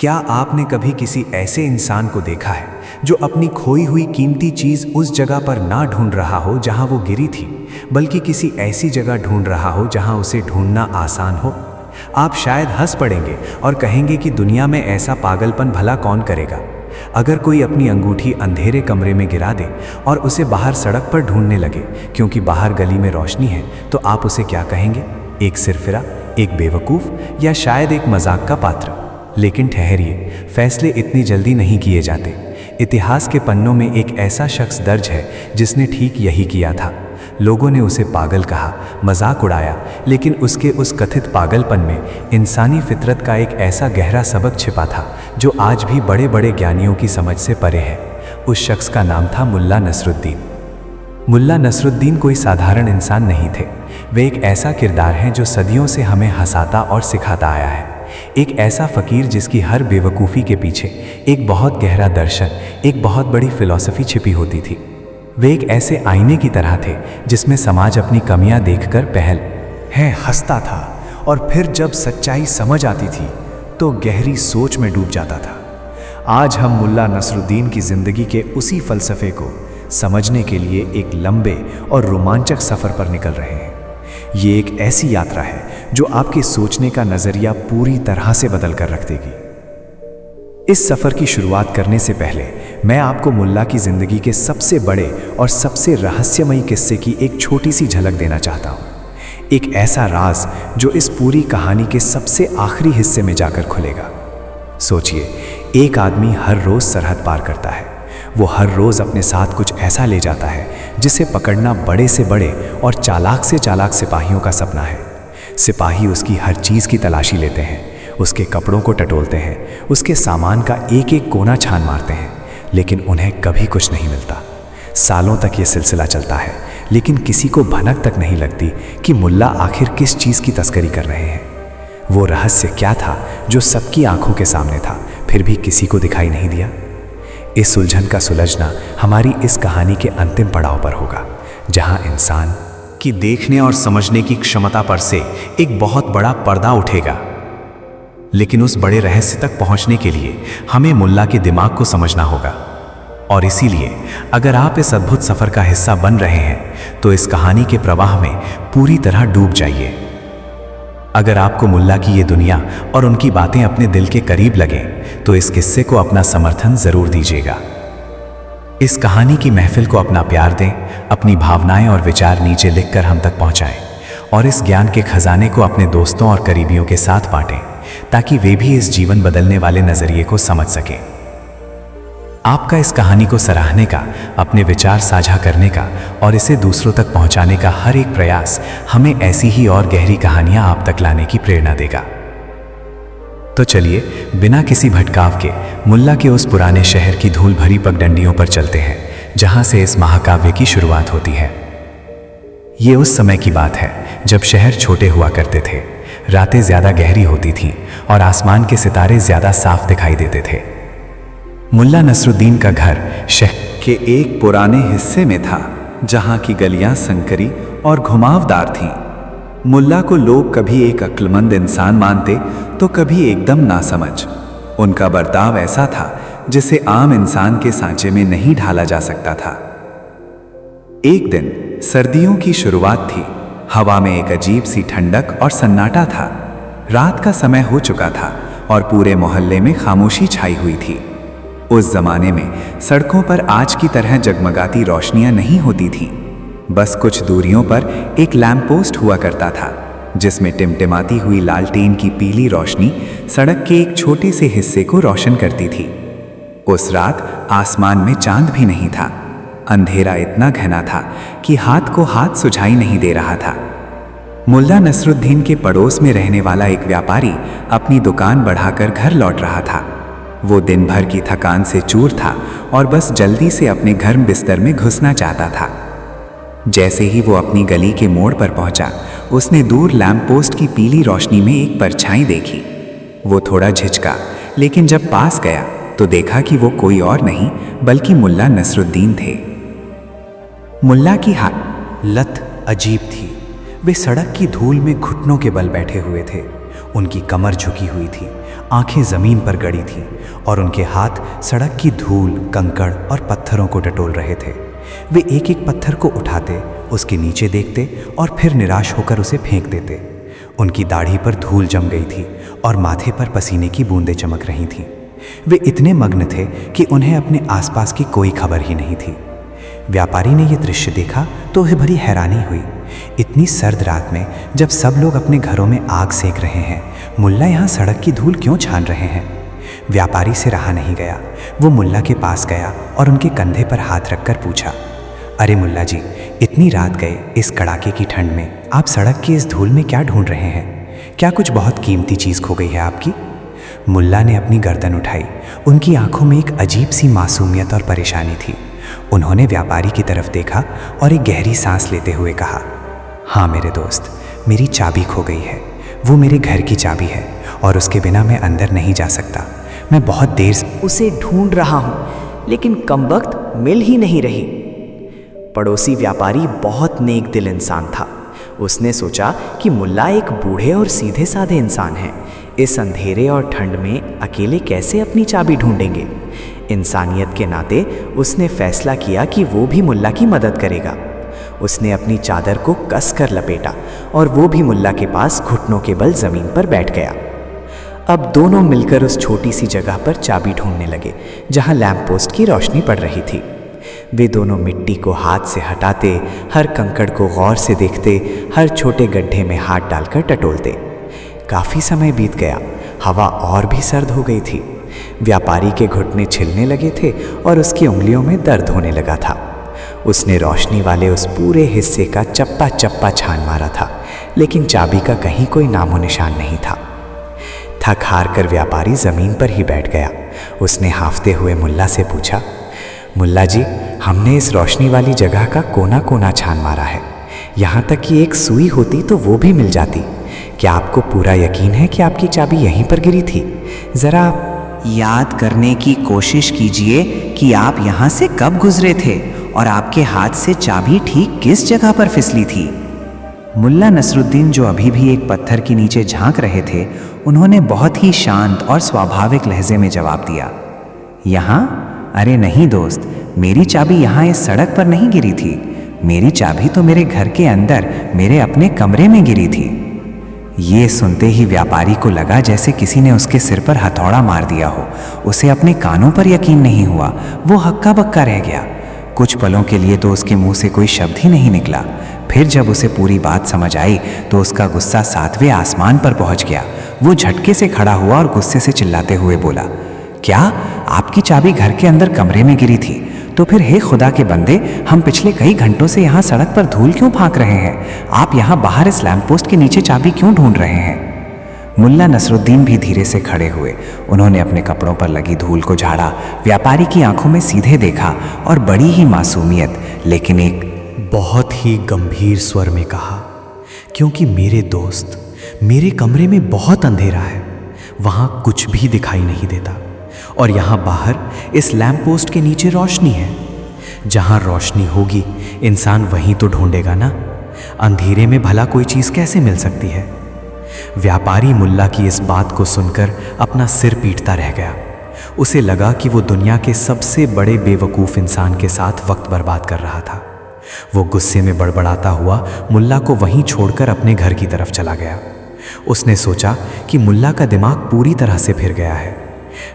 क्या आपने कभी किसी ऐसे इंसान को देखा है जो अपनी खोई हुई कीमती चीज़ उस जगह पर ना ढूंढ रहा हो जहां वो गिरी थी, बल्कि किसी ऐसी जगह ढूंढ रहा हो जहां उसे ढूंढना आसान हो? आप शायद हंस पड़ेंगे और कहेंगे कि दुनिया में ऐसा पागलपन भला कौन करेगा। अगर कोई अपनी अंगूठी अंधेरे कमरे में गिरा दे और उसे बाहर सड़क पर ढूंढने लगे क्योंकि बाहर गली में रोशनी है, तो आप उसे क्या कहेंगे? एक सिरफिरा, एक बेवकूफ़, या शायद एक मजाक का पात्र? लेकिन ठहरिए, फैसले इतनी जल्दी नहीं किए जाते। इतिहास के पन्नों में एक ऐसा शख्स दर्ज है जिसने ठीक यही किया था। लोगों ने उसे पागल कहा, मजाक उड़ाया, लेकिन उसके उस कथित पागलपन में इंसानी फितरत का एक ऐसा गहरा सबक छिपा था जो आज भी बड़े बड़े ज्ञानियों की समझ से परे है। उस शख्स का नाम था मुल्ला नसरुद्दीन। मुल्ला नसरुद्दीन कोई साधारण इंसान नहीं थे। वे एक ऐसा किरदार हैं जो सदियों से हमें हंसाता और सिखाता आया है। एक ऐसा फ़कीर जिसकी हर बेवकूफ़ी के पीछे एक बहुत गहरा दर्शन, एक बहुत बड़ी फ़िलॉसफ़ी छिपी होती थी। वे एक ऐसे आईने की तरह थे जिसमें समाज अपनी कमियां देखकर पहल है हंसता था, और फिर जब सच्चाई समझ आती थी तो गहरी सोच में डूब जाता था। आज हम मुल्ला नसरुद्दीन की ज़िंदगी के उसी फ़लसफ़े को समझने के लिए एक लंबे और रोमांचक सफ़र पर निकल रहे हैं। ये एक ऐसी यात्रा है जो आपके सोचने का नज़रिया पूरी तरह से बदल कर रख देगी। इस सफ़र की शुरुआत करने से पहले मैं आपको मुल्ला की ज़िंदगी के सबसे बड़े और सबसे रहस्यमयी किस्से की एक छोटी सी झलक देना चाहता हूँ। एक ऐसा राज जो इस पूरी कहानी के सबसे आखिरी हिस्से में जाकर खुलेगा। सोचिए, एक आदमी हर रोज़ सरहद पार करता है। वो हर रोज़ अपने साथ कुछ ऐसा ले जाता है जिसे पकड़ना बड़े से बड़े और चालाक से चालाक सिपाहियों का सपना है। सिपाही उसकी हर चीज़ की तलाशी लेते हैं, उसके कपड़ों को टटोलते हैं, उसके सामान का एक एक कोना छान मारते हैं, लेकिन उन्हें कभी कुछ नहीं मिलता। सालों तक ये सिलसिला चलता है, लेकिन किसी को भनक तक नहीं लगती कि मुल्ला आखिर किस चीज़ की तस्करी कर रहे हैं। वो रहस्य क्या था जो सबकी आंखों के सामने था, फिर भी किसी को दिखाई नहीं दिया? इस उलझन का सुलझना हमारी इस कहानी के अंतिम पड़ाव पर होगा, जहां इंसान की देखने और समझने की क्षमता पर से एक बहुत बड़ा पर्दा उठेगा। लेकिन उस बड़े रहस्य तक पहुंचने के लिए हमें मुल्ला के दिमाग को समझना होगा। और इसीलिए अगर आप इस अद्भुत सफ़र का हिस्सा बन रहे हैं तो इस कहानी के प्रवाह में पूरी तरह डूब जाइए। अगर आपको मुल्ला की ये दुनिया और उनकी बातें अपने दिल के करीब लगें तो इस किस्से को अपना समर्थन ज़रूर दीजिएगा। इस कहानी की महफिल को अपना प्यार दें, अपनी भावनाएं और विचार नीचे लिखकर हम तक पहुंचाएं, और इस ज्ञान के खजाने को अपने दोस्तों और करीबियों के साथ बांटें ताकि वे भी इस जीवन बदलने वाले नज़रिए को समझ सकें। आपका इस कहानी को सराहने का, अपने विचार साझा करने का और इसे दूसरों तक पहुंचाने का हर एक प्रयास हमें ऐसी ही और गहरी कहानियां आप तक लाने की प्रेरणा देगा। तो चलिए, बिना किसी भटकाव के मुल्ला के उस पुराने शहर की धूल भरी पगडंडियों पर चलते हैं जहां से इस महाकाव्य की शुरुआत होती है। ये उस समय की बात है जब शहर छोटे हुआ करते थे, रातें ज़्यादा गहरी होती थीं और आसमान के सितारे ज़्यादा साफ दिखाई देते थे। मुल्ला नसरुद्दीन का घर शहर के एक पुराने हिस्से में था जहां की गलियां संकरी और घुमावदार थीं। मुल्ला को लोग कभी एक अक्लमंद इंसान मानते तो कभी एकदम नासमझ। उनका बर्ताव ऐसा था जिसे आम इंसान के सांचे में नहीं ढाला जा सकता था। एक दिन सर्दियों की शुरुआत थी। हवा में एक अजीब सी ठंडक और सन्नाटा था। रात का समय हो चुका था और पूरे मोहल्ले में खामोशी छाई हुई थी। उस जमाने में सड़कों पर आज की तरह जगमगाती रोशनियां नहीं होती थीं। बस कुछ दूरियों पर एक लैंप पोस्ट हुआ करता था जिसमें टिमटिमाती हुई लालटेन की पीली रोशनी सड़क के एक छोटे से हिस्से को रोशन करती थी। उस रात आसमान में चांद भी नहीं था। अंधेरा इतना घना था कि हाथ को हाथ सुझाई नहीं दे रहा था। मुल्ला नसरुद्दीन के पड़ोस में रहने वाला एक व्यापारी अपनी दुकान बढ़ाकर घर लौट रहा था। वो दिन भर की थकान से चूर था और बस जल्दी से अपने घर बिस्तर में घुसना चाहता था। जैसे ही वो अपनी गली के मोड़ पर पहुंचा, उसने दूर लैंप पोस्ट की पीली रोशनी में एक परछाई देखी। वो थोड़ा झिझका, लेकिन जब पास गया तो देखा कि वो कोई और नहीं बल्कि मुल्ला नसरुद्दीन थे। मुल्ला की हालत अजीब थी। वे सड़क की धूल में घुटनों के बल बैठे हुए थे। उनकी कमर झुकी हुई थी, आंखें ज़मीन पर गड़ी थीं और उनके हाथ सड़क की धूल, कंकड़ और पत्थरों को टटोल रहे थे। वे एक एक पत्थर को उठाते, उसके नीचे देखते और फिर निराश होकर उसे फेंक देते। उनकी दाढ़ी पर धूल जम गई थी और माथे पर पसीने की बूंदें चमक रही थीं। वे इतने मग्न थे कि उन्हें अपने आसपास की कोई खबर ही नहीं थी। व्यापारी ने यह दृश्य देखा तो उसे बड़ी हैरानी हुई। इतनी सर्द रात में जब सब लोग अपने घरों में आग सेक रहे हैं, मुल्ला यहाँ सड़क की धूल क्यों छान रहे हैं? व्यापारी से रहा नहीं गया। वो मुल्ला के पास गया और उनके कंधे पर हाथ रखकर पूछा, अरे मुल्ला जी, इतनी रात गए इस कड़ाके की ठंड में आप सड़क की इस धूल में क्या ढूंढ रहे हैं? क्या कुछ बहुत कीमती चीज़ खो गई है आपकी? मुल्ला ने अपनी गर्दन उठाई। उनकी आंखों में एक अजीब सी मासूमियत और परेशानी थी। उन्होंने व्यापारी की तरफ देखा और एक गहरी सांस लेते हुए कहा, हाँ मेरे दोस्त, मेरी चाबी खो गई है। वो मेरे घर की चाबी है और उसके बिना मैं अंदर नहीं जा सकता। मैं बहुत देर से उसे ढूंढ रहा हूँ, लेकिन कमबख्त मिल ही नहीं रही। पड़ोसी व्यापारी बहुत नेक दिल इंसान था। उसने सोचा कि मुल्ला एक बूढ़े और सीधे साधे इंसान हैं। इस अंधेरे और ठंड में अकेले कैसे अपनी चाबी ढूंढेंगे? इंसानियत के नाते उसने फैसला किया कि वो भी मुल्ला की मदद करेगा। उसने अपनी चादर को कस कर लपेटा और वो भी मुल्ला के पास घुटनों के बल जमीन पर बैठ गया। अब दोनों मिलकर उस छोटी सी जगह पर चाबी ढूंढने लगे जहां लैंप पोस्ट की रोशनी पड़ रही थी। वे दोनों मिट्टी को हाथ से हटाते, हर कंकड़ को गौर से देखते, हर छोटे गड्ढे में हाथ डालकर टटोलते। काफ़ी समय बीत गया। हवा और भी सर्द हो गई थी। व्यापारी के घुटने छिलने लगे थे और उसकी उंगलियों में दर्द होने लगा था। उसने रोशनी वाले उस पूरे हिस्से का चप्पा चप्पा छान मारा था, लेकिन चाबी का कहीं कोई नामो निशान नहीं था। थक हार कर व्यापारी ज़मीन पर ही बैठ गया। उसने हांफते हुए मुल्ला से पूछा, मुल्ला जी, हमने इस रोशनी वाली जगह का कोना कोना छान मारा है। यहाँ तक कि एक सुई होती तो वो भी मिल जाती। क्या आपको पूरा यकीन है कि आपकी चाबी यहीं पर गिरी थी? ज़रा याद करने की कोशिश कीजिए कि आप यहाँ से कब गुजरे थे और आपके हाथ से चाबी ठीक किस जगह पर फिसली थी। मुल्ला नसरुद्दीन, जो अभी भी एक पत्थर के नीचे झांक रहे थे, उन्होंने बहुत ही शांत और स्वाभाविक लहजे में जवाब दिया, यहाँ? अरे नहीं दोस्त, मेरी चाबी यहाँ इस सड़क पर नहीं गिरी थी। मेरी चाबी तो मेरे घर के अंदर मेरे अपने कमरे में गिरी थी। ये सुनते ही व्यापारी को लगा जैसे किसी ने उसके सिर पर हथौड़ा मार दिया हो। उसे अपने कानों पर यकीन नहीं हुआ। वो हक्का बक्का रह गया। कुछ पलों के लिए तो उसके मुंह से कोई शब्द ही नहीं निकला। फिर जब उसे पूरी बात समझ आई तो उसका गुस्सा 7वें आसमान पर पहुंच गया। वो झटके से खड़ा हुआ और गुस्से से चिल्लाते हुए बोला, क्या आपकी चाबी घर के अंदर कमरे में गिरी थी? तो फिर हे खुदा के बंदे, हम पिछले कई घंटों से यहाँ सड़क पर धूल क्यों फांक रहे हैं? आप यहाँ बाहर इस लैंप पोस्ट के नीचे चाबी क्यों ढूंढ रहे हैं? मुल्ला नसरुद्दीन भी धीरे से खड़े हुए। उन्होंने अपने कपड़ों पर लगी धूल को झाड़ा, व्यापारी की आंखों में सीधे देखा और बड़ी ही मासूमियत लेकिन एक बहुत ही गंभीर स्वर में कहा, क्योंकि मेरे दोस्त, मेरे कमरे में बहुत अंधेरा है। वहाँ कुछ भी दिखाई नहीं देता और यहाँ बाहर इस लैंप पोस्ट के नीचे रोशनी है। जहाँ रोशनी होगी इंसान वहीं तो ढूंढेगा ना। अंधेरे में भला कोई चीज़ कैसे मिल सकती है? व्यापारी मुल्ला की इस बात को सुनकर अपना सिर पीटता रह गया। उसे लगा कि वो दुनिया के सबसे बड़े बेवकूफ़ इंसान के साथ वक्त बर्बाद कर रहा था। वो गुस्से में बड़बड़ाता हुआ मुल्ला को वहीं छोड़कर अपने घर की तरफ चला गया। उसने सोचा कि मुल्ला का दिमाग पूरी तरह से फिर गया है।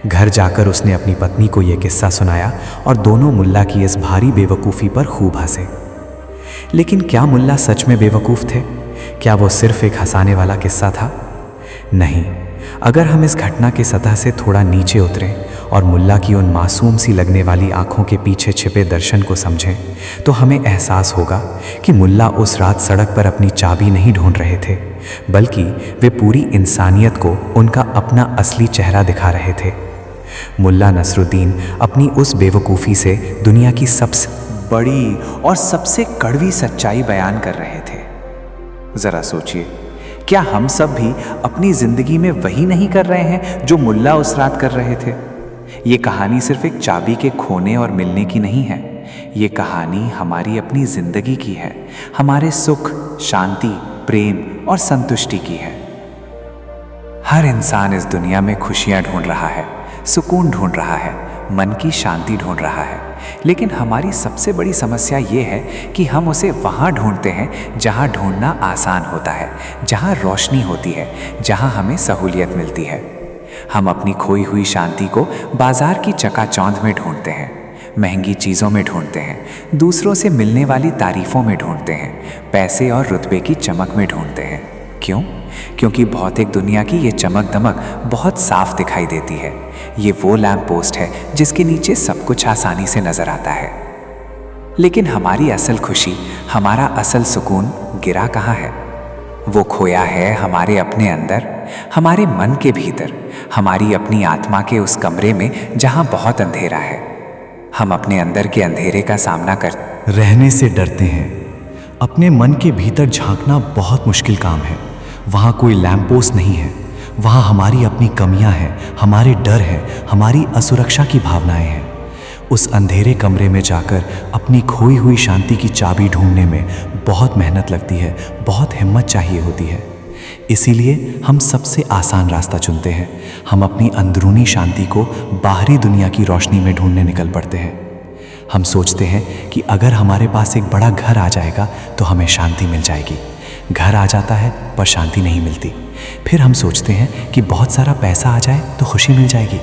घर जाकर उसने अपनी पत्नी को यह किस्सा सुनाया और दोनों मुल्ला की इस भारी बेवकूफ़ी पर खूब हंसे। लेकिन क्या मुल्ला सच में बेवकूफ़ थे? क्या वो सिर्फ एक हंसाने वाला किस्सा था? नहीं। अगर हम इस घटना के सतह से थोड़ा नीचे उतरें और मुल्ला की उन मासूम सी लगने वाली आंखों के पीछे छिपे दर्शन को समझें तो हमें एहसास होगा कि मुल्ला उस रात सड़क पर अपनी चाबी नहीं ढूंढ रहे थे, बल्कि वे पूरी इंसानियत को उनका अपना असली चेहरा दिखा रहे थे। मुल्ला नसरुद्दीन अपनी उस बेवकूफ़ी से दुनिया की सबसे बड़ी और सबसे कड़वी सच्चाई बयान कर रहे थे। ज़रा सोचिए, क्या हम सब भी अपनी ज़िंदगी में वही नहीं कर रहे हैं जो मुल्ला उस रात कर रहे थे? ये कहानी सिर्फ एक चाबी के खोने और मिलने की नहीं है। ये कहानी हमारी अपनी ज़िंदगी की है, हमारे सुख, शांति, प्रेम और संतुष्टि की है। हर इंसान इस दुनिया में खुशियां ढूंढ रहा है, सुकून ढूंढ रहा है, मन की शांति ढूंढ रहा है। लेकिन हमारी सबसे बड़ी समस्या ये है कि हम उसे वहाँ ढूंढते हैं जहाँ ढूंढना आसान होता है, जहाँ रोशनी होती है, जहाँ हमें सहूलियत मिलती है। हम अपनी खोई हुई शांति को बाजार की चकाचौंध में ढूंढते हैं, महंगी चीज़ों में ढूंढते हैं, दूसरों से मिलने वाली तारीफ़ों में ढूंढते हैं, पैसे और रुतबे की चमक में ढूंढते हैं। क्यों? क्योंकि भौतिक दुनिया की ये चमक दमक बहुत साफ दिखाई देती है। ये वो लैंप पोस्ट है जिसके नीचे सब कुछ आसानी से नजर आता है। लेकिन हमारी असल खुशी, हमारा असल सुकून गिरा कहाँ है? वो खोया है हमारे अपने अंदर, हमारे मन के भीतर, हमारी अपनी आत्मा के उस कमरे में जहाँ बहुत अंधेरा है। हम अपने अंदर के अंधेरे का सामना कर रहने से डरते हैं। अपने मन के भीतर झांकना बहुत मुश्किल काम है। वहाँ कोई लैंप पोस्ट नहीं है। वहाँ हमारी अपनी कमियाँ हैं, हमारे डर हैं, हमारी असुरक्षा की भावनाएं हैं। उस अंधेरे कमरे में जाकर अपनी खोई हुई शांति की चाबी ढूंढने में बहुत मेहनत लगती है, बहुत हिम्मत चाहिए होती है। इसीलिए हम सबसे आसान रास्ता चुनते हैं। हम अपनी अंदरूनी शांति को बाहरी दुनिया की रोशनी में ढूंढने निकल पड़ते हैं। हम सोचते हैं कि अगर हमारे पास एक बड़ा घर आ जाएगा तो हमें शांति मिल जाएगी। घर आ जाता है पर शांति नहीं मिलती। फिर हम सोचते हैं कि बहुत सारा पैसा आ जाए तो खुशी मिल जाएगी।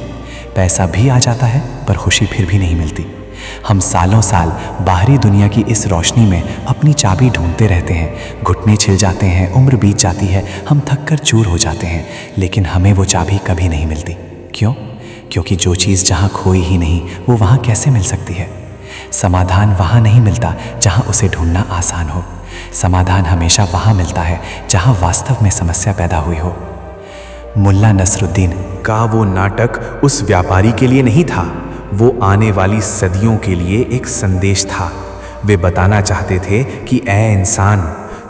पैसा भी आ जाता है पर खुशी फिर भी नहीं मिलती। हम सालों साल बाहरी दुनिया की इस रोशनी में अपनी चाबी ढूंढते रहते हैं। घुटने छिल जाते हैं, उम्र बीत जाती है, हम थक कर चूर हो जाते हैं, लेकिन हमें वो चाबी कभी नहीं मिलती। क्यों? क्योंकि जो चीज़ जहाँ खोई ही नहीं वो वहाँ कैसे मिल सकती है? समाधान वहाँ नहीं मिलता जहाँ उसे ढूंढना आसान हो। समाधान हमेशा वहाँ मिलता है जहाँ वास्तव में समस्या पैदा हुई हो। मुल्ला नसरुद्दीन का वो नाटक उस व्यापारी के लिए नहीं था, वो आने वाली सदियों के लिए एक संदेश था। वे बताना चाहते थे कि ऐ इंसान,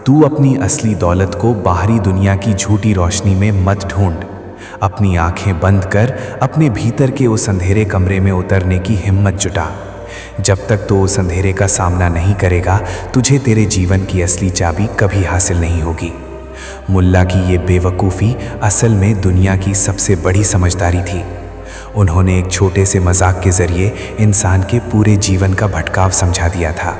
तू अपनी असली दौलत को बाहरी दुनिया की झूठी रोशनी में मत ढूंढ। अपनी आंखें बंद कर अपने भीतर के उस अंधेरे कमरे में उतरने की हिम्मत जुटा। जब तक तो उस अंधेरे का सामना नहीं करेगा, तुझे तेरे जीवन की असली चाबी कभी हासिल नहीं होगी। मुल्ला की ये बेवकूफ़ी असल में दुनिया की सबसे बड़ी समझदारी थी। उन्होंने एक छोटे से मजाक के जरिए इंसान के पूरे जीवन का भटकाव समझा दिया था।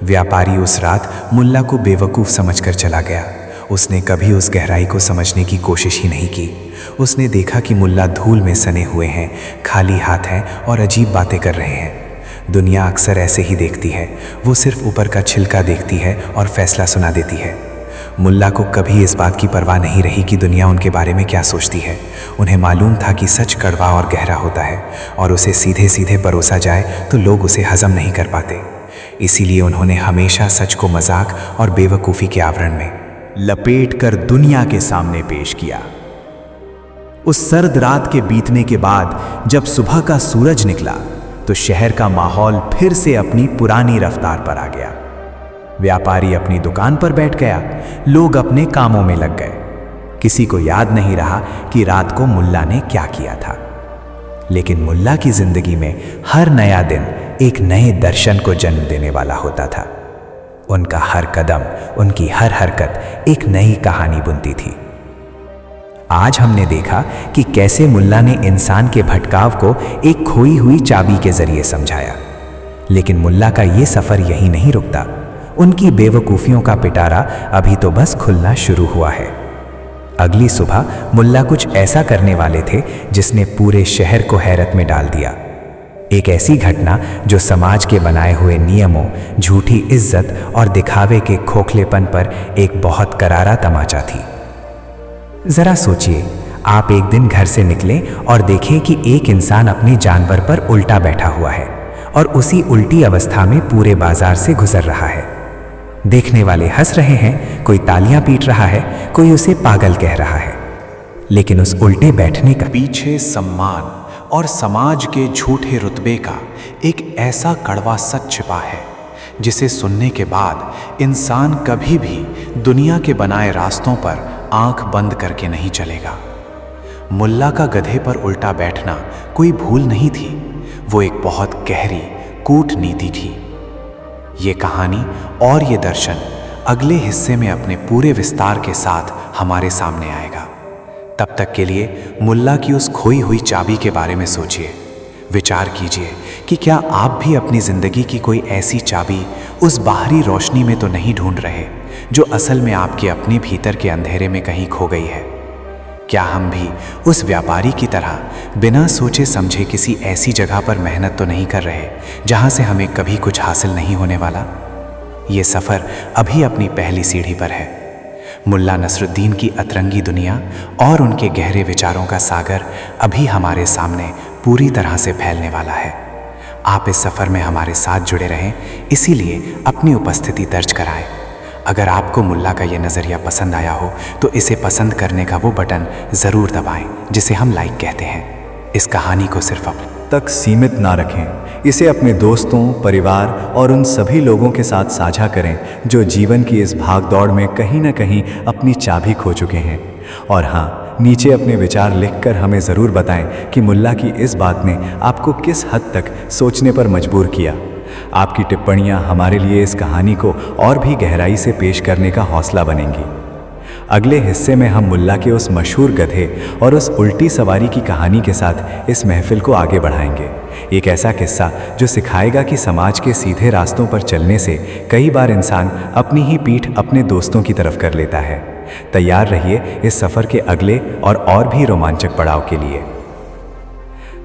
व्यापारी उस रात मुल्ला को बेवकूफ़ समझकर चला गया। उसने कभी उस गहराई को समझने की कोशिश ही नहीं की। उसने देखा कि मुल्ला धूल में सने हुए हैं, खाली हाथ हैं और अजीब बातें कर रहे हैं। दुनिया अक्सर ऐसे ही देखती है, वो सिर्फ ऊपर का छिलका देखती है और फैसला सुना देती है। मुल्ला को कभी इस बात की परवाह नहीं रही कि दुनिया उनके बारे में क्या सोचती है। उन्हें मालूम था कि सच कड़वा और गहरा होता है और उसे सीधे सीधे परोसा जाए तो लोग उसे हजम नहीं कर पाते। इसीलिए उन्होंने हमेशा सच को मजाक और बेवकूफ़ी के आवरण में लपेट कर दुनिया के सामने पेश किया। उस सर्द रात के बीतने के बाद जब सुबह का सूरज निकला तो शहर का माहौल फिर से अपनी पुरानी रफ्तार पर आ गया। व्यापारी अपनी दुकान पर बैठ गया, लोग अपने कामों में लग गए। किसी को याद नहीं रहा कि रात को मुल्ला ने क्या किया था। लेकिन मुल्ला की जिंदगी में हर नया दिन एक नए दर्शन को जन्म देने वाला होता था। उनका हर कदम, उनकी हर हरकत एक नई कहानी बुनती थी। आज हमने देखा कि कैसे मुल्ला ने इंसान के भटकाव को एक खोई हुई चाबी के जरिए समझाया। लेकिन मुल्ला का ये सफ़र यहीं नहीं रुकता। उनकी बेवकूफ़ियों का पिटारा अभी तो बस खुलना शुरू हुआ है। अगली सुबह मुल्ला कुछ ऐसा करने वाले थे जिसने पूरे शहर को हैरत में डाल दिया। एक ऐसी घटना जो समाज के बनाए हुए नियमों, झूठी इज्जत और दिखावे के खोखलेपन पर एक बहुत करारा तमाचा थी। ज़रा सोचिए, आप एक दिन घर से निकले और देखें कि एक इंसान अपने जानवर पर उल्टा बैठा हुआ है और उसी उल्टी अवस्था में पूरे बाजार से गुजर रहा है। देखने वाले हंस रहे हैं, कोई तालियां पीट रहा है, कोई उसे पागल कह रहा है। लेकिन उस उल्टे बैठने का पीछे सम्मान और समाज के झूठे रुतबे का एक ऐसा कड़वा सच छिपा है जिसे सुनने के बाद इंसान कभी भी दुनिया के बनाए रास्तों पर आंख बंद करके नहीं चलेगा। मुल्ला का गधे पर उल्टा बैठना कोई भूल नहीं थी, वो एक बहुत गहरी कूटनीति थी। ये कहानी और ये दर्शन अगले हिस्से में अपने पूरे विस्तार के साथ हमारे सामने आएगा। तब तक के लिए मुल्ला की उस खोई हुई चाबी के बारे में सोचिए। विचार कीजिए कि क्या आप भी अपनी ज़िंदगी की कोई ऐसी चाबी उस बाहरी रोशनी में तो नहीं ढूंढ रहे जो असल में आपके अपने भीतर के अंधेरे में कहीं खो गई है। क्या हम भी उस व्यापारी की तरह बिना सोचे समझे किसी ऐसी जगह पर मेहनत तो नहीं कर रहे जहां से हमें कभी कुछ हासिल नहीं होने वाला? ये सफ़र अभी अपनी पहली सीढ़ी पर है। मुल्ला नसरुद्दीन की अतरंगी दुनिया और उनके गहरे विचारों का सागर अभी हमारे सामने पूरी तरह से फैलने वाला है। आप इस सफ़र में हमारे साथ जुड़े रहें, इसीलिए अपनी उपस्थिति दर्ज कराएं। अगर आपको मुल्ला का ये नज़रिया पसंद आया हो तो इसे पसंद करने का वो बटन ज़रूर दबाएं जिसे हम लाइक कहते हैं। इस कहानी को सिर्फ अपने तक सीमित ना रखें, इसे अपने दोस्तों, परिवार और उन सभी लोगों के साथ साझा करें जो जीवन की इस भागदौड़ में कहीं ना कहीं अपनी चाबी खो चुके हैं। और हाँ, नीचे अपने विचार लिखकर हमें ज़रूर बताएं कि मुल्ला की इस बात ने आपको किस हद तक सोचने पर मजबूर किया। आपकी टिप्पणियां हमारे लिए इस कहानी को और भी गहराई से पेश करने का हौसला बनेंगी। अगले हिस्से में हम मुल्ला के उस मशहूर गधे और उस उल्टी सवारी की कहानी के साथ इस महफिल को आगे बढ़ाएंगे। एक ऐसा किस्सा जो सिखाएगा कि समाज के सीधे रास्तों पर चलने से कई बार इंसान अपनी ही पीठ अपने दोस्तों की तरफ कर लेता है। तैयार रहिए इस सफ़र के अगले और भी रोमांचक पड़ाव के लिए।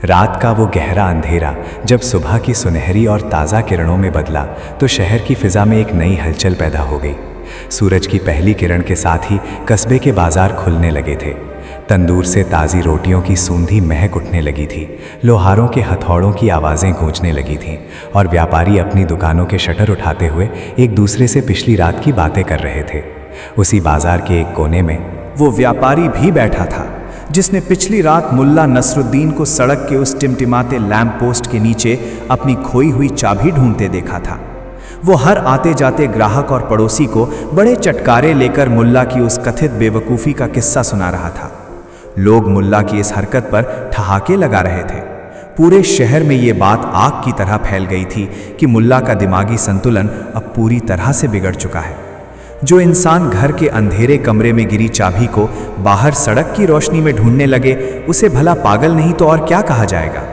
रात का वो गहरा अंधेरा जब सुबह की सुनहरी और ताज़ा किरणों में बदला तो शहर की फिज़ा में एक नई हलचल पैदा हो गई। सूरज की पहली किरण के साथ ही कस्बे के बाजार खुलने लगे थे। तंदूर से ताज़ी रोटियों की सूंधी महक उठने लगी थी, लोहारों के हथौड़ों की आवाज़ें गूंजने लगी थीं और व्यापारी अपनी दुकानों के शटर उठाते हुए एक दूसरे से पिछली रात की बातें कर रहे थे। उसी बाजार के एक कोने में वो व्यापारी भी बैठा था जिसने पिछली रात मुल्ला नसरुद्दीन को सड़क के उस टिमटिमाते लैंप पोस्ट के नीचे अपनी खोई हुई चाबी ढूंढते देखा था। वो हर आते जाते ग्राहक और पड़ोसी को बड़े चटकारे लेकर मुल्ला की उस कथित बेवकूफ़ी का किस्सा सुना रहा था। लोग मुल्ला की इस हरकत पर ठहाके लगा रहे थे। पूरे शहर में ये बात आग की तरह फैल गई थी कि मुल्ला का दिमागी संतुलन अब पूरी तरह से बिगड़ चुका है। जो इंसान घर के अंधेरे कमरे में गिरी चाबी को बाहर सड़क की रोशनी में ढूंढने लगे, उसे भला पागल नहीं तो और क्या कहा जाएगा।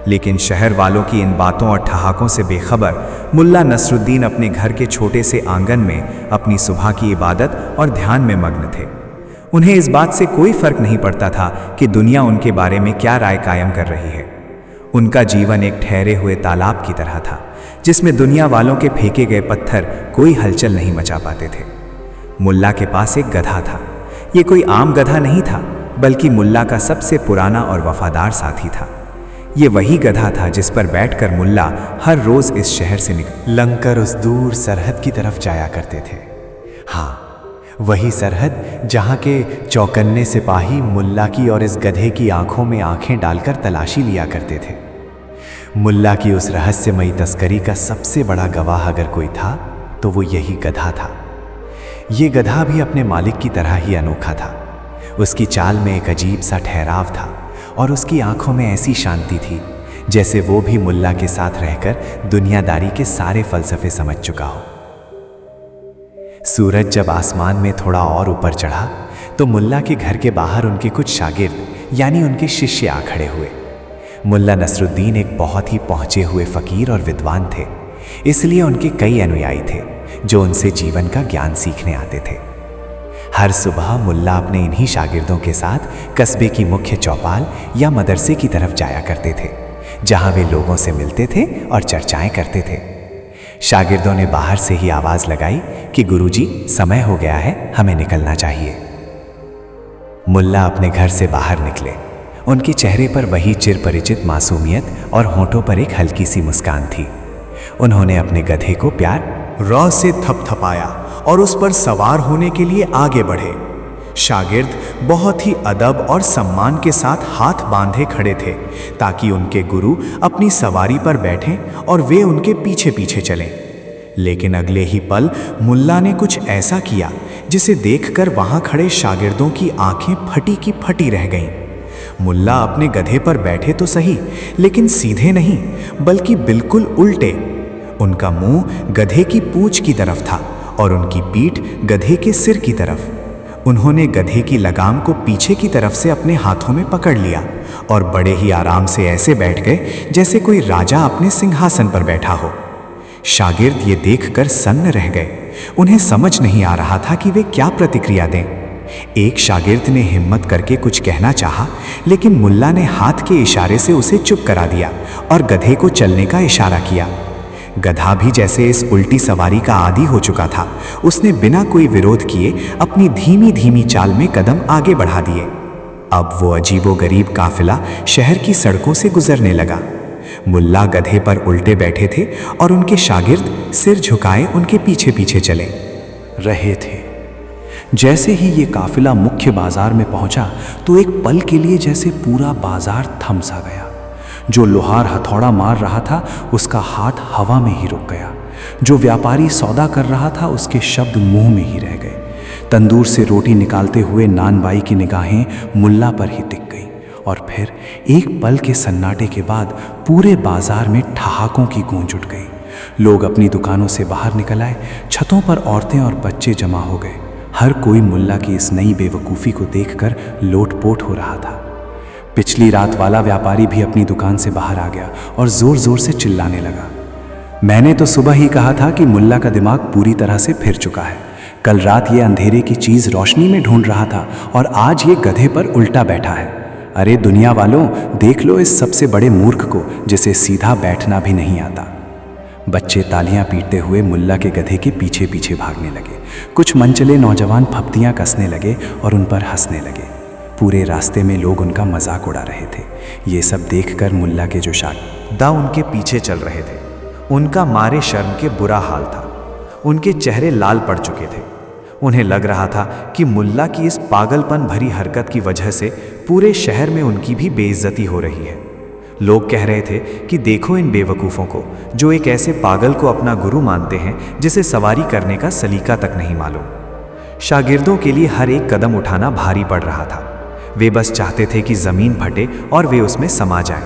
लेकिन शहर वालों की इन बातों और ठहाकों से बेखबर मुल्ला नसरुद्दीन अपने घर के छोटे से आंगन में अपनी सुबह की इबादत और ध्यान में मग्न थे। उन्हें इस बात से कोई फर्क नहीं पड़ता था कि दुनिया उनके बारे में क्या राय कायम कर रही है। उनका जीवन एक ठहरे हुए तालाब की तरह था जिसमें दुनिया वालों के फेंके गए पत्थर कोई हलचल नहीं मचा पाते थे। मुल्ला के पास एक गधा था। ये कोई आम गधा नहीं था, बल्कि मुल्ला का सबसे पुराना और वफादार साथी था। ये वही गधा था जिस पर बैठकर मुल्ला हर रोज इस शहर से लंघकर उस दूर सरहद की तरफ जाया करते थे। हाँ, वही सरहद जहाँ के चौकन्ने सिपाही मुल्ला की और इस गधे की आंखों में आंखें डालकर तलाशी लिया करते थे। मुल्ला की उस रहस्यमयी तस्करी का सबसे बड़ा गवाह अगर कोई था तो वो यही गधा था। ये गधा भी अपने मालिक की तरह ही अनोखा था। उसकी चाल में एक अजीब सा ठहराव था और उसकी आंखों में ऐसी शांति थी जैसे वो भी मुल्ला के साथ रहकर दुनियादारी के सारे फलसफे समझ चुका हो। सूरज जब आसमान में थोड़ा और ऊपर चढ़ा तो मुल्ला के घर के बाहर उनके कुछ शागिर्द यानी उनके शिष्य आ खड़े हुए। मुल्ला नसरुद्दीन एक बहुत ही पहुंचे हुए फकीर और विद्वान थे, इसलिए उनके कई अनुयायी थे जो उनसे जीवन का ज्ञान सीखने आते थे। हर सुबह मुल्ला अपने इन्हीं शागिर्दों के साथ कस्बे की मुख्य चौपाल या मदरसे की तरफ जाया करते थे, जहां वे लोगों से मिलते थे और चर्चाएं करते थे। शागिर्दों ने बाहर से ही आवाज लगाई कि गुरुजी, समय हो गया है, हमें निकलना चाहिए। मुल्ला अपने घर से बाहर निकले। उनके चेहरे पर वही चिरपरिचित मासूमियत और होठों पर एक हल्की सी मुस्कान थी। उन्होंने अपने गधे को प्यार रौ से थपथपाया और उस पर सवार होने के लिए आगे बढ़े। शागिर्द बहुत ही अदब और सम्मान के साथ हाथ बांधे खड़े थे ताकि उनके गुरु अपनी सवारी पर बैठें और वे उनके पीछे पीछे चलें। लेकिन अगले ही पल मुल्ला ने कुछ ऐसा किया जिसे देखकर वहां खड़े शागिर्दों की आंखें फटी की फटी रह गईं। मुल्ला अपने गधे पर बैठे तो सही, लेकिन सीधे नहीं बल्कि बिल्कुल उल्टे। उनका मुंह गधे की पूंछ की तरफ था और उनकी पीठ गधे के सिर की तरफ। उन्होंने गधे की लगाम को पीछे की तरफ से अपने हाथों में पकड़ लिया और बड़े ही आराम से ऐसे बैठ गए जैसे कोई राजा अपने सिंहासन पर बैठा हो। शागिर्द ये देखकर सन्न रह गए। उन्हें समझ नहीं आ रहा था कि वे क्या प्रतिक्रिया दें। एक शागिर्द ने हिम्मत करके कुछ कहना चाहा, लेकिन मुल्ला ने हाथ के इशारे से उसे चुप करा दिया और गधे को चलने का इशारा किया। गधा भी जैसे इस उल्टी सवारी का आदी हो चुका था, उसने बिना कोई विरोध किए अपनी धीमी धीमी चाल में कदम आगे बढ़ा दिए। अब वो अजीबोगरीब काफिला शहर की सड़कों से गुजरने लगा। मुल्ला गधे पर उल्टे बैठे थे और उनके शागिर्द सिर झुकाए उनके पीछे पीछे चले रहे थे। जैसे ही ये काफिला मुख्य बाजार में पहुंचा तो एक पल के लिए जैसे पूरा बाजार थम सा गया। जो लोहार हथौड़ा मार रहा था उसका हाथ हवा में ही रुक गया। जो व्यापारी सौदा कर रहा था उसके शब्द मुंह में ही रह गए। तंदूर से रोटी निकालते हुए नानबाई की निगाहें मुल्ला पर ही टिक गई और फिर एक पल के सन्नाटे के बाद पूरे बाजार में ठहाकों की गूंज उठ गई। लोग अपनी दुकानों से बाहर निकल आए। छतों पर औरतें और बच्चे जमा हो गए। हर कोई मुल्ला की इस नई बेवकूफ़ी को देखकर लोटपोट हो रहा था। पिछली रात वाला व्यापारी भी अपनी दुकान से बाहर आ गया और जोर जोर से चिल्लाने लगा, मैंने तो सुबह ही कहा था कि मुल्ला का दिमाग पूरी तरह से फिर चुका है। कल रात ये अंधेरे की चीज़ रोशनी में ढूंढ रहा था और आज ये गधे पर उल्टा बैठा है। अरे दुनिया वालों, देख लो इस सबसे बड़े मूर्ख को जिसे सीधा बैठना भी नहीं आता। बच्चे तालियां पीटते हुए मुल्ला के गधे के पीछे पीछे भागने लगे। कुछ मनचले नौजवान फप्तियां कसने लगे और उन पर हंसने लगे। पूरे रास्ते में लोग उनका मजाक उड़ा रहे थे। ये सब देखकर मुल्ला के जो शागिर्द उनके पीछे चल रहे थे, उनका मारे शर्म के बुरा हाल था। उनके चेहरे लाल पड़ चुके थे। उन्हें लग रहा था कि मुल्ला की इस पागलपन भरी हरकत की वजह से पूरे शहर में उनकी भी बेइज्जती हो रही है। लोग कह रहे थे कि देखो इन बेवकूफ़ों को, जो एक ऐसे पागल को अपना गुरु मानते हैं जिसे सवारी करने का सलीका तक नहीं मालूम। शागिर्दों के लिए हर एक कदम उठाना भारी पड़ रहा था। वे बस चाहते थे कि ज़मीन फटे और वे उसमें समा जाएं।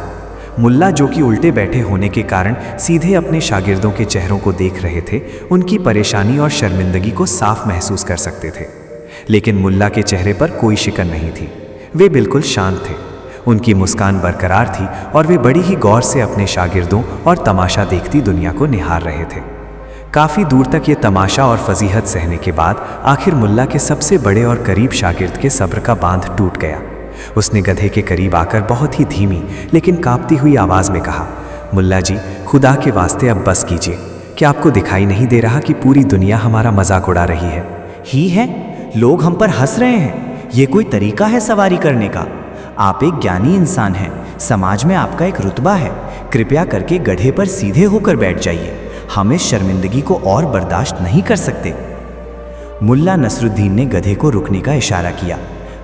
मुल्ला, जो कि उल्टे बैठे होने के कारण सीधे अपने शागिर्दों के चेहरों को देख रहे थे, उनकी परेशानी और शर्मिंदगी को साफ महसूस कर सकते थे। लेकिन मुल्ला के चेहरे पर कोई शिकन नहीं थी। वे बिल्कुल शांत थे। उनकी मुस्कान बरकरार थी और वे बड़ी ही गौर से अपने शागिर्दों और तमाशा देखती दुनिया को निहार रहे थे। काफ़ी दूर तक ये तमाशा और फजीहत सहने के बाद आखिर मुल्ला के सबसे बड़े और करीब शागिर्द के सब्र का बांध टूट गया। उसने गधे के करीब आकर बहुत ही धीमी लेकिन कांपती हुई आवाज़ में कहा, मुल्ला जी, खुदा के वास्ते अब बस कीजिए। क्या आपको दिखाई नहीं दे रहा कि पूरी दुनिया हमारा मजाक उड़ा रही है? ही है, लोग हम पर हंस रहे हैं। ये कोई तरीका है सवारी करने का? आप एक ज्ञानी इंसान हैं, समाज में आपका एक रुतबा है। कृपया करके गधे पर सीधे होकर बैठ जाइए। हम इस शर्मिंदगी को और बर्दाश्त नहीं कर सकते। मुल्ला नसरुद्दीन ने गधे को रुकने का इशारा किया।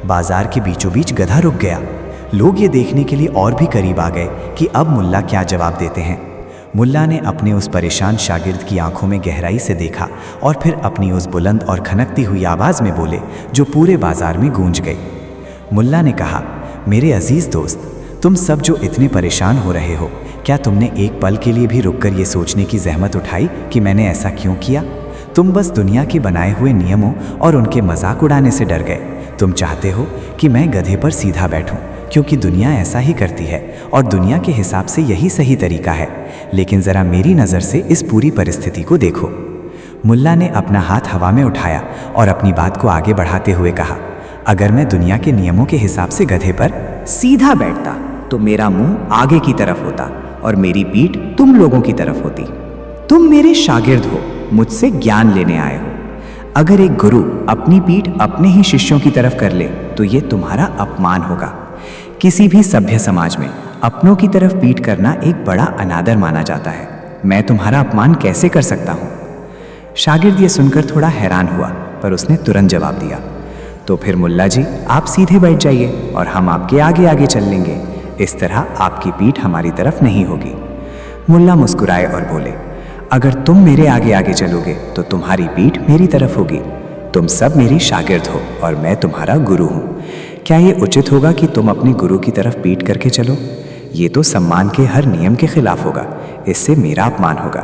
बाजार के बीचों बीच गधा रुक गया। लोग ये देखने के लिए और भी करीब आ गए कि अब मुल्ला क्या जवाब देते हैं। मुल्ला ने अपने उस परेशान शागिर्द की आंखों में गहराई से देखा और फिर अपनी उस बुलंद और खनकती हुई आवाज़ में बोले जो पूरे बाजार में गूंज गई। मुल्ला ने कहा, मेरे अजीज़ दोस्त, तुम सब जो इतने परेशान हो रहे हो, क्या तुमने एक पल के लिए भी रुककर ये सोचने की जहमत उठाई कि मैंने ऐसा क्यों किया? तुम बस दुनिया के बनाए हुए नियमों और उनके मजाक उड़ाने से डर गए। तुम चाहते हो कि मैं गधे पर सीधा बैठूं क्योंकि दुनिया ऐसा ही करती है और दुनिया के हिसाब से यही सही तरीका है। लेकिन ज़रा मेरी नज़र से इस पूरी परिस्थिति को देखो। मुल्ला ने अपना हाथ हवा में उठाया और अपनी बात को आगे बढ़ाते हुए कहा, अगर मैं दुनिया के नियमों के हिसाब से गधे पर सीधा बैठता तो मेरा मुंह आगे की तरफ होता और मेरी पीठ तुम लोगों की तरफ होती। तुम मेरे शागिर्द हो, मुझसे ज्ञान लेने आए हो। अगर एक गुरु अपनी पीठ अपने ही शिष्यों की तरफ कर ले तो ये तुम्हारा अपमान होगा। किसी भी सभ्य समाज में अपनों की तरफ पीठ करना एक बड़ा अनादर माना जाता है। मैं तुम्हारा अपमान कैसे कर सकता हूँ? शागिर्द ये सुनकर थोड़ा हैरान हुआ, पर उसने तुरंत जवाब दिया, तो फिर मुल्ला जी, आप सीधे बैठ जाइए और हम आपके आगे आगे चल लेंगे। इस तरह आपकी पीठ हमारी तरफ नहीं होगी। मुल्ला मुस्कुराए और बोले, अगर तुम मेरे आगे आगे चलोगे तो तुम्हारी पीठ मेरी तरफ होगी। तुम सब मेरी शागिर्द हो और मैं तुम्हारा गुरु हूँ। क्या ये उचित होगा कि तुम अपने गुरु की तरफ पीठ करके चलो? ये तो सम्मान के हर नियम के खिलाफ होगा। इससे मेरा अपमान होगा।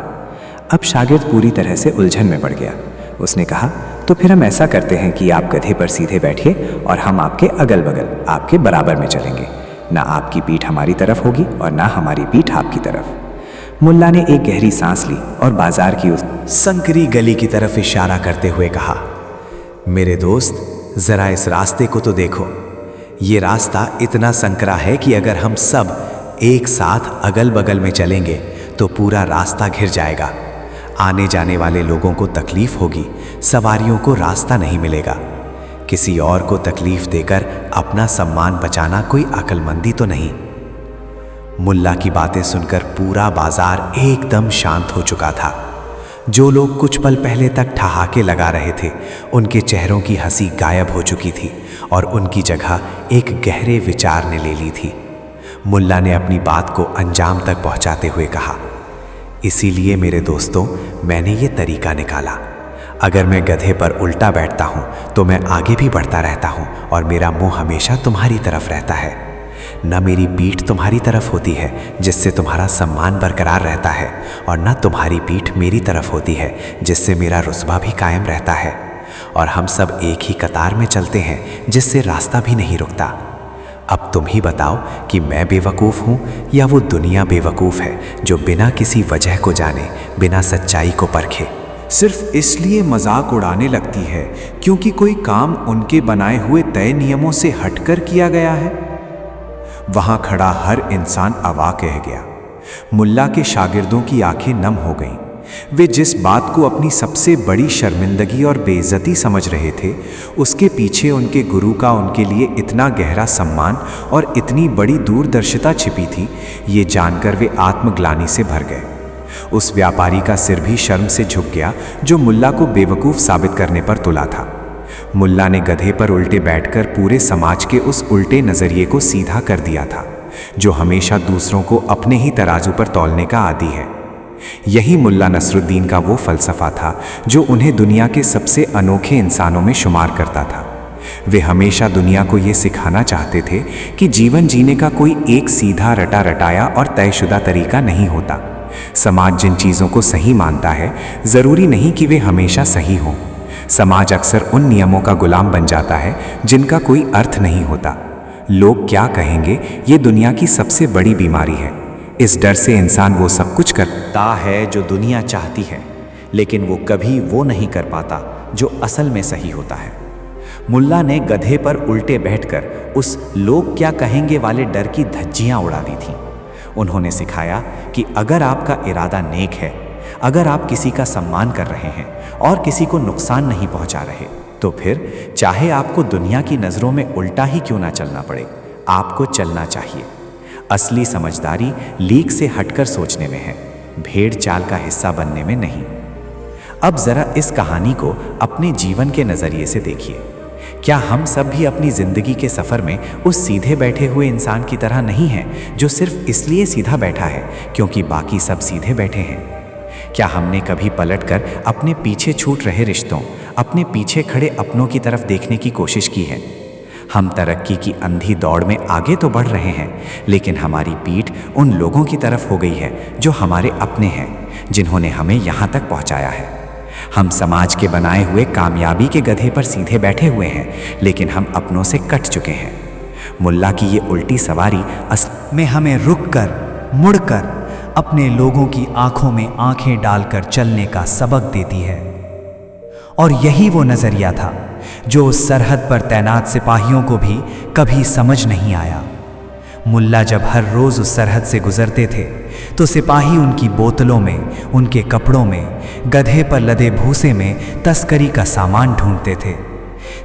अब शागिर्द पूरी तरह से उलझन में पड़ गया। उसने कहा, तो फिर हम ऐसा करते हैं कि आप गधे पर सीधे बैठिए और हम आपके अगल बगल, आपके बराबर में चलेंगे। ना आपकी पीठ हमारी तरफ होगी और ना हमारी पीठ आपकी तरफ। मुल्ला ने एक गहरी सांस ली और बाजार की उस संकरी गली की तरफ इशारा करते हुए कहा, मेरे दोस्त, जरा इस रास्ते को तो देखो। ये रास्ता इतना संकरा है कि अगर हम सब एक साथ अगल बगल में चलेंगे तो पूरा रास्ता घिर जाएगा। आने जाने वाले लोगों को तकलीफ होगी, सवारियों को रास्ता नहीं मिलेगा। किसी और को तकलीफ देकर अपना सम्मान बचाना कोई अक्लमंदी तो नहीं। मुल्ला की बातें सुनकर पूरा बाजार एकदम शांत हो चुका था। जो लोग कुछ पल पहले तक ठहाके लगा रहे थे, उनके चेहरों की हंसी गायब हो चुकी थी और उनकी जगह एक गहरे विचार ने ले ली थी। मुल्ला ने अपनी बात को अंजाम तक पहुंचाते हुए कहा, इसीलिए मेरे दोस्तों, मैंने ये तरीका निकाला। अगर मैं गधे पर उल्टा बैठता हूँ तो मैं आगे भी बढ़ता रहता हूँ और मेरा मुंह हमेशा तुम्हारी तरफ रहता है। न मेरी पीठ तुम्हारी तरफ होती है जिससे तुम्हारा सम्मान बरकरार रहता है, और न तुम्हारी पीठ मेरी तरफ होती है जिससे मेरा रुतबा भी कायम रहता है। और हम सब एक ही कतार में चलते हैं जिससे रास्ता भी नहीं रुकता। अब तुम ही बताओ कि मैं बेवकूफ़ हूँ या वो दुनिया बेवकूफ़ है जो बिना किसी वजह को जाने, बिना सच्चाई को परखे सिर्फ इसलिए मजाक उड़ाने लगती है क्योंकि कोई काम उनके बनाए हुए तय नियमों से हटकर किया गया है। वहां खड़ा हर इंसान अवाक रह गया। मुल्ला के शागिर्दों की आंखें नम हो गईं। वे जिस बात को अपनी सबसे बड़ी शर्मिंदगी और बेइज्जती समझ रहे थे, उसके पीछे उनके गुरु का उनके लिए इतना गहरा सम्मान और इतनी बड़ी दूरदर्शिता छिपी थी, ये जानकर वे आत्मग्लानि से भर गए। उस व्यापारी का सिर भी शर्म से झुक गया जो मुल्ला को बेवकूफ़ साबित करने पर तुला था। मुल्ला ने गधे पर उल्टे बैठकर पूरे समाज के उस उल्टे नज़रिए को सीधा कर दिया था जो हमेशा दूसरों को अपने ही तराजू पर तौलने का आदी है। यही मुल्ला नसरुद्दीन का वो फ़लसफ़ा था जो उन्हें दुनिया के सबसे अनोखे इंसानों में शुमार करता था। वे हमेशा दुनिया को ये सिखाना चाहते थे कि जीवन जीने का कोई एक सीधा रटा रटाया और तयशुदा तरीका नहीं होता। समाज जिन चीज़ों को सही मानता है, ज़रूरी नहीं कि वे हमेशा सही हों। समाज अक्सर उन नियमों का गुलाम बन जाता है जिनका कोई अर्थ नहीं होता। लोग क्या कहेंगे, ये दुनिया की सबसे बड़ी बीमारी है। इस डर से इंसान वो सब कुछ करता है जो दुनिया चाहती है, लेकिन वो कभी वो नहीं कर पाता जो असल में सही होता है। मुल्ला ने गधे पर उल्टे बैठकर उस लोग क्या कहेंगे वाले डर की धज्जियां उड़ा दी थीं। उन्होंने सिखाया कि अगर आपका इरादा नेक है, अगर आप किसी का सम्मान कर रहे हैं और किसी को नुकसान नहीं पहुंचा रहे, तो फिर चाहे आपको दुनिया की नज़रों में उल्टा ही क्यों ना चलना पड़े, आपको चलना चाहिए। असली समझदारी लीक से हटकर सोचने में है, भेड़ चाल का हिस्सा बनने में नहीं। अब जरा इस कहानी को अपने जीवन के नज़रिए से देखिए। क्या हम सब भी अपनी ज़िंदगी के सफ़र में उस सीधे बैठे हुए इंसान की तरह नहीं हैं जो सिर्फ इसलिए सीधा बैठा है क्योंकि बाकी सब सीधे बैठे हैं? क्या हमने कभी पलटकर अपने पीछे छूट रहे रिश्तों, अपने पीछे खड़े अपनों की तरफ देखने की कोशिश की है? हम तरक्की की अंधी दौड़ में आगे तो बढ़ रहे हैं, लेकिन हमारी पीठ उन लोगों की तरफ हो गई है जो हमारे अपने हैं, जिन्होंने हमें यहाँ तक पहुँचाया है। हम समाज के बनाए हुए कामयाबी के गधे पर सीधे बैठे हुए हैं, लेकिन हम अपनों से कट चुके हैं। मुल्ला की ये उल्टी सवारी असल में हमें रुककर, मुड़कर अपने लोगों की आंखों में आंखें डालकर चलने का सबक देती है। और यही वो नज़रिया था जो उस सरहद पर तैनात सिपाहियों को भी कभी समझ नहीं आया। मुल्ला जब हर रोज़ उस सरहद से गुजरते थे तो सिपाही उनकी बोतलों में, उनके कपड़ों में, गधे पर लदे भूसे में तस्करी का सामान ढूंढते थे।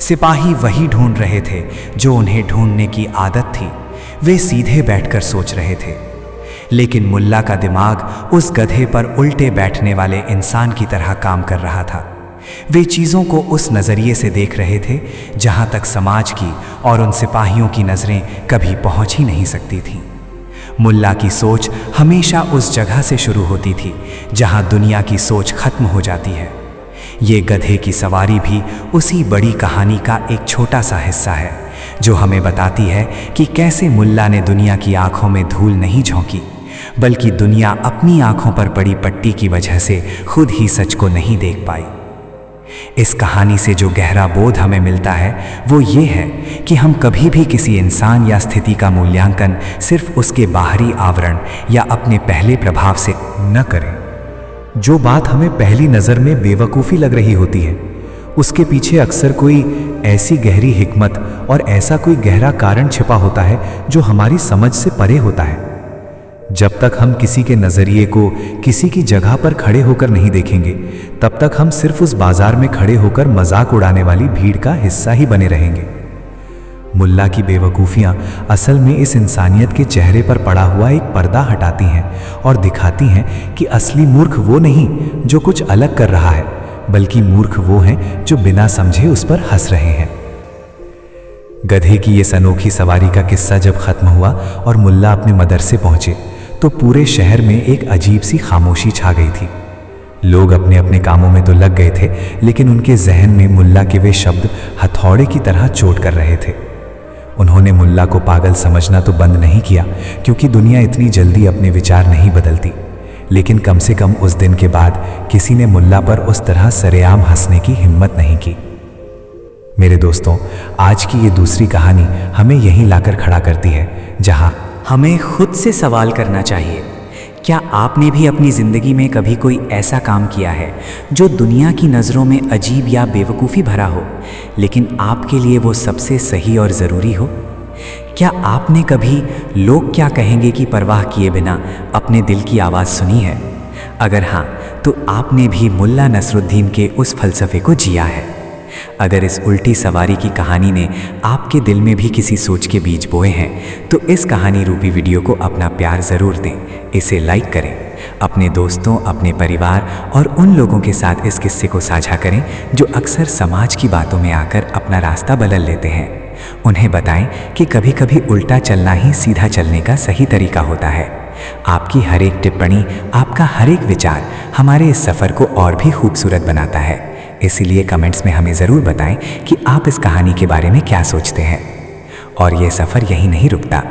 सिपाही वही ढूंढ रहे थे जो उन्हें ढूंढने की आदत थी। वे सीधे बैठकर सोच रहे थे, लेकिन मुल्ला का दिमाग उस गधे पर उल्टे बैठने वाले इंसान की तरह काम कर रहा था। वे चीज़ों को उस नज़रिए से देख रहे थे जहाँ तक समाज की और उन सिपाहियों की नज़रें कभी पहुँच ही नहीं सकती थीं। मुल्ला की सोच हमेशा उस जगह से शुरू होती थी जहाँ दुनिया की सोच खत्म हो जाती है। ये गधे की सवारी भी उसी बड़ी कहानी का एक छोटा सा हिस्सा है जो हमें बताती है कि कैसे मुल्ला ने दुनिया की आंखों में धूल नहीं झोंकी, बल्कि दुनिया अपनी आंखों पर पड़ी पट्टी की वजह से खुद ही सच को नहीं देख पाई। इस कहानी से जो गहरा बोध हमें मिलता है वो ये है कि हम कभी भी किसी इंसान या स्थिति का मूल्यांकन सिर्फ उसके बाहरी आवरण या अपने पहले प्रभाव से न करें। जो बात हमें पहली नज़र में बेवकूफ़ी लग रही होती है, उसके पीछे अक्सर कोई ऐसी गहरी हिकमत और ऐसा कोई गहरा कारण छिपा होता है जो हमारी समझ से परे होता है। जब तक हम किसी के नज़रिए को किसी की जगह पर खड़े होकर नहीं देखेंगे, तब तक हम सिर्फ उस बाजार में खड़े होकर मजाक उड़ाने वाली भीड़ का हिस्सा ही बने रहेंगे। मुल्ला की बेवकूफ़ियाँ असल में इस इंसानियत के चेहरे पर पड़ा हुआ एक पर्दा हटाती हैं और दिखाती हैं कि असली मूर्ख वो नहीं जो कुछ अलग कर रहा है, बल्कि मूर्ख वो हैं जो बिना समझे उस पर हंस रहे हैं। गधे की इस अनोखी सवारी का किस्सा जब खत्म हुआ और मुल्ला अपने मदरसे पहुंचे तो पूरे शहर में एक अजीब सी खामोशी छा गई थी। लोग अपने अपने कामों में तो लग गए थे, लेकिन उनके जहन में मुल्ला के वे शब्द हथौड़े की तरह चोट कर रहे थे। उन्होंने मुल्ला को पागल समझना तो बंद नहीं किया, क्योंकि दुनिया इतनी जल्दी अपने विचार नहीं बदलती, लेकिन कम से कम उस दिन के बाद किसी ने मुल्ला पर उस तरह सरेआम हंसने की हिम्मत नहीं की। मेरे दोस्तों, आज की ये दूसरी कहानी हमें यहीं लाकर खड़ा करती है, जहां हमें खुद से सवाल करना चाहिए, क्या आपने भी अपनी ज़िंदगी में कभी कोई ऐसा काम किया है जो दुनिया की नज़रों में अजीब या बेवकूफ़ी भरा हो, लेकिन आपके लिए वो सबसे सही और ज़रूरी हो? क्या आपने कभी लोग क्या कहेंगे की परवाह किए बिना अपने दिल की आवाज़ सुनी है? अगर हाँ, तो आपने भी मुल्ला नसरुद्दीन के उस फलसफे को जिया है। अगर इस उल्टी सवारी की कहानी ने आपके दिल में भी किसी सोच के बीज बोए हैं, तो इस कहानी रूपी वीडियो को अपना प्यार ज़रूर दें, इसे लाइक करें, अपने दोस्तों, अपने परिवार और उन लोगों के साथ इस किस्से को साझा करें जो अक्सर समाज की बातों में आकर अपना रास्ता बदल लेते हैं। उन्हें बताएं कि कभी कभी उल्टा चलना ही सीधा चलने का सही तरीका होता है। आपकी हर एक टिप्पणी, आपका हर एक विचार हमारे इस सफ़र को और भी खूबसूरत बनाता है। इसीलिए कमेंट्स में हमें ज़रूर बताएं कि आप इस कहानी के बारे में क्या सोचते हैं। और ये सफ़र यहीं नहीं रुकता।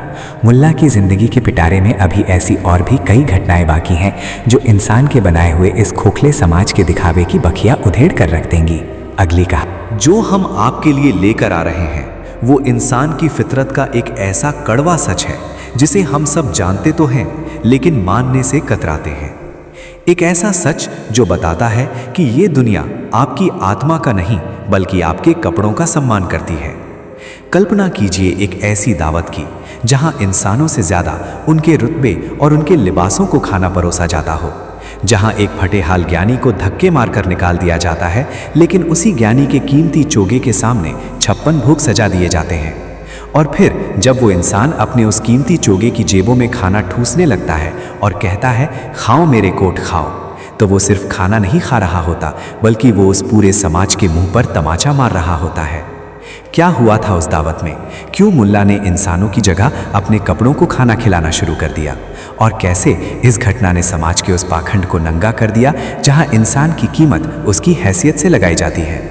मुल्ला की ज़िंदगी के पिटारे में अभी ऐसी और भी कई घटनाएं बाकी हैं जो इंसान के बनाए हुए इस खोखले समाज के दिखावे की बखिया उधेड़ कर रख देंगी। अगली कहानी जो हम आपके लिए लेकर आ रहे हैं वो इंसान की फितरत का एक ऐसा कड़वा सच है जिसे हम सब जानते तो हैं, लेकिन मानने से कतराते हैं। एक ऐसा सच जो बताता है कि ये दुनिया आपकी आत्मा का नहीं बल्कि आपके कपड़ों का सम्मान करती है। कल्पना कीजिए एक ऐसी दावत की जहां इंसानों से ज़्यादा उनके रुतबे और उनके लिबासों को खाना परोसा जाता हो, जहां एक फटेहाल ज्ञानी को धक्के मारकर निकाल दिया जाता है, लेकिन उसी ज्ञानी के कीमती चोगे के सामने 56 भोग सजा दिए जाते हैं। और फिर जब वो इंसान अपने उस कीमती चोगे की जेबों में खाना ठूसने लगता है और कहता है, खाओ मेरे कोट खाओ, तो वो सिर्फ खाना नहीं खा रहा होता, बल्कि वो उस पूरे समाज के मुंह पर तमाचा मार रहा होता है। क्या हुआ था उस दावत में? क्यों मुल्ला ने इंसानों की जगह अपने कपड़ों को खाना खिलाना शुरू कर दिया? और कैसे इस घटना ने समाज के उस पाखंड को नंगा कर दिया जहां इंसान की कीमत उसकी हैसियत से लगाई जाती है?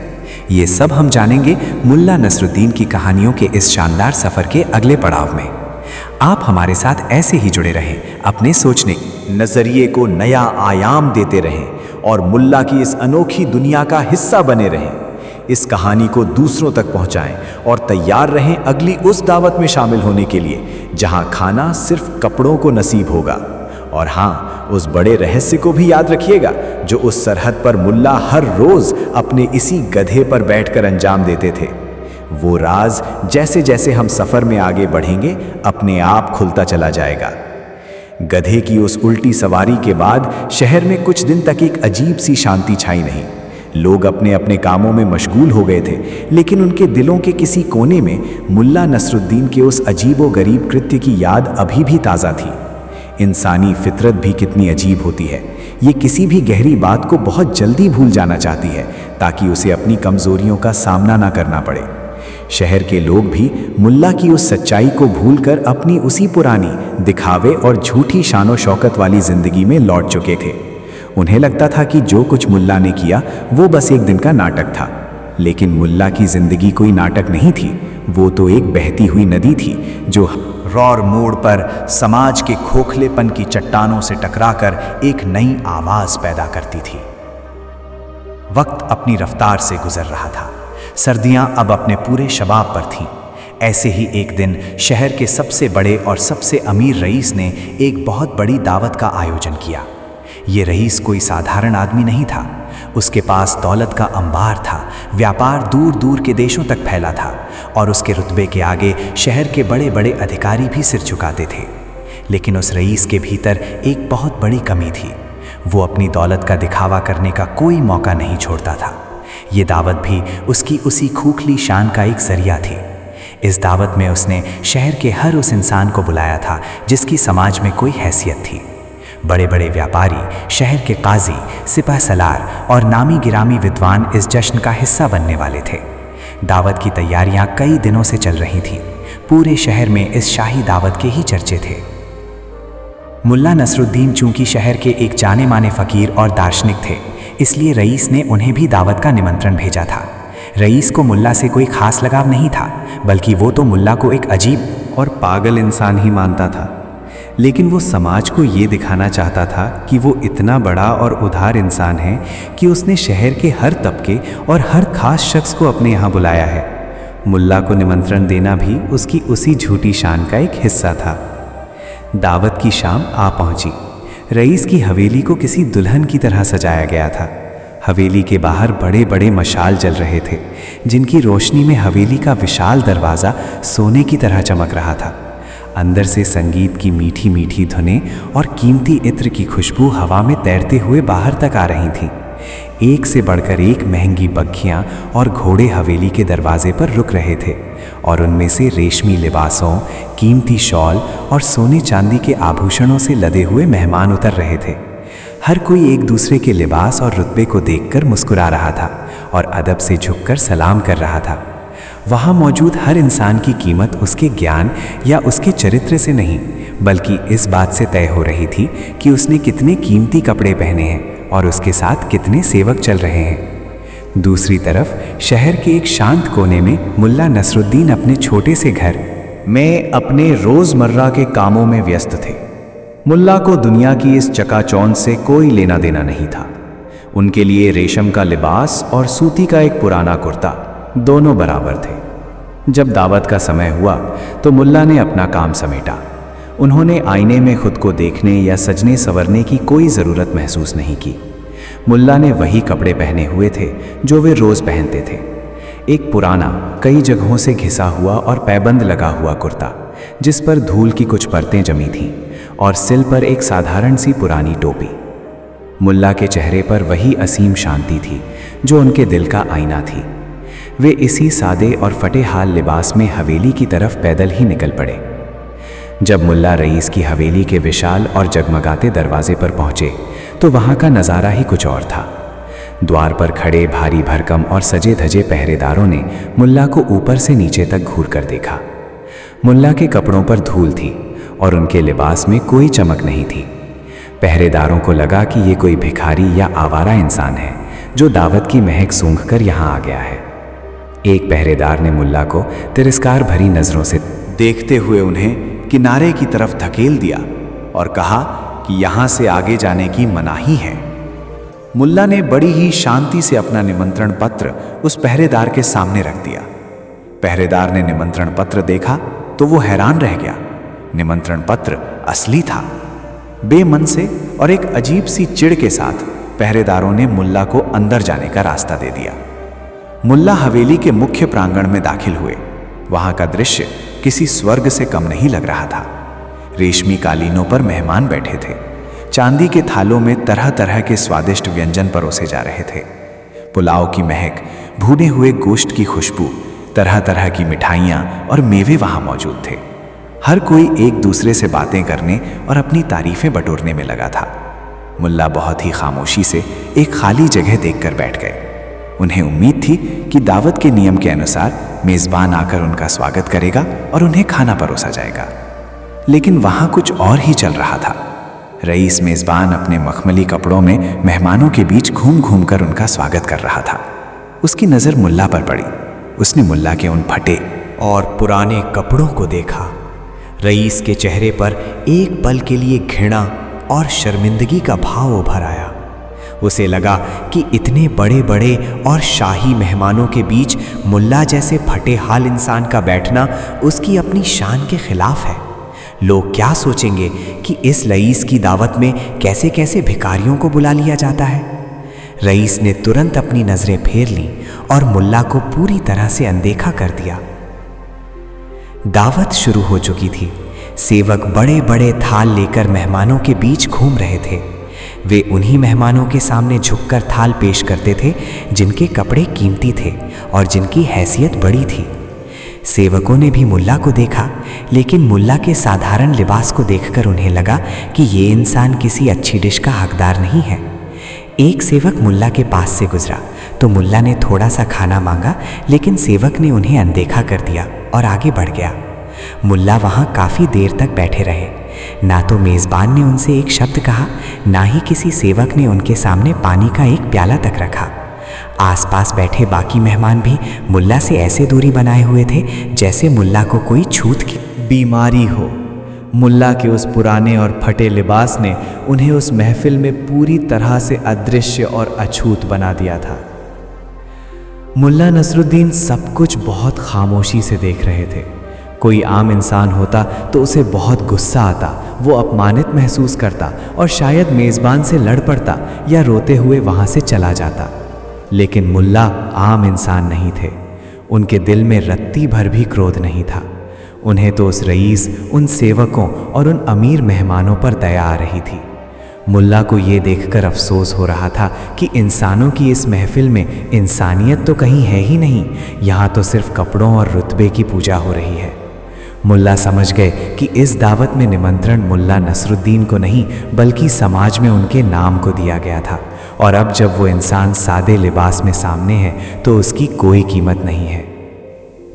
ये सब हम जानेंगे मुल्ला नसरुद्दीन की कहानियों के इस शानदार सफ़र के अगले पड़ाव में। आप हमारे साथ ऐसे ही जुड़े रहें, अपने सोचने नज़रिए को नया आयाम देते रहें और मुल्ला की इस अनोखी दुनिया का हिस्सा बने रहें। इस कहानी को दूसरों तक पहुंचाएं और तैयार रहें अगली उस दावत में शामिल होने के लिए जहां खाना सिर्फ कपड़ों को नसीब होगा। और हाँ, उस बड़े रहस्य को भी याद रखिएगा जो उस सरहद पर मुल्ला हर रोज अपने इसी गधे पर बैठकर अंजाम देते थे। वो राज जैसे जैसे हम सफ़र में आगे बढ़ेंगे अपने आप खुलता चला जाएगा। गधे की उस उल्टी सवारी के बाद शहर में कुछ दिन तक एक अजीब सी शांति छाई नहीं। लोग अपने अपने कामों में मशगूल हो गए थे, लेकिन उनके दिलों के किसी कोने में मुल्ला नसरुद्दीन के उस अजीबो गरीब कृत्य की याद अभी भी ताज़ा थी। इंसानी फितरत भी कितनी अजीब होती है। ये किसी भी गहरी बात को बहुत जल्दी भूल जाना चाहती है ताकि उसे अपनी कमज़ोरियों का सामना ना करना पड़े। शहर के लोग भी मुल्ला की उस सच्चाई को भूलकर अपनी उसी पुरानी दिखावे और झूठी शानो शौकत वाली ज़िंदगी में लौट चुके थे। उन्हें लगता था कि जो कुछ मुल्ला ने किया वो बस एक दिन का नाटक था, लेकिन मुल्ला की ज़िंदगी कोई नाटक नहीं थी। वो तो एक बहती हुई नदी थी जो रौर मोड़ पर समाज के खोखलेपन की चट्टानों से टकराकर एक नई आवाज़ पैदा करती थी। वक्त अपनी रफ्तार से गुजर रहा था। सर्दियां अब अपने पूरे शबाब पर थीं। ऐसे ही एक दिन शहर के सबसे बड़े और सबसे अमीर रईस ने एक बहुत बड़ी दावत का आयोजन किया। ये रईस कोई साधारण आदमी नहीं था। उसके पास दौलत का अंबार था, व्यापार दूर दूर के देशों तक फैला था और उसके रुतबे के आगे शहर के बड़े बड़े अधिकारी भी सिर झुकाते थे। लेकिन उस रईस के भीतर एक बहुत बड़ी कमी थी। वो अपनी दौलत का दिखावा करने का कोई मौका नहीं छोड़ता था। ये दावत भी उसकी उसी खूखली शान का एक जरिया थी। इस दावत में उसने शहर के हर उस इंसान को बुलाया था जिसकी समाज में कोई हैसियत थी। बड़े बड़े व्यापारी, शहर के काजी, सिपह सलार और नामी गिरामी विद्वान इस जश्न का हिस्सा बनने वाले थे। दावत की तैयारियां कई दिनों से चल रही थीं। पूरे शहर में इस शाही दावत के ही चर्चे थे। मुल्ला नसरुद्दीन चूंकि शहर के एक जाने माने फकीर और दार्शनिक थे, इसलिए रईस ने उन्हें भी दावत का निमंत्रण भेजा था। रईस को मुल्ला से कोई खास लगाव नहीं था, बल्कि वो तो मुल्ला को एक अजीब और पागल इंसान ही मानता था। लेकिन वो समाज को ये दिखाना चाहता था कि वो इतना बड़ा और उदार इंसान है कि उसने शहर के हर तबके और हर खास शख्स को अपने यहाँ बुलाया है। मुल्ला को निमंत्रण देना भी उसकी उसी झूठी शान का एक हिस्सा था। दावत की शाम आ पहुंची। रईस की हवेली को किसी दुल्हन की तरह सजाया गया था। हवेली के बाहर बड़े बड़े मशाल जल रहे थे, जिनकी रोशनी में हवेली का विशाल दरवाज़ा सोने की तरह चमक रहा था। अंदर से संगीत की मीठी मीठी धुनें और कीमती इत्र की खुशबू हवा में तैरते हुए बाहर तक आ रही थीं। एक से बढ़कर एक महंगी बग्घियाँ और घोड़े हवेली के दरवाजे पर रुक रहे थे और उनमें से रेशमी लिबासों, कीमती शॉल और सोने चांदी के आभूषणों से लदे हुए मेहमान उतर रहे थे। हर कोई एक दूसरे के लिबास और रुतबे को देखकर मुस्कुरा रहा था और अदब से झुककर सलाम कर रहा था। वहाँ मौजूद हर इंसान की कीमत उसके ज्ञान या उसके चरित्र से नहीं, बल्कि इस बात से तय हो रही थी कि उसने कितने कीमती कपड़े पहने हैं और उसके साथ कितने सेवक चल रहे हैं। दूसरी तरफ शहर के एक शांत कोने में मुल्ला नसरुद्दीन अपने छोटे से घर में अपने रोज़मर्रा के कामों में व्यस्त थे। मुल्ला को दुनिया की इस चकाचौंध से कोई लेना देना नहीं था। उनके लिए रेशम का लिबास और सूती का एक पुराना कुर्ता दोनों बराबर थे। जब दावत का समय हुआ तो मुल्ला ने अपना काम समेटा। उन्होंने आईने में खुद को देखने या सजने संवरने की कोई ज़रूरत महसूस नहीं की। मुल्ला ने वही कपड़े पहने हुए थे जो वे रोज़ पहनते थे। एक पुराना, कई जगहों से घिसा हुआ और पैबंद लगा हुआ कुर्ता, जिस पर धूल की कुछ परतें जमी थीं, और सिल पर एक साधारण सी पुरानी टोपी। मुल्ला के चेहरे पर वही असीम शांति थी जो उनके दिल का आईना थी। वे इसी सादे और फटे हाल लिबास में हवेली की तरफ पैदल ही निकल पड़े। जब मुल्ला रईस की हवेली के विशाल और जगमगाते दरवाजे पर पहुंचे तो वहां का नज़ारा ही कुछ और था। द्वार पर खड़े भारी भरकम और सजे धजे पहरेदारों ने मुल्ला को ऊपर से नीचे तक घूर कर देखा। मुल्ला के कपड़ों पर धूल थी और उनके लिबास में कोई चमक नहीं थी। पहरेदारों को लगा कि ये कोई भिखारी या आवारा इंसान है जो दावत की महक सूंघकर यहाँ आ गया है। एक पहरेदार ने मुल्ला को तिरस्कार भरी नज़रों से देखते हुए उन्हें किनारे की तरफ धकेल दिया और कहा कि यहाँ से आगे जाने की मनाही है। मुल्ला ने बड़ी ही शांति से अपना निमंत्रण पत्र उस पहरेदार के सामने रख दिया। पहरेदार ने निमंत्रण पत्र देखा तो वो हैरान रह गया। निमंत्रण पत्र असली था। बेमन से और एक अजीब सी चिढ़ के साथ पहरेदारों ने मुल्ला को अंदर जाने का रास्ता दे दिया। मुल्ला हवेली के मुख्य प्रांगण में दाखिल हुए। वहां का दृश्य किसी स्वर्ग से कम नहीं लग रहा था। रेशमी कालीनों पर मेहमान बैठे थे। चांदी के थालों में तरह तरह के स्वादिष्ट व्यंजन परोसे जा रहे थे। पुलाव की महक, भुने हुए गोश्त की खुशबू, तरह तरह की मिठाइयाँ और मेवे वहाँ मौजूद थे। हर कोई एक दूसरे से बातें करने और अपनी तारीफें बटोरने में लगा था। मुल्ला बहुत ही खामोशी से एक खाली जगह देखकर बैठ गए। उन्हें उम्मीद थी कि दावत के नियम के अनुसार मेज़बान आकर उनका स्वागत करेगा और उन्हें खाना परोसा जाएगा। लेकिन वहाँ कुछ और ही चल रहा था। रईस मेज़बान अपने मखमली कपड़ों में मेहमानों के बीच घूम घूम कर उनका स्वागत कर रहा था। उसकी नज़र मुल्ला पर पड़ी। उसने मुल्ला के उन फटे और पुराने कपड़ों को देखा। रईस के चेहरे पर एक पल के लिए घृणा और शर्मिंदगी का भाव उभर आया। उसे लगा कि इतने बड़े बड़े और शाही मेहमानों के बीच मुल्ला जैसे फटे हाल इंसान का बैठना उसकी अपनी शान के खिलाफ है। लोग क्या सोचेंगे कि इस रईस की दावत में कैसे कैसे भिखारियों को बुला लिया जाता है। रईस ने तुरंत अपनी नजरें फेर लीं और मुल्ला को पूरी तरह से अनदेखा कर दिया। दावत शुरू हो चुकी थी। सेवक बड़े बड़े थाल लेकर मेहमानों के बीच घूम रहे थे। वे उन्हीं मेहमानों के सामने झुककर थाल पेश करते थे जिनके कपड़े कीमती थे और जिनकी हैसियत बड़ी थी। सेवकों ने भी मुल्ला को देखा, लेकिन मुल्ला के साधारण लिबास को देखकर उन्हें लगा कि ये इंसान किसी अच्छी डिश का हकदार नहीं है। एक सेवक मुल्ला के पास से गुजरा तो मुल्ला ने थोड़ा सा खाना मांगा, लेकिन सेवक ने उन्हें अनदेखा कर दिया और आगे बढ़ गया। मुल्ला वहाँ काफ़ी देर तक बैठे रहे। ना तो मेज़बान ने उनसे एक शब्द कहा, ना ही किसी सेवक ने उनके सामने पानी का एक प्याला तक रखा। आसपास बैठे बाकी मेहमान भी मुल्ला से ऐसे दूरी बनाए हुए थे जैसे मुल्ला को कोई छूत की बीमारी हो। मुल्ला के उस पुराने और फटे लिबास ने उन्हें उस महफिल में पूरी तरह से अदृश्य और अछूत बना दिया था। मुल्ला नसरुद्दीन सब कुछ बहुत खामोशी से देख रहे थे। कोई आम इंसान होता तो उसे बहुत गुस्सा आता, वो अपमानित महसूस करता और शायद मेज़बान से लड़ पड़ता या रोते हुए वहाँ से चला जाता। लेकिन मुल्ला आम इंसान नहीं थे। उनके दिल में रत्ती भर भी क्रोध नहीं था। उन्हें तो उस रईस, उन सेवकों और उन अमीर मेहमानों पर दया आ रही थी। मुल्ला को ये देखकर अफसोस हो रहा था कि इंसानों की इस महफिल में इंसानियत तो कहीं है ही नहीं, यहाँ तो सिर्फ कपड़ों और रुतबे की पूजा हो रही है। मुल्ला समझ गए कि इस दावत में निमंत्रण मुल्ला नसरुद्दीन को नहीं बल्कि समाज में उनके नाम को दिया गया था, और अब जब वो इंसान सादे लिबास में सामने है तो उसकी कोई कीमत नहीं है।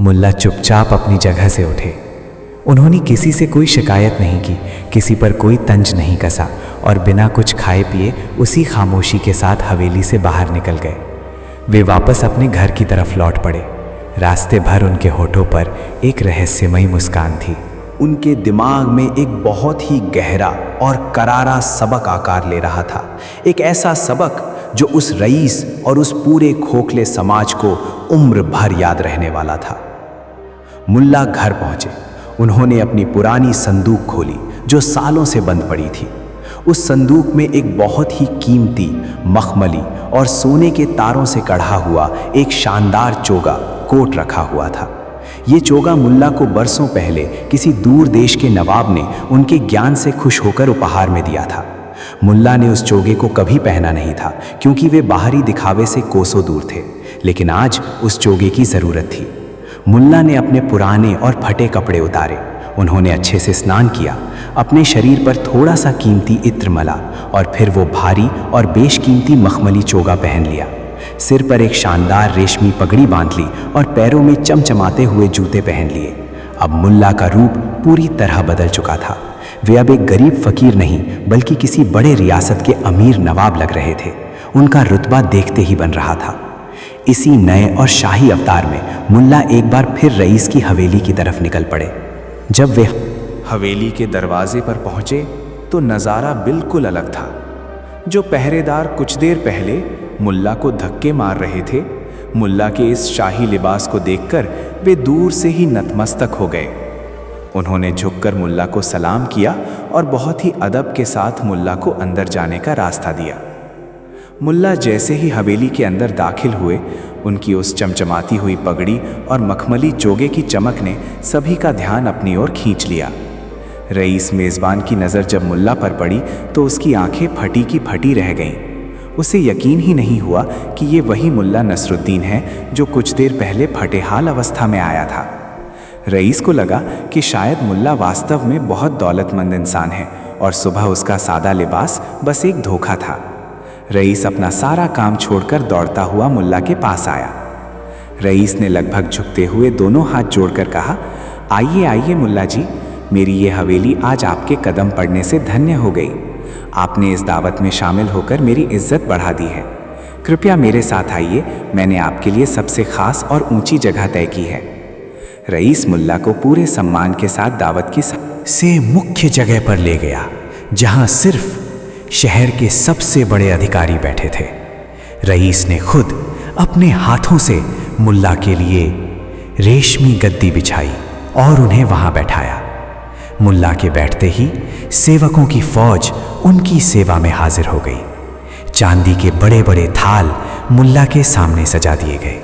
मुल्ला चुपचाप अपनी जगह से उठे। उन्होंने किसी से कोई शिकायत नहीं की, किसी पर कोई तंज नहीं कसा और बिना कुछ खाए पिए उसी खामोशी के साथ हवेली से बाहर निकल गए। वे वापस अपने घर की तरफ लौट पड़े। रास्ते भर उनके होठों पर एक रहस्यमयी मुस्कान थी। उनके दिमाग में एक बहुत ही गहरा और करारा सबक आकार ले रहा था। एक ऐसा सबक जो उस रईस और उस पूरे खोखले समाज को उम्र भर याद रहने वाला था। मुल्ला घर पहुंचे। उन्होंने अपनी पुरानी संदूक खोली जो सालों से बंद पड़ी थी। उस संदूक में एक बहुत ही कीमती मखमली और सोने के तारों से कढ़ा हुआ एक शानदार चोगा कोट रखा हुआ था। ये चोगा मुल्ला को बरसों पहले किसी दूर देश के नवाब ने उनके ज्ञान से खुश होकर उपहार में दिया था। मुल्ला ने उस चोगे को कभी पहना नहीं था क्योंकि वे बाहरी दिखावे से कोसों दूर थे, लेकिन आज उस चोगे की ज़रूरत थी। मुल्ला ने अपने पुराने और फटे कपड़े उतारे। उन्होंने अच्छे से स्नान किया, अपने शरीर पर थोड़ा सा कीमती इत्र मला और फिर वो भारी और बेशकीमती मखमली चोगा पहन लिया। सिर पर एक शानदार रेशमी पगड़ी बांध ली और पैरों में चमचमाते हुए जूते पहन लिए। अब मुल्ला का रूप पूरी तरह बदल चुका था। वे अब एक गरीब फकीर नहीं बल्कि किसी बड़े रियासत के अमीर नवाब लग रहे थे। उनका रुतबा देखते ही बन रहा था। इसी नए और शाही अवतार में मुल्ला एक बार फिर रईस की हवेली की तरफ निकल पड़े। जब वे हवेली के दरवाजे पर पहुंचे तो नज़ारा बिल्कुल अलग था। जो पहरेदार कुछ देर पहले मुल्ला को धक्के मार रहे थे, मुल्ला के इस शाही लिबास को देखकर वे दूर से ही नतमस्तक हो गए। उन्होंने झुककर मुल्ला को सलाम किया और बहुत ही अदब के साथ मुल्ला को अंदर जाने का रास्ता दिया। मुल्ला जैसे ही हवेली के अंदर दाखिल हुए, उनकी उस चमचमाती हुई पगड़ी और मखमली चोगे की चमक ने सभी का ध्यान अपनी ओर खींच लिया। रईस मेज़बान की नज़र जब मुल्ला पर पड़ी तो उसकी आंखें फटी की फटी रह गईं। उसे यकीन ही नहीं हुआ कि ये वही मुल्ला नसरुद्दीन है जो कुछ देर पहले फटेहाल अवस्था में आया था। रईस को लगा कि शायद मुल्ला वास्तव में बहुत दौलतमंद इंसान है और सुबह उसका सादा लिबास बस एक धोखा था। रईस अपना सारा काम छोड़कर दौड़ता हुआ मुल्ला के पास आया। रईस ने लगभग झुकते हुए दोनों हाथ जोड़कर कहा, आइए आइए मुल्ला जी, मेरी ये हवेली आज आपके कदम पड़ने से धन्य हो गई। आपने इस दावत में शामिल होकर मेरी इज्जत बढ़ा दी है। कृपया मेरे साथ आइए, मैंने आपके लिए सबसे खास और ऊंची जगह तय की है। रईस मुल्ला को पूरे सम्मान के साथ दावत की से मुख्य जगह पर ले गया, जहां सिर्फ शहर के सबसे बड़े अधिकारी बैठे थे। रईस ने खुद अपने हाथों से मुल्ला के लिए रेशमी गद्दी बिछाई और उन्हें वहां बैठाया। मुल्ला के बैठते ही सेवकों की फौज उनकी सेवा में हाजिर हो गई। चांदी के बड़े बड़े थाल मुल्ला के सामने सजा दिए गए।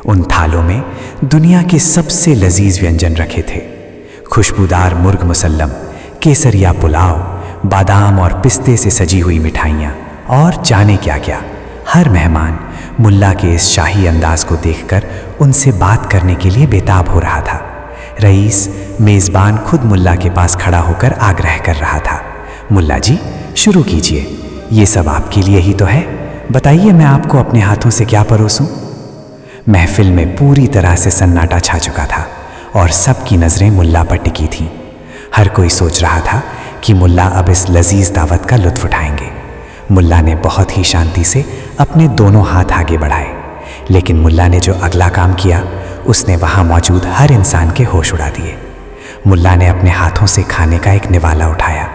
उन थालों में दुनिया के सबसे लजीज व्यंजन रखे थे। खुशबूदार मुर्ग मुसल्लम, केसरिया पुलाव, बादाम और पिस्ते से सजी हुई मिठाइयाँ और जाने क्या क्या। हर मेहमान मुल्ला के इस शाही अंदाज को देखकर उनसे बात करने के लिए बेताब हो रहा था। रईस मेज़बान खुद मुल्ला के पास खड़ा होकर आग्रह कर रहा था, मुल्ला जी शुरू कीजिए, ये सब आपके लिए ही तो है। बताइए मैं आपको अपने हाथों से क्या परोसूं? महफिल में पूरी तरह से सन्नाटा छा चुका था और सबकी नज़रें मुल्ला पर टिकी थीं। हर कोई सोच रहा था कि मुल्ला अब इस लजीज दावत का लुत्फ उठाएंगे। मुल्ला ने बहुत ही शांति से अपने दोनों हाथ आगे बढ़ाए, लेकिन मुल्ला ने जो अगला काम किया उसने वहाँ मौजूद हर इंसान के होश उड़ा दिए। मुल्ला ने अपने हाथों से खाने का एक निवाला उठाया,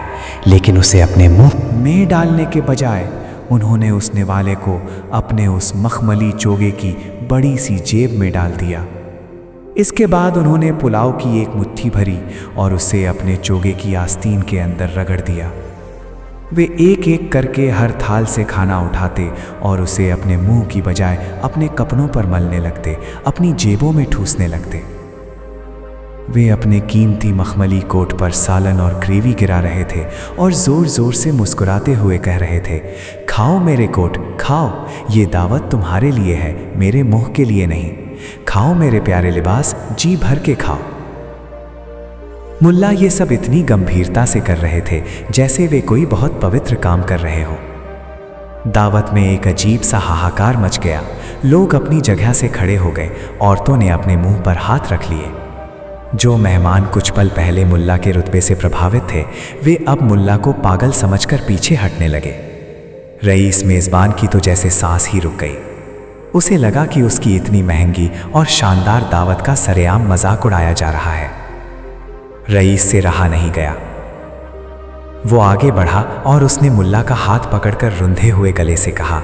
लेकिन उसे अपने मुंह में डालने के बजाय उन्होंने उस निवाले को अपने उस मखमली चोगे की बड़ी सी जेब में डाल दिया। इसके बाद उन्होंने पुलाव की एक मुट्ठी भरी और उसे अपने चोगे की आस्तीन के अंदर रगड़ दिया। वे एक एक करके हर थाल से खाना उठाते और उसे अपने मुंह की बजाय अपने कपड़ों पर मलने लगते, अपनी जेबों में ठूसने लगते। वे अपने कीमती मखमली कोट पर सालन और ग्रेवी गिरा रहे थे और जोर जोर से मुस्कुराते हुए कह रहे थे, खाओ मेरे कोट, खाओ, ये दावत तुम्हारे लिए है, मेरे मुंह के लिए नहीं। खाओ मेरे प्यारे लिबास, जी भर के खाओ। मुल्ला ये सब इतनी गंभीरता से कर रहे थे जैसे वे कोई बहुत पवित्र काम कर रहे हों। दावत में एक अजीब सा हाहाकार मच गया। लोग अपनी जगह से खड़े हो गए। औरतों ने अपने मुंह पर हाथ रख लिए। जो मेहमान कुछ पल पहले मुल्ला के रुतबे से प्रभावित थे, वे अब मुल्ला को पागल समझकर पीछे हटने लगे। रईस मेज़बान की तो जैसे सांस ही रुक गई। उसे लगा कि उसकी इतनी महंगी और शानदार दावत का सरेआम मजाक उड़ाया जा रहा है। रईस से रहा नहीं गया। वो आगे बढ़ा और उसने मुल्ला का हाथ पकड़कर रुंधे हुए गले से कहा,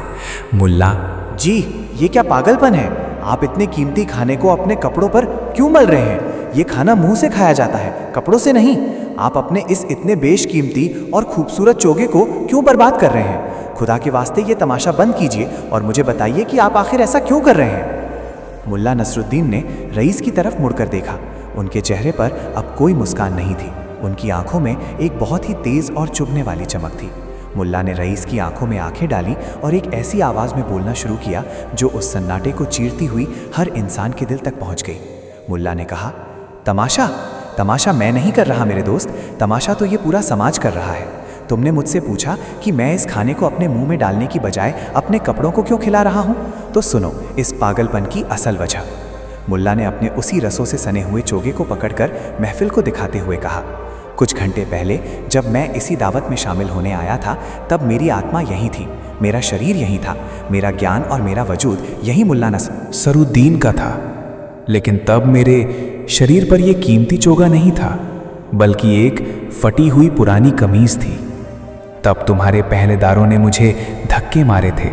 मुल्ला जी, ये क्या पागलपन है? आप इतने कीमती खाने को अपने कपड़ों पर क्यों मल रहे हैं? ये खाना मुंह से खाया जाता है, कपड़ों से नहीं। आप अपने इस इतने बेशकीमती और खूबसूरत चोगे को क्यों बर्बाद कर रहे हैं? खुदा के वास्ते ये तमाशा बंद कीजिए और मुझे बताइए कि आप आखिर ऐसा क्यों कर रहे हैं। मुल्ला नसरुद्दीन ने रईस की तरफ मुड़कर देखा। उनके चेहरे पर अब कोई मुस्कान नहीं थी। उनकी आंखों में एक बहुत ही तेज और चुभने वाली चमक थी। मुल्ला ने रईस की आंखों में आंखें डाली और एक ऐसी आवाज़ में बोलना शुरू किया जो उस सन्नाटे को चीरती हुई हर इंसान के दिल तक पहुंच गई। मुल्ला ने कहा, तमाशा? तमाशा मैं नहीं कर रहा मेरे दोस्त, तमाशा तो ये पूरा समाज कर रहा है। तुमने मुझसे पूछा कि मैं इस खाने को अपने मुंह में डालने की बजाय अपने कपड़ों को क्यों खिला रहा हूँ, तो सुनो इस पागलपन की असल वजह। मुल्ला ने अपने उसी रसों से सने हुए चोगे को पकड़कर महफिल को दिखाते हुए कहा, कुछ घंटे पहले जब मैं इसी दावत में शामिल होने आया था, तब मेरी आत्मा यहीं थी, मेरा शरीर यहीं था, मेरा ज्ञान और मेरा वजूद यही मुल्ला नसरुद्दीन का था। लेकिन तब मेरे शरीर पर यह कीमती चोगा नहीं था, बल्कि एक फटी हुई पुरानी कमीज थी। तब तुम्हारे पहरेदारों ने मुझे धक्के मारे थे।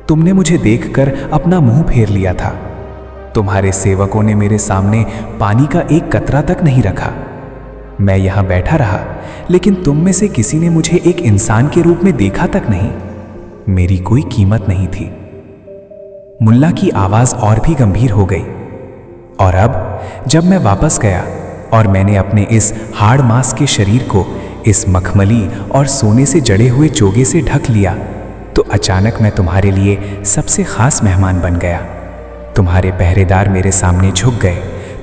तुमने मुझे देखकर अपना मुंह फेर लिया था। तुम्हारे सेवकों ने मेरे सामने पानी का एक कतरा तक नहीं रखा। मैं यहां बैठा रहा, लेकिन तुम में से किसी ने मुझे एक इंसान के रूप में देखा तक नहीं। मेरी कोई कीमत नहीं थी। मुल्ला की आवाज और भी गंभीर हो गई। और अब जब मैं वापस गया और मैंने अपने इस हाड़ मांस के शरीर को इस मखमली और सोने से जड़े हुए चोगे से ढक लिया, तो अचानक मैं तुम्हारे लिए सबसे खास मेहमान बन गया। तुम्हारे पहरेदार मेरे सामने झुक गए।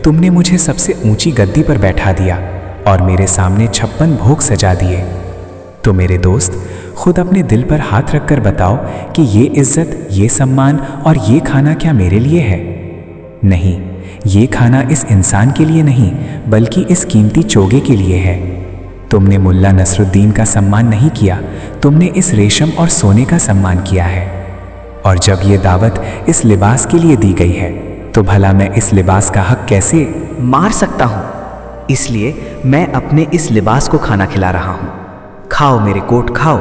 तुमने मुझे सबसे ऊंची गद्दी पर बैठा दिया और मेरे सामने 56 भोग सजा दिए। तो मेरे दोस्त, खुद अपने दिल पर हाथ रखकर बताओ कि ये इज्जत, ये सम्मान और ये खाना क्या मेरे लिए है? नहीं, ये खाना इस इंसान के लिए नहीं, बल्कि इस कीमती चोगे के लिए है। तुमने मुल्ला नसरुद्दीन का सम्मान नहीं किया, तुमने इस रेशम और सोने का सम्मान किया है। और जब ये दावत इस लिबास के लिए दी गई है, तो भला मैं इस लिबास का हक कैसे मार सकता हूँ? इसलिए मैं अपने इस लिबास को खाना खिला रहा हूँ। खाओ मेरे कोट, खाओ।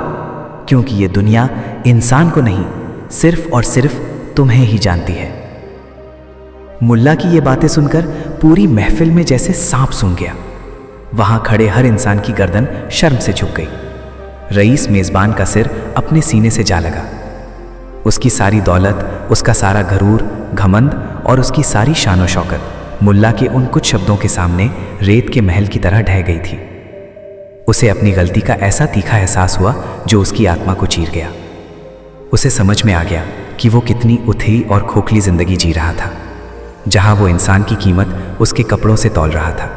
क्योंकि ये दुनिया इंसान को नहीं, सिर्फ और सिर्फ तुम्हें ही जानती है। मुल्ला की ये बातें सुनकर पूरी महफिल में जैसे सांप सूंघ गया। वहां खड़े हर इंसान की गर्दन शर्म से झुक गई। रईस मेजबान का सिर अपने सीने से जा लगा। उसकी सारी दौलत, उसका सारा गरूर, घमंड और उसकी सारी शानो शौकत मुल्ला के उन कुछ शब्दों के सामने रेत के महल की तरह ढह गई थी। उसे अपनी गलती का ऐसा तीखा एहसास हुआ जो उसकी आत्मा को चीर गया। उसे समझ में आ गया कि वो कितनी उथली और खोखली जिंदगी जी रहा था, जहां वो इंसान की कीमत उसके कपड़ों से तौल रहा था।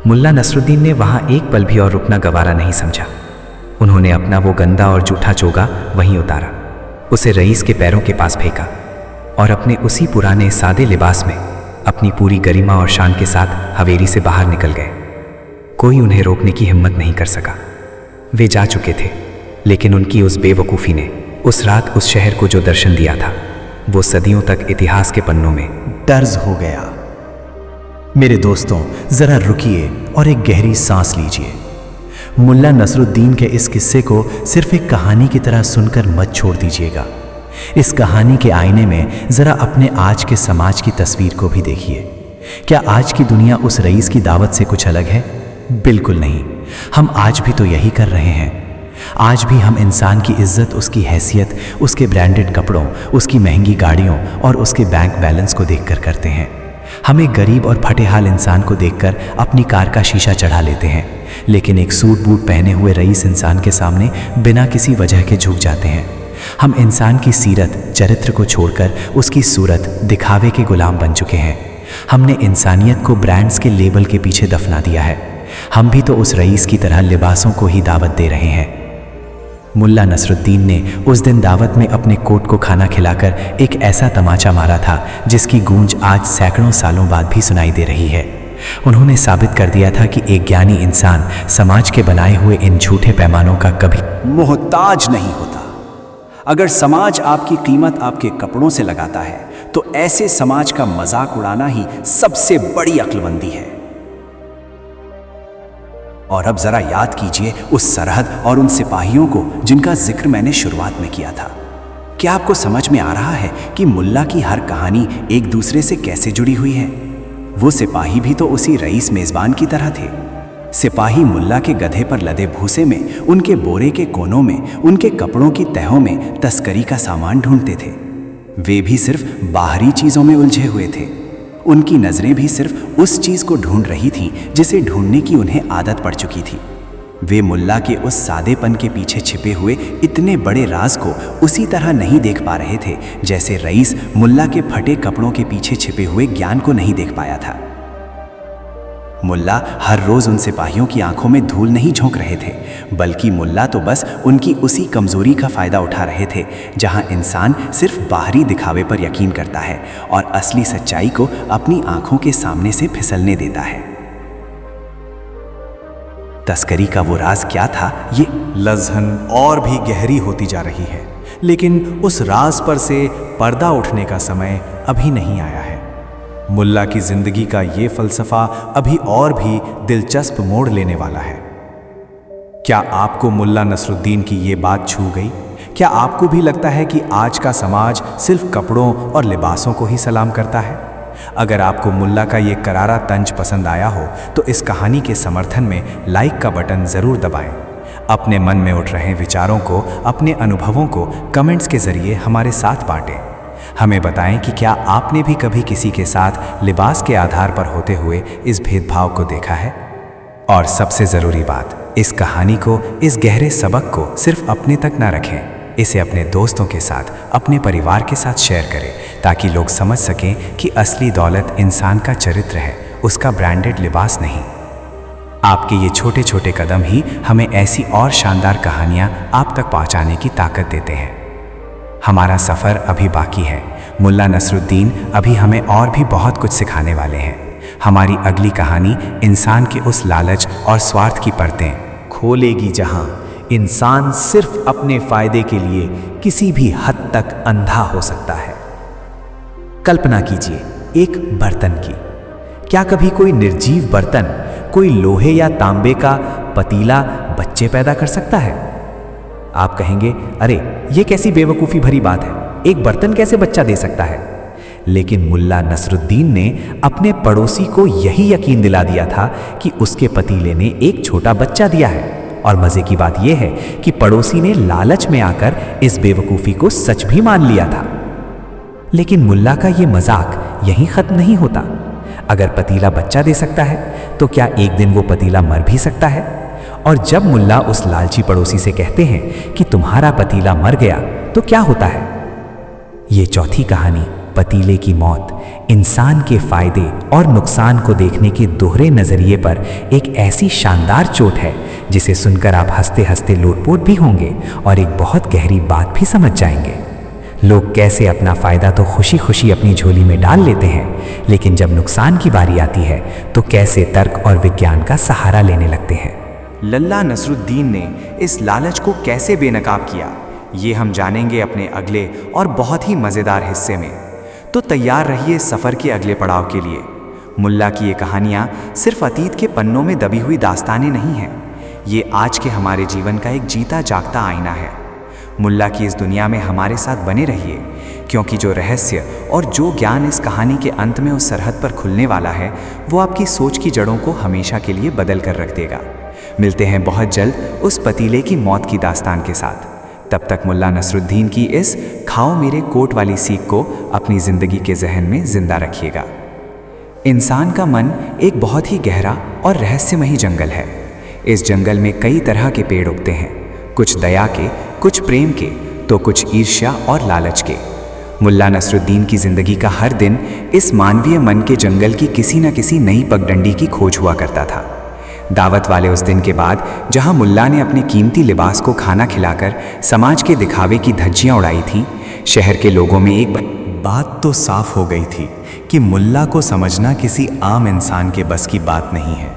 मुल्ला नसरुद्दीन ने वहां एक पल भी और रुकना गवारा नहीं समझा। उन्होंने अपना वो गंदा और जूठा चोगा वहीं उतारा, उसे रईस के पैरों के पास फेंका और अपने उसी पुराने सादे लिबास में अपनी पूरी गरिमा और शान के साथ हवेली से बाहर निकल गए। कोई उन्हें रोकने की हिम्मत नहीं कर सका। वे जा चुके थे, लेकिन उनकी उस बेवकूफ़ी ने उस रात उस शहर को जो दर्शन दिया था, वो सदियों तक इतिहास के पन्नों में दर्ज हो गया। मेरे दोस्तों, जरा रुकिए और एक गहरी सांस लीजिए। मुल्ला नसरुद्दीन के इस किस्से को सिर्फ एक कहानी की तरह सुनकर मत छोड़ दीजिएगा। इस कहानी के आईने में जरा अपने आज के समाज की तस्वीर को भी देखिए। क्या आज की दुनिया उस रईस की दावत से कुछ अलग है? बिल्कुल नहीं। हम आज भी तो यही कर रहे हैं। आज भी हम इंसान की इज्जत उसकी हैसियत, उसके ब्रांडेड कपड़ों, उसकी महंगी गाड़ियों और उसके बैंक बैलेंस को देखकर करते हैं। हम एक गरीब और फटेहाल इंसान को देखकर अपनी कार का शीशा चढ़ा लेते हैं, लेकिन एक सूट बूट पहने हुए रईस इंसान के सामने बिना किसी वजह के झुक जाते हैं। हम इंसान की सीरत, चरित्र को छोड़कर उसकी सूरत, दिखावे के गुलाम बन चुके हैं। हमने इंसानियत को ब्रांड्स के लेबल के पीछे दफना दिया है। हम भी तो उस रईस की तरह लिबासों को ही दावत दे रहे हैं। मुल्ला नसरुद्दीन ने उस दिन दावत में अपने कोट को खाना खिलाकर एक ऐसा तमाचा मारा था जिसकी गूंज आज सैकड़ों सालों बाद भी सुनाई दे रही है। उन्होंने साबित कर दिया था कि एक ज्ञानी इंसान समाज के बनाए हुए इन झूठे पैमानों का कभी मोहताज नहीं होता। अगर समाज आपकी कीमत आपके कपड़ों से लगाता है, तो ऐसे समाज का मजाक उड़ाना ही सबसे बड़ी अक्लमंदी है। और अब जरा याद कीजिए उस सरहद और उन सिपाहियों को जिनका जिक्र मैंने शुरुआत में किया था। क्या आपको समझ में आ रहा है कि मुल्ला की हर कहानी एक दूसरे से कैसे जुड़ी हुई है? वो सिपाही भी तो उसी रईस मेजबान की तरह थे। सिपाही मुल्ला के गधे पर लदे भूसे में, उनके बोरे के कोनों में, उनके कपड़ों की तहों में तस्करी का सामान ढूंढते थे। वे भी सिर्फ बाहरी चीजों में उलझे हुए थे। उनकी नजरें भी सिर्फ उस चीज को ढूंढ रही थीं जिसे ढूंढने की उन्हें आदत पड़ चुकी थी। वे मुल्ला के उस सादेपन के पीछे छिपे हुए इतने बड़े राज को उसी तरह नहीं देख पा रहे थे जैसे रईस मुल्ला के फटे कपड़ों के पीछे छिपे हुए ज्ञान को नहीं देख पाया था। मुल्ला हर रोज उन सिपाहियों की आंखों में धूल नहीं झोंक रहे थे, बल्कि मुल्ला तो बस उनकी उसी कमजोरी का फायदा उठा रहे थे जहां इंसान सिर्फ बाहरी दिखावे पर यकीन करता है और असली सच्चाई को अपनी आंखों के सामने से फिसलने देता है। तस्करी का वो राज क्या था, ये लज़हन और भी गहरी होती जा रही है, लेकिन उस राज पर से पर्दा उठने का समय अभी नहीं आया है। मुल्ला की जिंदगी का ये फलसफा अभी और भी दिलचस्प मोड़ लेने वाला है। क्या आपको मुल्ला नसरुद्दीन की ये बात छू गई? क्या आपको भी लगता है कि आज का समाज सिर्फ कपड़ों और लिबासों को ही सलाम करता है? अगर आपको मुल्ला का ये करारा तंज पसंद आया हो तो इस कहानी के समर्थन में लाइक का बटन ज़रूर दबाएं। अपने मन में उठ रहे विचारों को, अपने अनुभवों को कमेंट्स के ज़रिए हमारे साथ बांटें। हमें बताएं कि क्या आपने भी कभी किसी के साथ लिबास के आधार पर होते हुए इस भेदभाव को देखा है? और सबसे ज़रूरी बात, इस कहानी को, इस गहरे सबक को सिर्फ अपने तक ना रखें, इसे अपने दोस्तों के साथ, अपने परिवार के साथ शेयर करें ताकि लोग समझ सकें कि असली दौलत इंसान का चरित्र है, उसका ब्रांडेड लिबास नहीं। आपके ये छोटे छोटे कदम ही हमें ऐसी और शानदार कहानियाँ आप तक पहुँचाने की ताकत देते हैं। हमारा सफ़र अभी बाकी है। मुल्ला नसरुद्दीन अभी हमें और भी बहुत कुछ सिखाने वाले हैं। हमारी अगली कहानी इंसान के उस लालच और स्वार्थ की परतें खोलेगी जहां इंसान सिर्फ अपने फायदे के लिए किसी भी हद तक अंधा हो सकता है। कल्पना कीजिए एक बर्तन की। क्या कभी कोई निर्जीव बर्तन, कोई लोहे या तांबे का पतीला बच्चे पैदा कर सकता है? आप कहेंगे, अरे ये कैसी बेवकूफ़ी भरी बात है, एक बर्तन कैसे बच्चा दे सकता है। लेकिन मुल्ला नसरुद्दीन ने अपने पड़ोसी को यही यकीन दिला दिया था कि उसके पतीले ने एक छोटा बच्चा दिया है। और मज़े की बात यह है कि पड़ोसी ने लालच में आकर इस बेवकूफ़ी को सच भी मान लिया था। लेकिन मुल्ला का ये मजाक यहीं ख़त्म नहीं होता। अगर पतीला बच्चा दे सकता है तो क्या एक दिन वो पतीला मर भी सकता है? और जब मुल्ला उस लालची पड़ोसी से कहते हैं कि तुम्हारा पतीला मर गया तो क्या होता है? ये चौथी कहानी, पतीले की मौत, इंसान के फायदे और नुकसान को देखने के दोहरे नज़रिए पर एक ऐसी शानदार चोट है जिसे सुनकर आप हंसते हंसते लोटपोट भी होंगे और एक बहुत गहरी बात भी समझ जाएंगे। लोग कैसे अपना फ़ायदा तो खुशी खुशी अपनी झोली में डाल लेते हैं, लेकिन जब नुकसान की बारी आती है तो कैसे तर्क और विज्ञान का सहारा लेने लगते हैं। लल्ला नसरुद्दीन ने इस लालच को कैसे बेनकाब किया, ये हम जानेंगे अपने अगले और बहुत ही मज़ेदार हिस्से में। तो तैयार रहिए सफ़र के अगले पड़ाव के लिए। मुल्ला की ये कहानियाँ सिर्फ अतीत के पन्नों में दबी हुई दास्तानें नहीं हैं, ये आज के हमारे जीवन का एक जीता जागता आईना है। मुल्ला की इस दुनिया में हमारे साथ बने रहिए, क्योंकि जो रहस्य और जो ज्ञान इस कहानी के अंत में उस सरहद पर खुलने वाला है वो आपकी सोच की जड़ों को हमेशा के लिए बदल कर रख देगा। मिलते हैं बहुत जल्द उस पतीले की मौत की दास्तान के साथ। तब तक मुल्ला नसरुद्दीन की इस खाओ मेरे कोट वाली सीख को अपनी ज़िंदगी के जहन में जिंदा रखिएगा। इंसान का मन एक बहुत ही गहरा और रहस्यमयी जंगल है। इस जंगल में कई तरह के पेड़ उगते हैं, कुछ दया के, कुछ प्रेम के, तो कुछ ईर्ष्या और लालच के। मुल्ला नसरुद्दीन की ज़िंदगी का हर दिन इस मानवीय मन के जंगल की किसी न किसी नई पगडंडी की खोज हुआ करता था। दावत वाले उस दिन के बाद जहां मुल्ला ने अपने कीमती लिबास को खाना खिलाकर समाज के दिखावे की धज्जियां उड़ाई थीं, शहर के लोगों में एक बात तो साफ हो गई थी कि मुल्ला को समझना किसी आम इंसान के बस की बात नहीं है।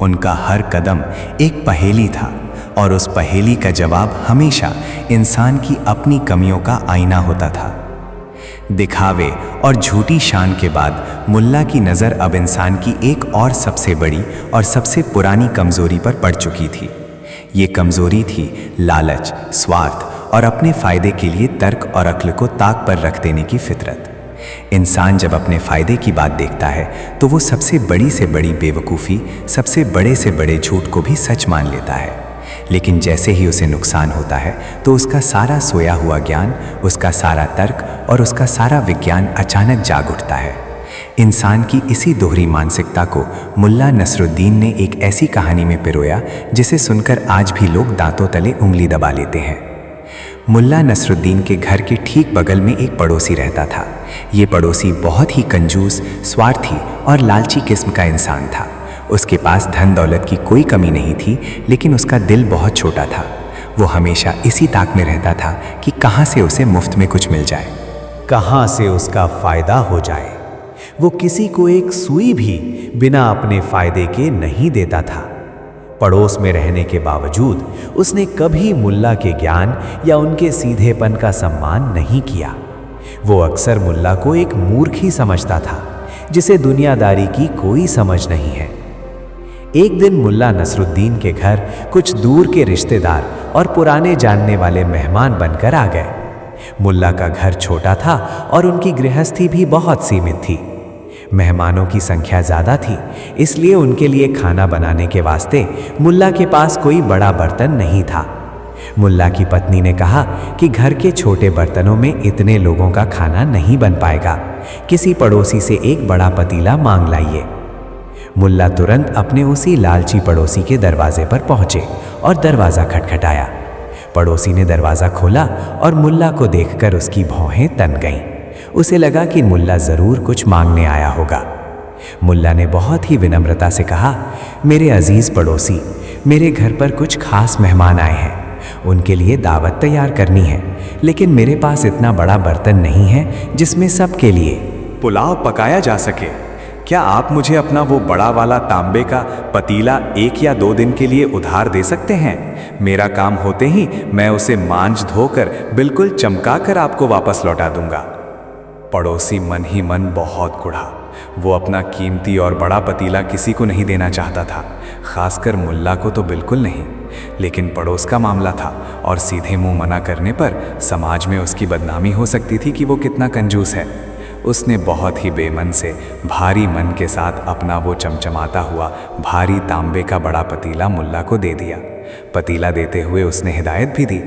उनका हर कदम एक पहेली था और उस पहेली का जवाब हमेशा इंसान की अपनी कमियों का आईना होता था। दिखावे और झूठी शान के बाद मुल्ला की नज़र अब इंसान की एक और सबसे बड़ी और सबसे पुरानी कमज़ोरी पर पड़ चुकी थी। ये कमज़ोरी थी लालच, स्वार्थ और अपने फ़ायदे के लिए तर्क और अक्ल को ताक पर रख देने की फितरत। इंसान जब अपने फ़ायदे की बात देखता है तो वो सबसे बड़ी से बड़ी बेवकूफ़ी, सबसे बड़े से बड़े झूठ को भी सच मान लेता है। लेकिन जैसे ही उसे नुकसान होता है तो उसका सारा सोया हुआ ज्ञान, उसका सारा तर्क और उसका सारा विज्ञान अचानक जाग उठता है। इंसान की इसी दोहरी मानसिकता को मुल्ला नसरुद्दीन ने एक ऐसी कहानी में पिरोया जिसे सुनकर आज भी लोग दांतों तले उंगली दबा लेते हैं। मुल्ला नसरुद्दीन के घर के ठीक बगल में एक पड़ोसी रहता था। ये पड़ोसी बहुत ही कंजूस, स्वार्थी और लालची किस्म का इंसान था। उसके पास धन दौलत की कोई कमी नहीं थी, लेकिन उसका दिल बहुत छोटा था। वो हमेशा इसी ताक में रहता था कि कहाँ से उसे मुफ्त में कुछ मिल जाए, कहाँ से उसका फ़ायदा हो जाए। वो किसी को एक सुई भी बिना अपने फ़ायदे के नहीं देता था। पड़ोस में रहने के बावजूद उसने कभी मुल्ला के ज्ञान या उनके सीधेपन का सम्मान नहीं किया। वो अक्सर मुल्ला को एक मूर्ख ही समझता था जिसे दुनियादारी की कोई समझ नहीं है। एक दिन मुल्ला नसरुद्दीन के घर कुछ दूर के रिश्तेदार और पुराने जानने वाले मेहमान बनकर आ गए। मुल्ला का घर छोटा था और उनकी गृहस्थी भी बहुत सीमित थी। मेहमानों की संख्या ज़्यादा थी, इसलिए उनके लिए खाना बनाने के वास्ते मुल्ला के पास कोई बड़ा बर्तन नहीं था। मुल्ला की पत्नी ने कहा कि घर के छोटे बर्तनों में इतने लोगों का खाना नहीं बन पाएगा, किसी पड़ोसी से एक बड़ा पतीला मांग लाइए। मुल्ला तुरंत अपने उसी लालची पड़ोसी के दरवाजे पर पहुंचे और दरवाज़ा खटखटाया। पड़ोसी ने दरवाज़ा खोला और मुल्ला को देखकर उसकी भौहें तन गईं। उसे लगा कि मुल्ला ज़रूर कुछ मांगने आया होगा। मुल्ला ने बहुत ही विनम्रता से कहा, मेरे अजीज़ पड़ोसी, मेरे घर पर कुछ खास मेहमान आए हैं, उनके लिए दावत तैयार करनी है, लेकिन मेरे पास इतना बड़ा बर्तन नहीं है जिसमें सबके लिए पुलाव पकाया जा सके। क्या आप मुझे अपना वो बड़ा वाला तांबे का पतीला 1 या 2 दिन के लिए उधार दे सकते हैं? मेरा काम होते ही मैं उसे मांज धोकर बिल्कुल चमका कर आपको वापस लौटा दूंगा। पड़ोसी मन ही मन बहुत कुढ़ा। वो अपना कीमती और बड़ा पतीला किसी को नहीं देना चाहता था, खासकर मुल्ला को तो बिल्कुल नहीं। लेकिन पड़ोस का मामला था और सीधे मुंह मना करने पर समाज में उसकी बदनामी हो सकती थी कि वो कितना कंजूस है। उसने बहुत ही बेमन से भारी मन के साथ अपना वो चमचमाता हुआ भारी तांबे का बड़ा पतीला मुल्ला को दे दिया। पतीला देते हुए उसने हिदायत भी दी,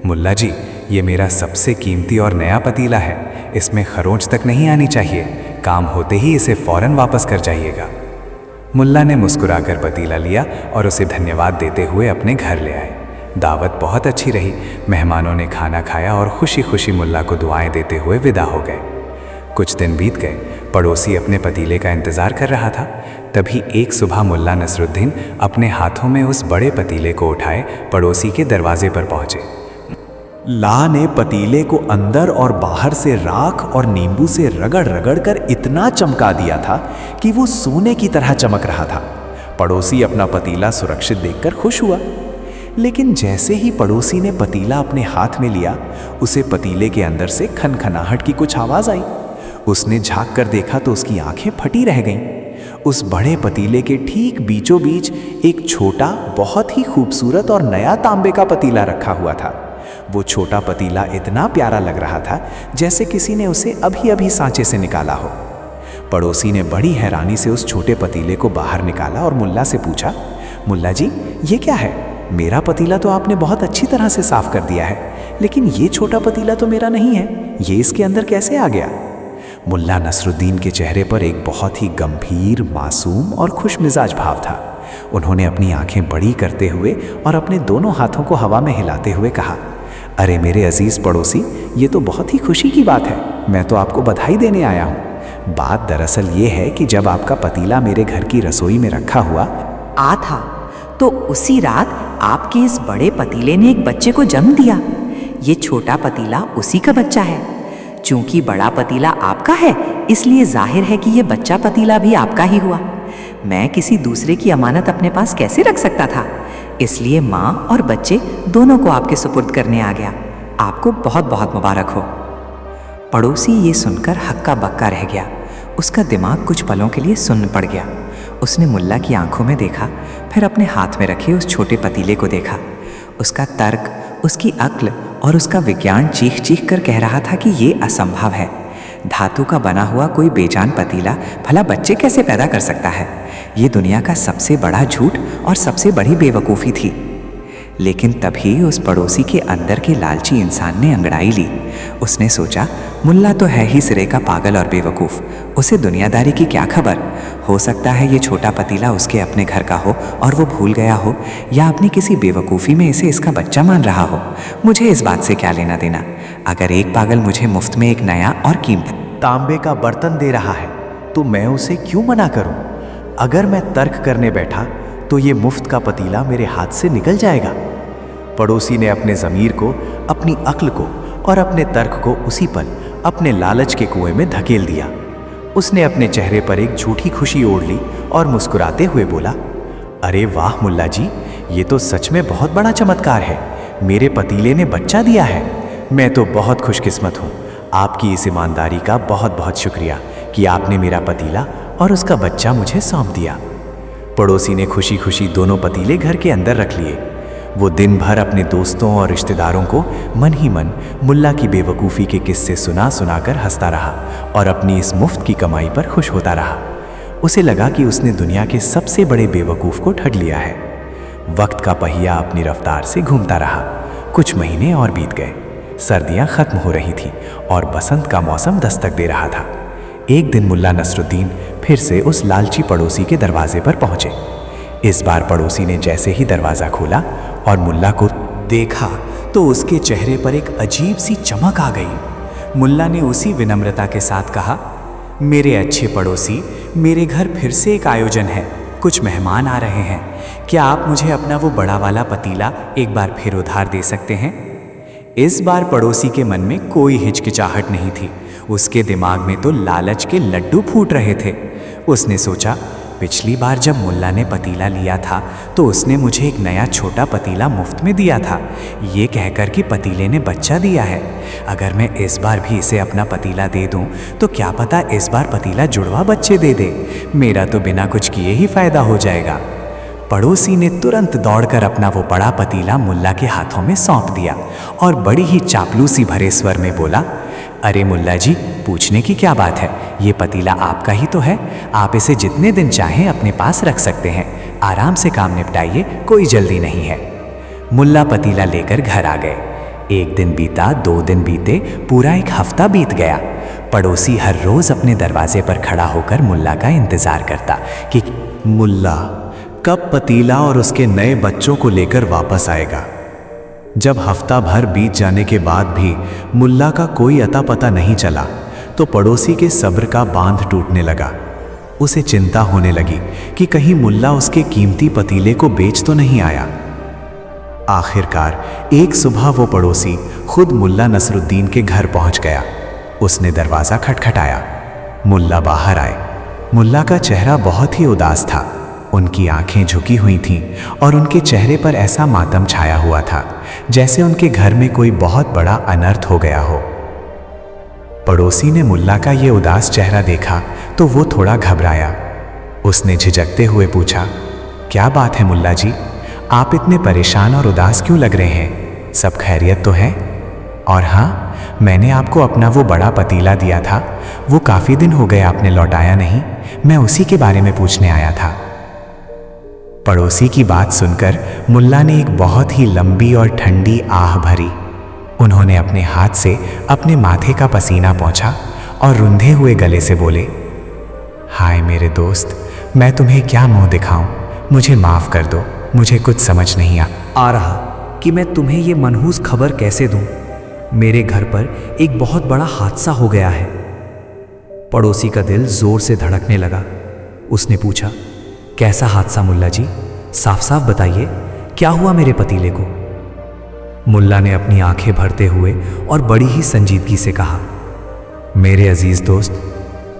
मुल्ला जी, ये मेरा सबसे कीमती और नया पतीला है, इसमें खरोंच तक नहीं आनी चाहिए, काम होते ही इसे फौरन वापस कर जाइएगा। मुल्ला ने मुस्कुराकर पतीला लिया और उसे धन्यवाद देते हुए अपने घर ले आए। दावत बहुत अच्छी रही। मेहमानों ने खाना खाया और खुशी खुशी मुल्ला को दुआएं देते हुए विदा हो गए। कुछ दिन बीत गए। पड़ोसी अपने पतीले का इंतज़ार कर रहा था। तभी एक सुबह मुल्ला नसरुद्दीन अपने हाथों में उस बड़े पतीले को उठाए पड़ोसी के दरवाजे पर पहुंचे। ला ने पतीले को अंदर और बाहर से राख और नींबू से रगड़ रगड़ कर इतना चमका दिया था कि वो सोने की तरह चमक रहा था। पड़ोसी अपना पतीला सुरक्षित देखकर खुश हुआ। लेकिन जैसे ही पड़ोसी ने पतीला अपने हाथ में लिया, उसे पतीले के अंदर से खनखनाहट की कुछ आवाज आई। उसने झांक कर देखा तो उसकी आंखें फटी रह गईं। उस बड़े पतीले के ठीक बीचों बीच एक छोटा, बहुत ही खूबसूरत और नया तांबे का पतीला रखा हुआ था। वो छोटा पतीला इतना प्यारा लग रहा था जैसे किसी ने उसे अभी अभी सांचे से निकाला हो। पड़ोसी ने बड़ी हैरानी से उस छोटे पतीले को बाहर निकाला और मुल्ला से पूछा, मुल्ला जी, ये क्या है? मेरा पतीला तो आपने बहुत अच्छी तरह से साफ कर दिया है, लेकिन ये छोटा पतीला तो मेरा नहीं है, ये इसके अंदर कैसे आ गया? मुल्ला नसरुद्दीन के चेहरे पर एक बहुत ही गंभीर, मासूम और खुश मिजाज भाव था। उन्होंने अपनी आंखें बड़ी करते हुए और अपने दोनों हाथों को हवा में हिलाते हुए कहा, अरे मेरे अजीज पड़ोसी, ये तो बहुत ही खुशी की बात है। मैं तो आपको बधाई देने आया हूँ। बात दरअसल ये है कि जब आपका पतीला मेरे घर की रसोई में रखा हुआ था तो उसी रात आपके इस बड़े पतीले ने एक बच्चे को जन्म दिया। ये छोटा पतीला उसी का बच्चा है। चूंकि बड़ा पतीला आपका है, इसलिए जाहिर है कि ये बच्चा पतीला भी आपका ही हुआ। मैं किसी दूसरे की अमानत अपने पास कैसे रख सकता था, इसलिए माँ और बच्चे दोनों को आपके सुपुर्द करने आ गया। आपको बहुत बहुत मुबारक हो। पड़ोसी ये सुनकर हक्का बक्का रह गया। उसका दिमाग कुछ पलों के लिए सुन्न पड़ गया। उसने मुल्ला की आंखों में देखा, फिर अपने हाथ में रखे उस छोटे पतीले को देखा। उसका तर्क, उसकी अक्ल और उसका विज्ञान चीख चीख कर कह रहा था कि ये असंभव है। धातु का बना हुआ कोई बेजान पतीला भला बच्चे कैसे पैदा कर सकता है? ये दुनिया का सबसे बड़ा झूठ और सबसे बड़ी बेवकूफ़ी थी। लेकिन तभी उस पड़ोसी के अंदर के लालची इंसान ने अंगड़ाई ली। उसने सोचा, मुल्ला तो है ही सिरे का पागल और बेवकूफ़, उसे दुनियादारी की क्या खबर? हो सकता है ये छोटा पतीला उसके अपने घर का हो और वो भूल गया हो, या अपनी किसी बेवकूफ़ी में इसे इसका बच्चा मान रहा हो। मुझे इस बात से क्या लेना देना? अगर एक पागल मुझे मुफ्त में एक नया और कीमती तांबे का बर्तन दे रहा है तो मैं उसे क्यों मना करूं? अगर मैं तर्क करने बैठा तो ये मुफ्त का पतीला मेरे हाथ से निकल जाएगा। पड़ोसी ने अपने ज़मीर को, अपनी अक्ल को और अपने तर्क को उसी पल अपने लालच के कुएं में धकेल दिया। उसने अपने चेहरे पर एक झूठी खुशी ओढ़ ली और मुस्कुराते हुए बोला, अरे वाह मुल्ला जी, ये तो सच में बहुत बड़ा चमत्कार है। मेरे पतीले ने बच्चा दिया है। मैं तो बहुत खुशकिस्मत हूँ। आपकी इस ईमानदारी का बहुत बहुत शुक्रिया कि आपने मेरा पतीला और उसका बच्चा मुझे सौंप दिया। पड़ोसी ने खुशी खुशी दोनों पतीले घर के अंदर रख लिए। वो दिन भर अपने दोस्तों और रिश्तेदारों को मन ही मन मुल्ला की बेवकूफ़ी के किस्से सुना सुनाकर हंसता रहा और अपनी इस मुफ्त की कमाई पर खुश होता रहा। उसे लगा कि उसने दुनिया के सबसे बड़े बेवकूफ़ को ठग लिया है। वक्त का पहिया अपनी रफ्तार से घूमता रहा। कुछ महीने और बीत गए। सर्दियाँ ख़त्म हो रही थीं और बसंत का मौसम दस्तक दे रहा था। एक दिन मुल्ला नसरुद्दीन फिर से उस लालची पड़ोसी के दरवाजे पर पहुँचे। इस बार पड़ोसी ने जैसे ही दरवाज़ा खोला और मुल्ला को देखा तो उसके चेहरे पर एक अजीब सी चमक आ गई। मुल्ला ने उसी विनम्रता के साथ कहा, मेरे अच्छे पड़ोसी, मेरे घर फिर से एक आयोजन है। कुछ मेहमान आ रहे हैं। क्या आप मुझे अपना वो बड़ा वाला पतीला एक बार फिर उधार दे सकते हैं? इस बार पड़ोसी के मन में कोई हिचकिचाहट नहीं थी। उसके दिमाग में तो लालच के लड्डू फूट रहे थे। उसने सोचा, पिछली बार जब मुल्ला ने पतीला लिया था तो उसने मुझे एक नया छोटा पतीला मुफ्त में दिया था, ये कहकर कि पतीले ने बच्चा दिया है। अगर मैं इस बार भी इसे अपना पतीला दे दूं तो क्या पता इस बार पतीला जुड़वा बच्चे दे दे। मेरा तो बिना कुछ किए ही फायदा हो जाएगा। पड़ोसी ने तुरंत दौड़कर अपना वो बड़ा पतीला मुल्ला के हाथों में सौंप दिया और बड़ी ही चापलूसी भरे स्वर में बोला, अरे मुल्ला जी, पूछने की क्या बात है, ये पतीला आपका ही तो है, आप इसे जितने दिन चाहें अपने पास रख सकते हैं, आराम से काम निपटाइए, कोई जल्दी नहीं है। मुल्ला पतीला लेकर घर आ गए। 1 दिन बीता, 2 दिन बीते, पूरा 1 हफ्ता बीत गया। पड़ोसी हर रोज अपने दरवाजे पर खड़ा होकर मुल्ला का इंतजार करता कि मुल्ला कब पतीला और उसके नए बच्चों को लेकर वापस आएगा। जब हफ्ता भर बीत जाने के बाद भी मुल्ला का कोई अता पता नहीं चला तो पड़ोसी के सब्र का बांध टूटने लगा। उसे चिंता होने लगी कि कहीं मुल्ला उसके कीमती पतीले को बेच तो नहीं आया। आखिरकार एक सुबह वो पड़ोसी खुद मुल्ला नसरुद्दीन के घर पहुंच गया। उसने दरवाज़ा खटखटाया। मुल्ला बाहर आए। मुल्ला का चेहरा बहुत ही उदास था। उनकी आंखें झुकी हुई थीं और उनके चेहरे पर ऐसा मातम छाया हुआ था जैसे उनके घर में कोई बहुत बड़ा अनर्थ हो गया हो। पड़ोसी ने मुल्ला का ये उदास चेहरा देखा तो वो थोड़ा घबराया। उसने झिझकते हुए पूछा, क्या बात है मुल्ला जी, आप इतने परेशान और उदास क्यों लग रहे हैं? सब खैरियत तो है? और हाँ, मैंने आपको अपना वो बड़ा पतीला दिया था, वो काफ़ी दिन हो गए आपने लौटाया नहीं, मैं उसी के बारे में पूछने आया था। पड़ोसी की बात सुनकर मुल्ला ने एक बहुत ही लंबी और ठंडी आह भरी। उन्होंने अपने हाथ से अपने माथे का पसीना पोंछा और रुंधे हुए गले से बोले, हाय मेरे दोस्त, मैं तुम्हें क्या मुंह दिखाऊं, मुझे माफ़ कर दो, मुझे कुछ समझ नहीं आ रहा कि मैं तुम्हें ये मनहूस खबर कैसे दूं। मेरे घर पर एक बहुत बड़ा हादसा हो गया है। पड़ोसी का दिल जोर से धड़कने लगा। उसने पूछा, कैसा हादसा मुल्ला जी, साफ साफ बताइए, क्या हुआ मेरे पतीले को? मुल्ला ने अपनी आंखें भरते हुए और बड़ी ही संजीदगी से कहा, मेरे अजीज दोस्त,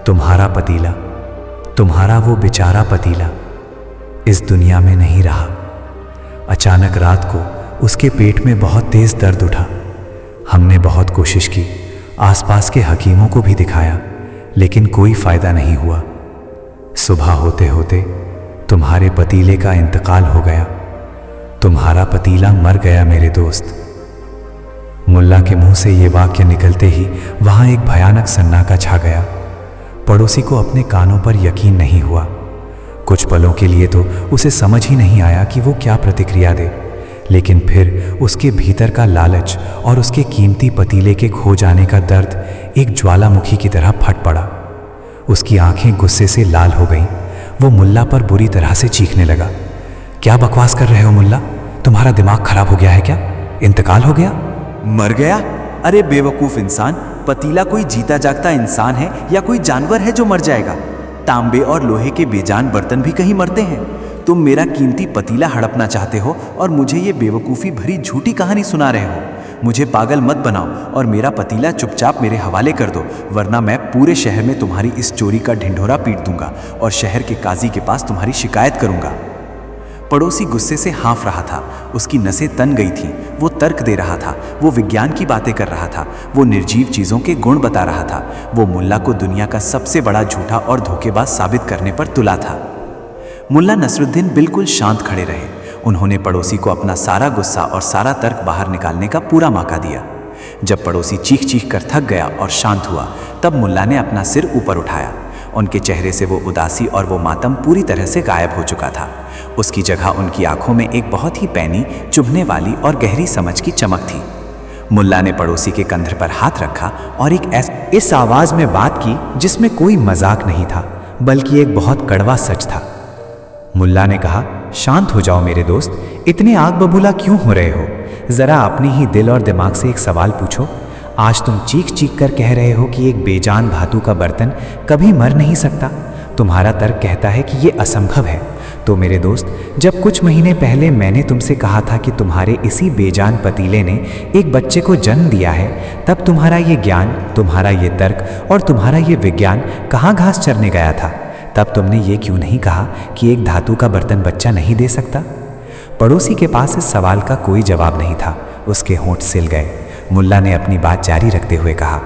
तुम्हारा पतीला, तुम्हारा वो बेचारा पतीला इस दुनिया में नहीं रहा। अचानक रात को उसके पेट में बहुत तेज दर्द उठा। हमने बहुत कोशिश की, आसपास के हकीमों को भी दिखाया, लेकिन कोई फायदा नहीं हुआ। सुबह होते होते तुम्हारे पतीले का इंतकाल हो गया। तुम्हारा पतीला मर गया मेरे दोस्त। मुल्ला के मुंह से ये वाक्य निकलते ही वहां एक भयानक सन्नाटा छा गया। पड़ोसी को अपने कानों पर यकीन नहीं हुआ। कुछ पलों के लिए तो उसे समझ ही नहीं आया कि वो क्या प्रतिक्रिया दे, लेकिन फिर उसके भीतर का लालच और उसके कीमती पतीले के खो जाने का दर्द एक ज्वालामुखी की तरह फट पड़ा। उसकी आंखें गुस्से से लाल हो गईं। वो मुल्ला पर बुरी तरह से चीखने लगा, क्या बकवास कर रहे हो मुल्ला, तुम्हारा दिमाग खराब हो गया है क्या? इंतकाल हो गया? मर गया? अरे बेवकूफ़ इंसान, पतीला कोई जीता जागता इंसान है या कोई जानवर है जो मर जाएगा? तांबे और लोहे के बेजान बर्तन भी कहीं मरते हैं। तुम मेरा कीमती पतीला हड़पना चाहते हो और मुझे ये बेवकूफ़ी भरी झूठी कहानी सुना रहे हो। मुझे पागल मत बनाओ और मेरा पतीला चुपचाप मेरे हवाले कर दो, वरना मैं पूरे शहर में तुम्हारी इस चोरी का ढिंढोरा पीट दूंगा और शहर के काजी के पास तुम्हारी शिकायत करूंगा। पड़ोसी गुस्से से हाँफ रहा था। उसकी नसें तन गई थीं। वो तर्क दे रहा था, वो विज्ञान की बातें कर रहा था, वो निर्जीव चीज़ों के गुण बता रहा था। वो मुल्ला को दुनिया का सबसे बड़ा झूठा और धोखेबाज साबित करने पर तुला था। मुल्ला नसरुद्दीन बिल्कुल शांत खड़े रहे। उन्होंने पड़ोसी को अपना सारा गुस्सा और सारा तर्क बाहर निकालने का पूरा मौका दिया। जब पड़ोसी चीख चीख कर थक गया और शांत हुआ, तब मुल्ला ने अपना सिर ऊपर उठाया। उनके चेहरे से वो उदासी और वो मातम पूरी तरह से गायब हो चुका था। उसकी जगह उनकी आंखों में एक बहुत ही पैनी, चुभने वाली और गहरी समझ की चमक थी। मुल्ला ने पड़ोसी के कंधे पर हाथ रखा और इस आवाज में बात की जिसमें कोई मजाक नहीं था, बल्कि एक बहुत कड़वा सच था। मुल्ला ने कहा, शांत हो जाओ मेरे दोस्त, इतने आग बबूला क्यों हो रहे हो? जरा अपने ही दिल और दिमाग से एक सवाल पूछो। आज तुम चीख चीख कर कह रहे हो कि एक बेजान धातु का बर्तन कभी मर नहीं सकता। तुम्हारा तर्क कहता है कि ये असंभव है। तो मेरे दोस्त, जब कुछ महीने पहले मैंने तुमसे कहा था कि तुम्हारे इसी बेजान पतीले ने एक बच्चे को जन्म दिया है, तब तुम्हारा ये ज्ञान, तुम्हारा ये तर्क और तुम्हारा ये विज्ञान कहाँ घास चरने गया था? तब तुमने ये क्यों नहीं कहा कि एक धातु का बर्तन बच्चा नहीं दे सकता? पड़ोसी के पास इस सवाल का कोई जवाब नहीं था। उसके होंठ सिल गए। मुल्ला ने अपनी बात जारी रखते हुए कहा,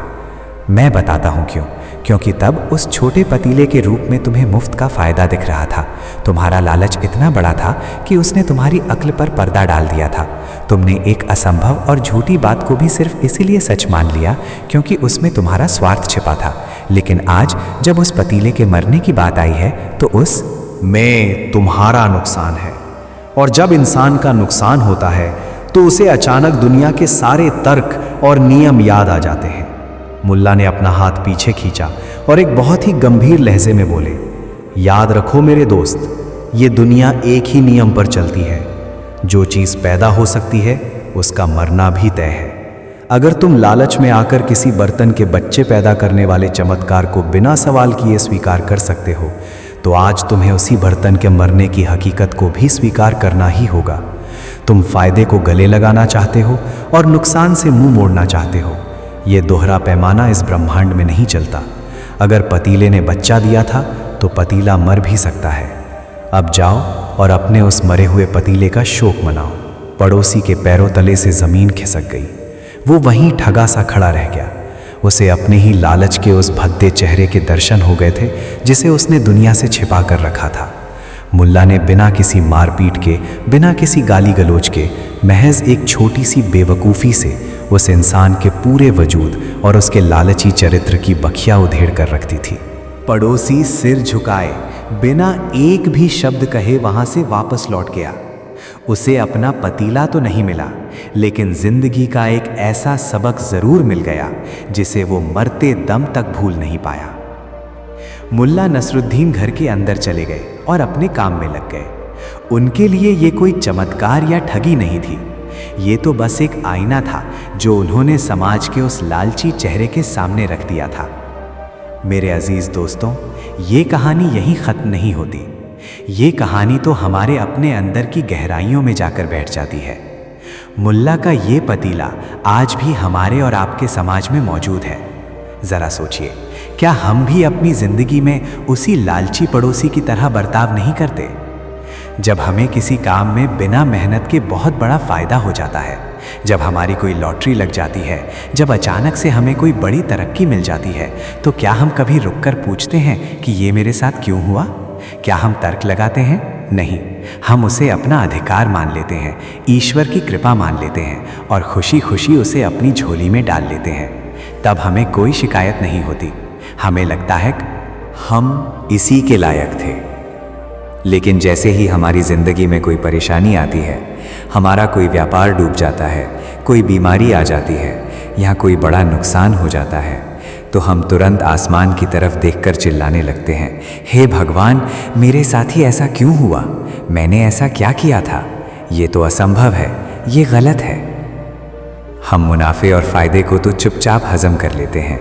मैं बताता हूँ क्यों। क्योंकि तब उस छोटे पतीले के रूप में तुम्हें मुफ्त का फायदा दिख रहा था। तुम्हारा लालच इतना बड़ा था कि उसने तुम्हारी अक्ल पर पर्दा डाल दिया था। तुमने एक असंभव और झूठी बात को भी सिर्फ इसीलिए सच मान लिया क्योंकि उसमें तुम्हारा स्वार्थ छिपा था। लेकिन आज जब उस पतीले के मरने की बात आई है तो उस में तुम्हारा नुकसान है। और जब इंसान का नुकसान होता है तो उसे अचानक दुनिया के सारे तर्क और नियम याद आ जाते हैं। मुल्ला ने अपना हाथ पीछे खींचा और एक बहुत ही गंभीर लहजे में बोले, याद रखो मेरे दोस्त, ये दुनिया एक ही नियम पर चलती है। जो चीज़ पैदा हो सकती है उसका मरना भी तय है। अगर तुम लालच में आकर किसी बर्तन के बच्चे पैदा करने वाले चमत्कार को बिना सवाल किए स्वीकार कर सकते हो तो आज तुम्हें उसी बर्तन के मरने की हकीकत को भी स्वीकार करना ही होगा। तुम फायदे को गले लगाना चाहते हो और नुकसान से मुंह मोड़ना चाहते हो। ये दोहरा पैमाना इस ब्रह्मांड में नहीं चलता। अगर पतीले ने बच्चा दिया था तो पतीला मर भी सकता है। अब जाओ और अपने उस मरे हुए पतीले का शोक मनाओ। पड़ोसी के पैरों तले से जमीन खिसक गई। वो वहीं ठगा सा खड़ा रह गया। उसे अपने ही लालच के उस भद्दे चेहरे के दर्शन हो गए थे जिसे उसने दुनिया से छिपा कर रखा था। मुल्ला ने बिना किसी मारपीट के, बिना किसी गाली गलोच के, महज एक छोटी सी बेवकूफ़ी से उस इंसान के पूरे वजूद और उसके लालची चरित्र की बखिया उधेड़ कर रखती थी। पड़ोसी सिर झुकाए बिना एक भी शब्द कहे वहां से वापस लौट गया। उसे अपना पतीला तो नहीं मिला, लेकिन जिंदगी का एक ऐसा सबक जरूर मिल गया जिसे वो मरते दम तक भूल नहीं पाया। मुल्ला नसरुद्दीन घर के अंदर चले गए और अपने काम में लग गए। उनके लिए ये कोई चमत्कार या ठगी नहीं थी। ये तो बस एक आईना था जो उन्होंने समाज के उस लालची चेहरे के सामने रख दिया था। मेरे अजीज दोस्तों, ये कहानी यहीं ख़त्म नहीं होती। ये कहानी तो हमारे अपने अंदर की गहराइयों में जाकर बैठ जाती है। मुल्ला का ये पतीला आज भी हमारे और आपके समाज में मौजूद है। ज़रा सोचिए, क्या हम भी अपनी ज़िंदगी में उसी लालची पड़ोसी की तरह बर्ताव नहीं करते? जब हमें किसी काम में बिना मेहनत के बहुत बड़ा फ़ायदा हो जाता है, जब हमारी कोई लॉटरी लग जाती है, जब अचानक से हमें कोई बड़ी तरक्की मिल जाती है, तो क्या हम कभी रुककर पूछते हैं कि ये मेरे साथ क्यों हुआ? क्या हम तर्क लगाते हैं? नहीं, हम उसे अपना अधिकार मान लेते हैं, ईश्वर की कृपा मान लेते हैं और खुशी खुशी उसे अपनी झोली में डाल लेते हैं। तब हमें कोई शिकायत नहीं होती। हमें लगता है कि हम इसी के लायक थे। लेकिन जैसे ही हमारी ज़िंदगी में कोई परेशानी आती है, हमारा कोई व्यापार डूब जाता है, कोई बीमारी आ जाती है या कोई बड़ा नुकसान हो जाता है, तो हम तुरंत आसमान की तरफ देखकर चिल्लाने लगते हैं, हे भगवान, मेरे साथ ही ऐसा क्यों हुआ? मैंने ऐसा क्या किया था? ये तो असंभव है, ये गलत है। हम मुनाफे और फ़ायदे को तो चुपचाप हजम कर लेते हैं,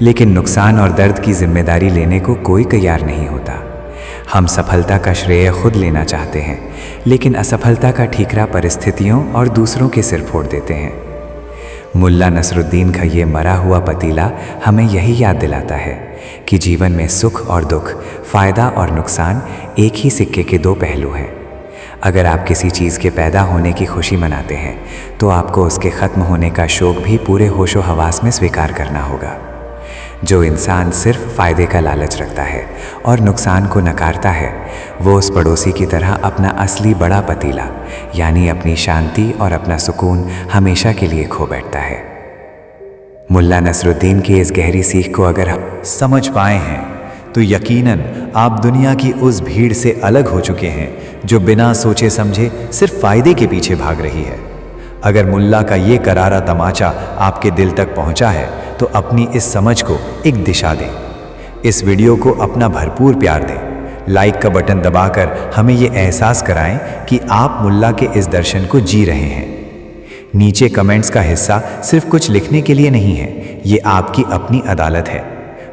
लेकिन नुकसान और दर्द की जिम्मेदारी लेने को कोई तैयार नहीं होता। हम सफलता का श्रेय खुद लेना चाहते हैं, लेकिन असफलता का ठीकरा परिस्थितियों और दूसरों के सिर फोड़ देते हैं। मुल्ला नसरुद्दीन का ये मरा हुआ पतीला हमें यही याद दिलाता है कि जीवन में सुख और दुख, फ़ायदा और नुकसान एक ही सिक्के के दो पहलू हैं। अगर आप किसी चीज़ के पैदा होने की खुशी मनाते हैं, तो आपको उसके ख़त्म होने का शोक भी पूरे होशो हवास में स्वीकार करना होगा। जो इंसान सिर्फ फ़ायदे का लालच रखता है और नुकसान को नकारता है, वो उस पड़ोसी की तरह अपना असली बड़ा पतीला यानी अपनी शांति और अपना सुकून हमेशा के लिए खो बैठता है। मुल्ला नसरुद्दीन की इस गहरी सीख को अगर हम समझ पाए हैं तो यकीनन आप दुनिया की उस भीड़ से अलग हो चुके हैं जो बिना सोचे समझे सिर्फ फ़ायदे के पीछे भाग रही है। अगर मुल्ला का ये करारा तमाचा आपके दिल तक पहुंचा है तो अपनी इस समझ को एक दिशा दें। इस वीडियो को अपना भरपूर प्यार दें। लाइक का बटन दबाकर हमें ये एहसास कराएं कि आप मुल्ला के इस दर्शन को जी रहे हैं। नीचे कमेंट्स का हिस्सा सिर्फ कुछ लिखने के लिए नहीं है, ये आपकी अपनी अदालत है।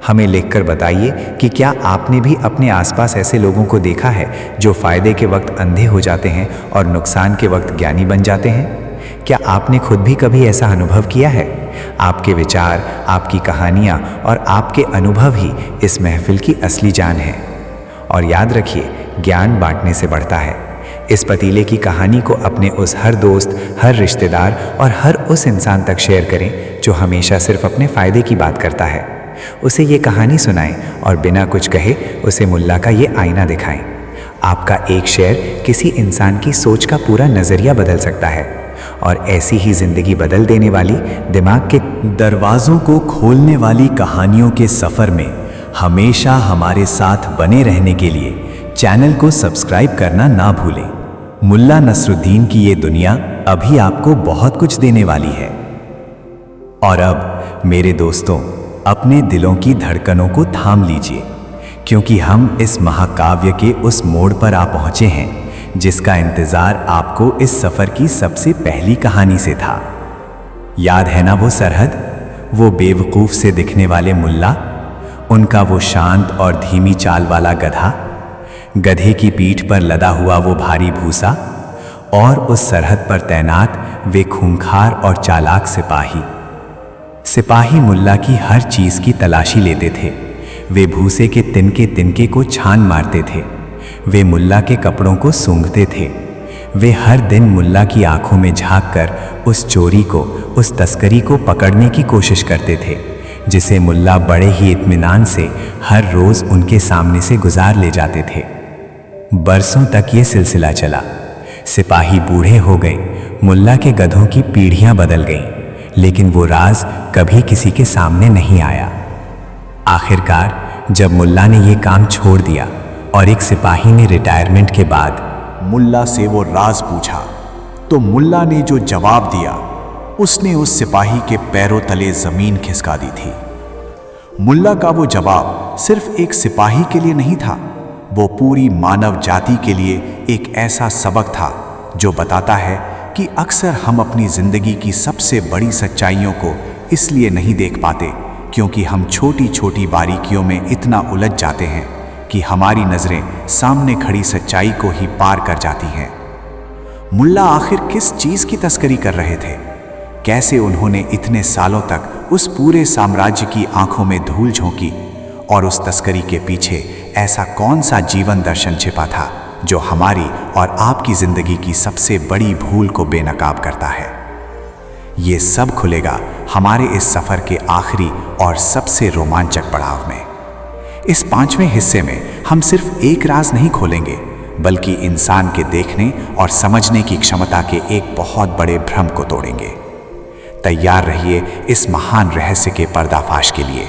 हमें लिखकर बताइए कि क्या आपने भी अपने आसपास ऐसे लोगों को देखा है जो फ़ायदे के वक्त अंधे हो जाते हैं और नुकसान के वक्त ज्ञानी बन जाते हैं? क्या आपने खुद भी कभी ऐसा अनुभव किया है? आपके विचार, आपकी कहानियाँ और आपके अनुभव ही इस महफिल की असली जान है। और याद रखिए, ज्ञान बांटने से बढ़ता है। इस पतीले की कहानी को अपने उस हर दोस्त, हर रिश्तेदार और हर उस इंसान तक शेयर करें जो हमेशा सिर्फ अपने फ़ायदे की बात करता है। उसे ये कहानी सुनाएं और बिना कुछ कहे उसे मुल्ला का ये आईना दिखाएं। आपका एक शेयर किसी इंसान की सोच का पूरा नज़रिया बदल सकता है और ऐसी ही ज़िंदगी बदल देने वाली दिमाग के दरवाज़ों को खोलने वाली कहानियों के सफ़र में हमेशा हमारे साथ बने रहने के लिए चैनल को सब्सक्राइब करना ना भूलें। मुल्ला नसरुद्दीन की ये दुनिया अभी आपको बहुत कुछ देने वाली है। और अब मेरे दोस्तों, अपने दिलों की धड़कनों को थाम लीजिए, क्योंकि हम इस महाकाव्य के उस मोड़ पर आ पहुंचे हैं जिसका इंतजार आपको इस सफर की सबसे पहली कहानी से था। याद है ना वो सरहद, वो बेवकूफ से दिखने वाले मुल्ला, उनका वो शांत और धीमी चाल वाला गधा, गधे की पीठ पर लदा हुआ वो भारी भूसा, और उस सरहद पर तैनात वे खूंखार और चालाक सिपाही मुल्ला की हर चीज की तलाशी लेते थे। वे भूसे के तिनके को छान मारते थे, वे मुल्ला के कपड़ों को सूंघते थे, वे हर दिन मुल्ला की आंखों में झांककर उस चोरी को, उस तस्करी को पकड़ने की कोशिश करते थे, जिसे मुल्ला बड़े ही इत्मीनान से हर रोज उनके सामने से गुजार ले जाते थे। बरसों तक ये सिलसिला चला। सिपाही बूढ़े हो गए, मुल्ला के गधों की पीढ़ियां बदल गईं, लेकिन वो राज कभी किसी के सामने नहीं आया। आखिरकार जब मुल्ला ने ये काम छोड़ दिया और एक सिपाही ने रिटायरमेंट के बाद मुल्ला से वो राज पूछा, तो मुल्ला ने जो जवाब दिया उसने उस सिपाही के पैरों तले जमीन खिसका दी थी। मुल्ला का वो जवाब सिर्फ एक सिपाही के लिए नहीं था, वो पूरी मानव जाति के लिए एक ऐसा सबक था जो बताता है कि अक्सर हम अपनी जिंदगी की सबसे बड़ी सच्चाइयों को इसलिए नहीं देख पाते क्योंकि हम छोटी छोटी बारीकियों में इतना उलझ जाते हैं कि हमारी नजरें सामने खड़ी सच्चाई को ही पार कर जाती हैं। मुल्ला आखिर किस चीज की तस्करी कर रहे थे? कैसे उन्होंने इतने सालों तक उस पूरे साम्राज्य की आंखों में धूल झोंकी, और उस तस्करी के पीछे ऐसा कौन सा जीवन दर्शन छिपा था जो हमारी और आपकी जिंदगी की सबसे बड़ी भूल को बेनकाब करता है? ये सब खुलेगा हमारे इस सफर के आखिरी और सबसे रोमांचक पड़ाव में। इस 5वें हिस्से में हम सिर्फ एक राज नहीं खोलेंगे, बल्कि इंसान के देखने और समझने की क्षमता के एक बहुत बड़े भ्रम को तोड़ेंगे। तैयार रहिए इस महान रहस्य के पर्दाफाश के लिए।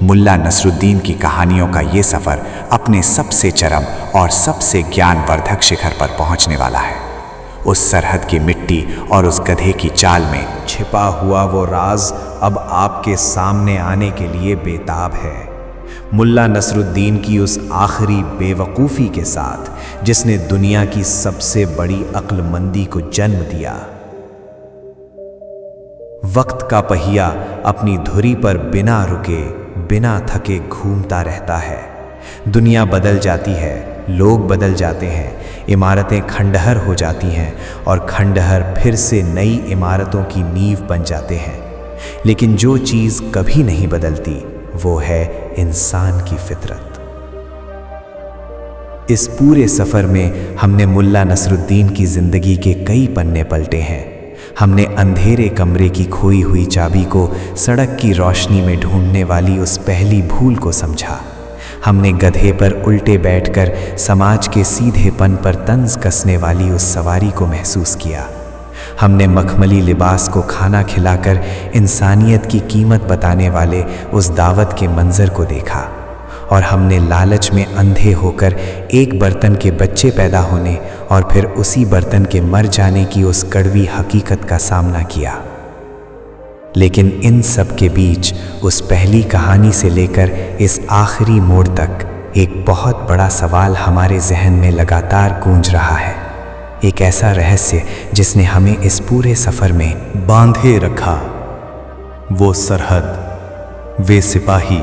मुल्ला नसरुद्दीन की कहानियों का ये सफ़र अपने सबसे चरम और सबसे ज्ञानवर्धक शिखर पर पहुंचने वाला है। उस सरहद की मिट्टी और उस गधे की चाल में छिपा हुआ वो राज अब आपके सामने आने के लिए बेताब है। मुल्ला नसरुद्दीन की उस आखिरी बेवकूफ़ी के साथ जिसने दुनिया की सबसे बड़ी अक्लमंदी को जन्म दिया। वक्त का पहिया अपनी धुरी पर बिना रुके, बिना थके घूमता रहता है। दुनिया बदल जाती है, लोग बदल जाते हैं, इमारतें खंडहर हो जाती हैं और खंडहर फिर से नई इमारतों की नींव बन जाते हैं। लेकिन जो चीज़ कभी नहीं बदलती वो है इंसान की फितरत। इस पूरे सफ़र में हमने मुल्ला नसरुद्दीन की ज़िंदगी के कई पन्ने पलटे हैं। हमने अंधेरे कमरे की खोई हुई चाबी को सड़क की रोशनी में ढूंढने वाली उस पहली भूल को समझा। हमने गधे पर उल्टे बैठकर समाज के सीधेपन पर तंज कसने वाली उस सवारी को महसूस किया। हमने मखमली लिबास को खाना खिलाकर इंसानियत की कीमत बताने वाले उस दावत के मंजर को देखा, और हमने लालच में अंधे होकर एक बर्तन के बच्चे पैदा होने और फिर उसी बर्तन के मर जाने की उस कड़वी हकीकत का सामना किया। लेकिन इन सब के बीच उस पहली कहानी से लेकर इस आखिरी मोड़ तक एक बहुत बड़ा सवाल हमारे जहन में लगातार गूंज रहा है। एक ऐसा रहस्य जिसने हमें इस पूरे सफ़र में बांधे रखा। वो सरहद, वे सिपाही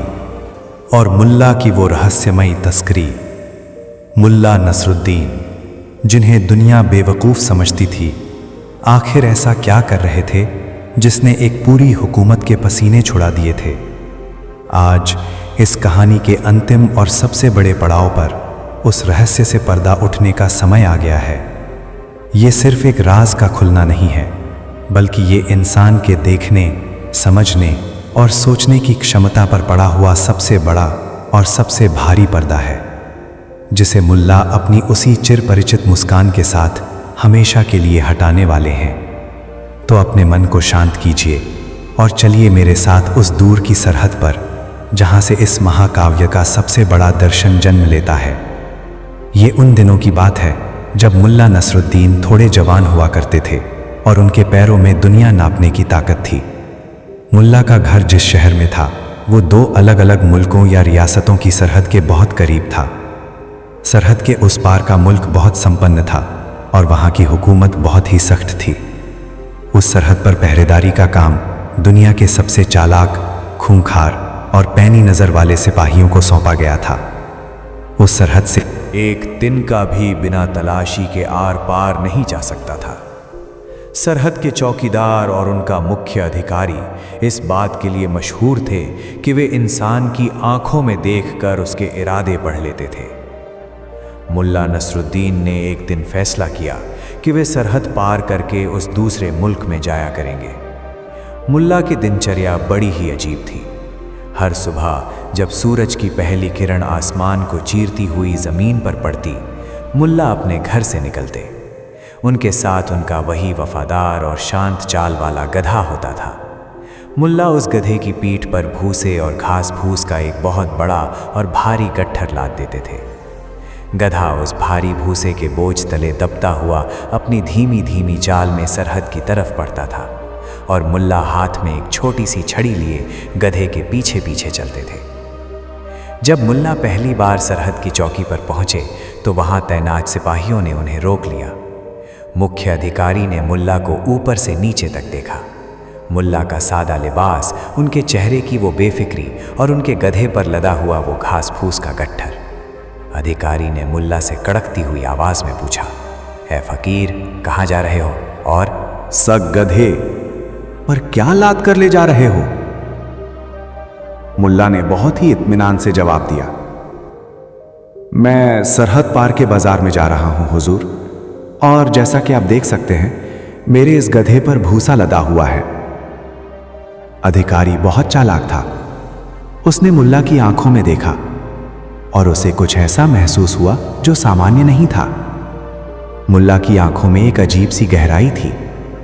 और मुल्ला की वो रहस्यमयी तस्करी। मुल्ला नसरुद्दीन, जिन्हें दुनिया बेवकूफ़ समझती थी, आखिर ऐसा क्या कर रहे थे जिसने एक पूरी हुकूमत के पसीने छुड़ा दिए थे? आज इस कहानी के अंतिम और सबसे बड़े पड़ाव पर उस रहस्य से पर्दा उठने का समय आ गया है। ये सिर्फ एक राज का खुलना नहीं है, बल्कि ये इंसान के देखने, समझने और सोचने की क्षमता पर पड़ा हुआ सबसे बड़ा और सबसे भारी पर्दा है, जिसे मुल्ला अपनी उसी चिरपरिचित मुस्कान के साथ हमेशा के लिए हटाने वाले हैं। तो अपने मन को शांत कीजिए और चलिए मेरे साथ उस दूर की सरहद पर, जहां से इस महाकाव्य का सबसे बड़ा दर्शन जन्म लेता है। ये उन दिनों की बात है जब मुल्ला नसरुद्दीन थोड़े जवान हुआ करते थे और उनके पैरों में दुनिया नापने की ताकत थी। मुल्ला का घर जिस शहर में था वो 2 अलग अलग मुल्कों या रियासतों की सरहद के बहुत करीब था। सरहद के उस पार का मुल्क बहुत संपन्न था और वहाँ की हुकूमत बहुत ही सख्त थी। उस सरहद पर पहरेदारी का काम दुनिया के सबसे चालाक, खूंखार और पैनी नज़र वाले सिपाहियों को सौंपा गया था। उस सरहद से एक तिनका भी बिना तलाशी के आर पार नहीं जा सकता था। सरहद के चौकीदार और उनका मुख्य अधिकारी इस बात के लिए मशहूर थे कि वे इंसान की आंखों में देखकर उसके इरादे पढ़ लेते थे। मुल्ला नसरुद्दीन ने एक दिन फैसला किया कि वे सरहद पार करके उस दूसरे मुल्क में जाया करेंगे। मुल्ला की दिनचर्या बड़ी ही अजीब थी। हर सुबह जब सूरज की पहली किरण आसमान को चीरती हुई ज़मीन पर पड़ती, मुल्ला अपने घर से निकलते। उनके साथ उनका वही वफादार और शांत चाल वाला गधा होता था। मुल्ला उस गधे की पीठ पर भूसे और घास फूस का एक बहुत बड़ा और भारी गट्ठर लाद देते थे। गधा उस भारी भूसे के बोझ तले दबता हुआ अपनी धीमी धीमी चाल में सरहद की तरफ बढ़ता था और मुल्ला हाथ में एक छोटी सी छड़ी लिए गधे के पीछे पीछे चलते थे। जब मुल्ला पहली बार सरहद की चौकी पर पहुंचे तो वहां तैनात सिपाहियों ने उन्हें रोक लिया। मुख्य अधिकारी ने मुल्ला को ऊपर से नीचे तक देखा। मुल्ला का सादा लिबास, उनके चेहरे की वो बेफिक्री और उनके गधे पर लदा हुआ वो घास फूस का गट्ठर। अधिकारी ने मुल्ला से कड़कती हुई आवाज में पूछा, "ऐ फकीर, कहाँ जा रहे हो और सग गधे पर क्या लाद कर ले जा रहे हो?" मुल्ला ने बहुत ही इत्मीनान से जवाब दिया, "मैं सरहद पार के बाजार में जा रहा हूं हुजूर, और जैसा कि आप देख सकते हैं मेरे इस गधे पर भूसा लदा हुआ है।" अधिकारी बहुत चालाक था। उसने मुल्ला की आंखों में देखा और उसे कुछ ऐसा महसूस हुआ जो सामान्य नहीं था। मुल्ला की आंखों में एक अजीब सी गहराई थी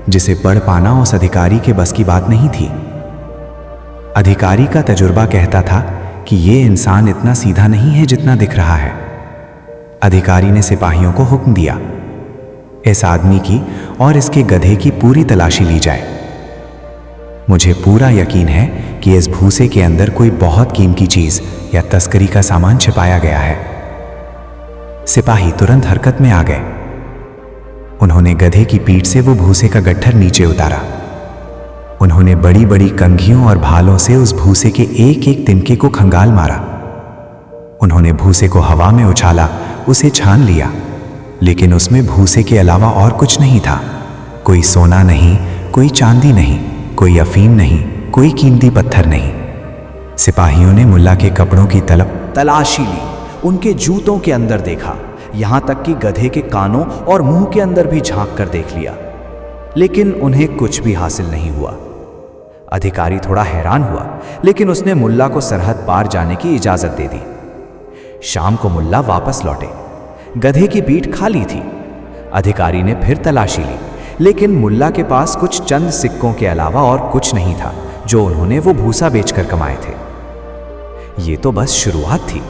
जिसे पढ़ पाना उस अधिकारी के बस की बात नहीं थी। अधिकारी का तजुर्बा कहता था कि यह इंसान इतना सीधा नहीं है जितना दिख रहा है। अधिकारी ने सिपाहियों को हुक्म दिया, "इस आदमी की और इसके गधे की पूरी तलाशी ली जाए। मुझे पूरा यकीन है कि इस भूसे के अंदर कोई बहुत कीमती चीज या तस्करी का सामान छिपाया गया है।" सिपाही तुरंत हरकत में आ गए। उन्होंने गधे की पीठ से वो भूसे का गट्ठर नीचे उतारा। उन्होंने बड़ी बड़ी कंघियों और भालों से उस भूसे के एक एक तिनके को खंगाल मारा। उन्होंने भूसे को हवा में उछाला, उसे छान लिया, लेकिन उसमें भूसे के अलावा और कुछ नहीं था। कोई सोना नहीं, कोई चांदी नहीं, कोई अफीम नहीं, कोई कीमती पत्थर नहीं। सिपाहियों ने मुल्ला के कपड़ों की तलाशी ली, उनके जूतों के अंदर देखा, यहां तक कि गधे के कानों और मुंह के अंदर भी झांक कर देख लिया, लेकिन उन्हें कुछ भी हासिल नहीं हुआ। अधिकारी थोड़ा हैरान हुआ, लेकिन उसने मुल्ला को सरहद पार जाने की इजाजत दे दी। शाम को मुल्ला वापस लौटे। गधे की पीठ खाली थी। अधिकारी ने फिर तलाशी ली, लेकिन मुल्ला के पास कुछ चंद सिक्कों के अलावा और कुछ नहीं था जो उन्होंने वो भूसा बेचकर कमाए थे। ये तो बस शुरुआत थी।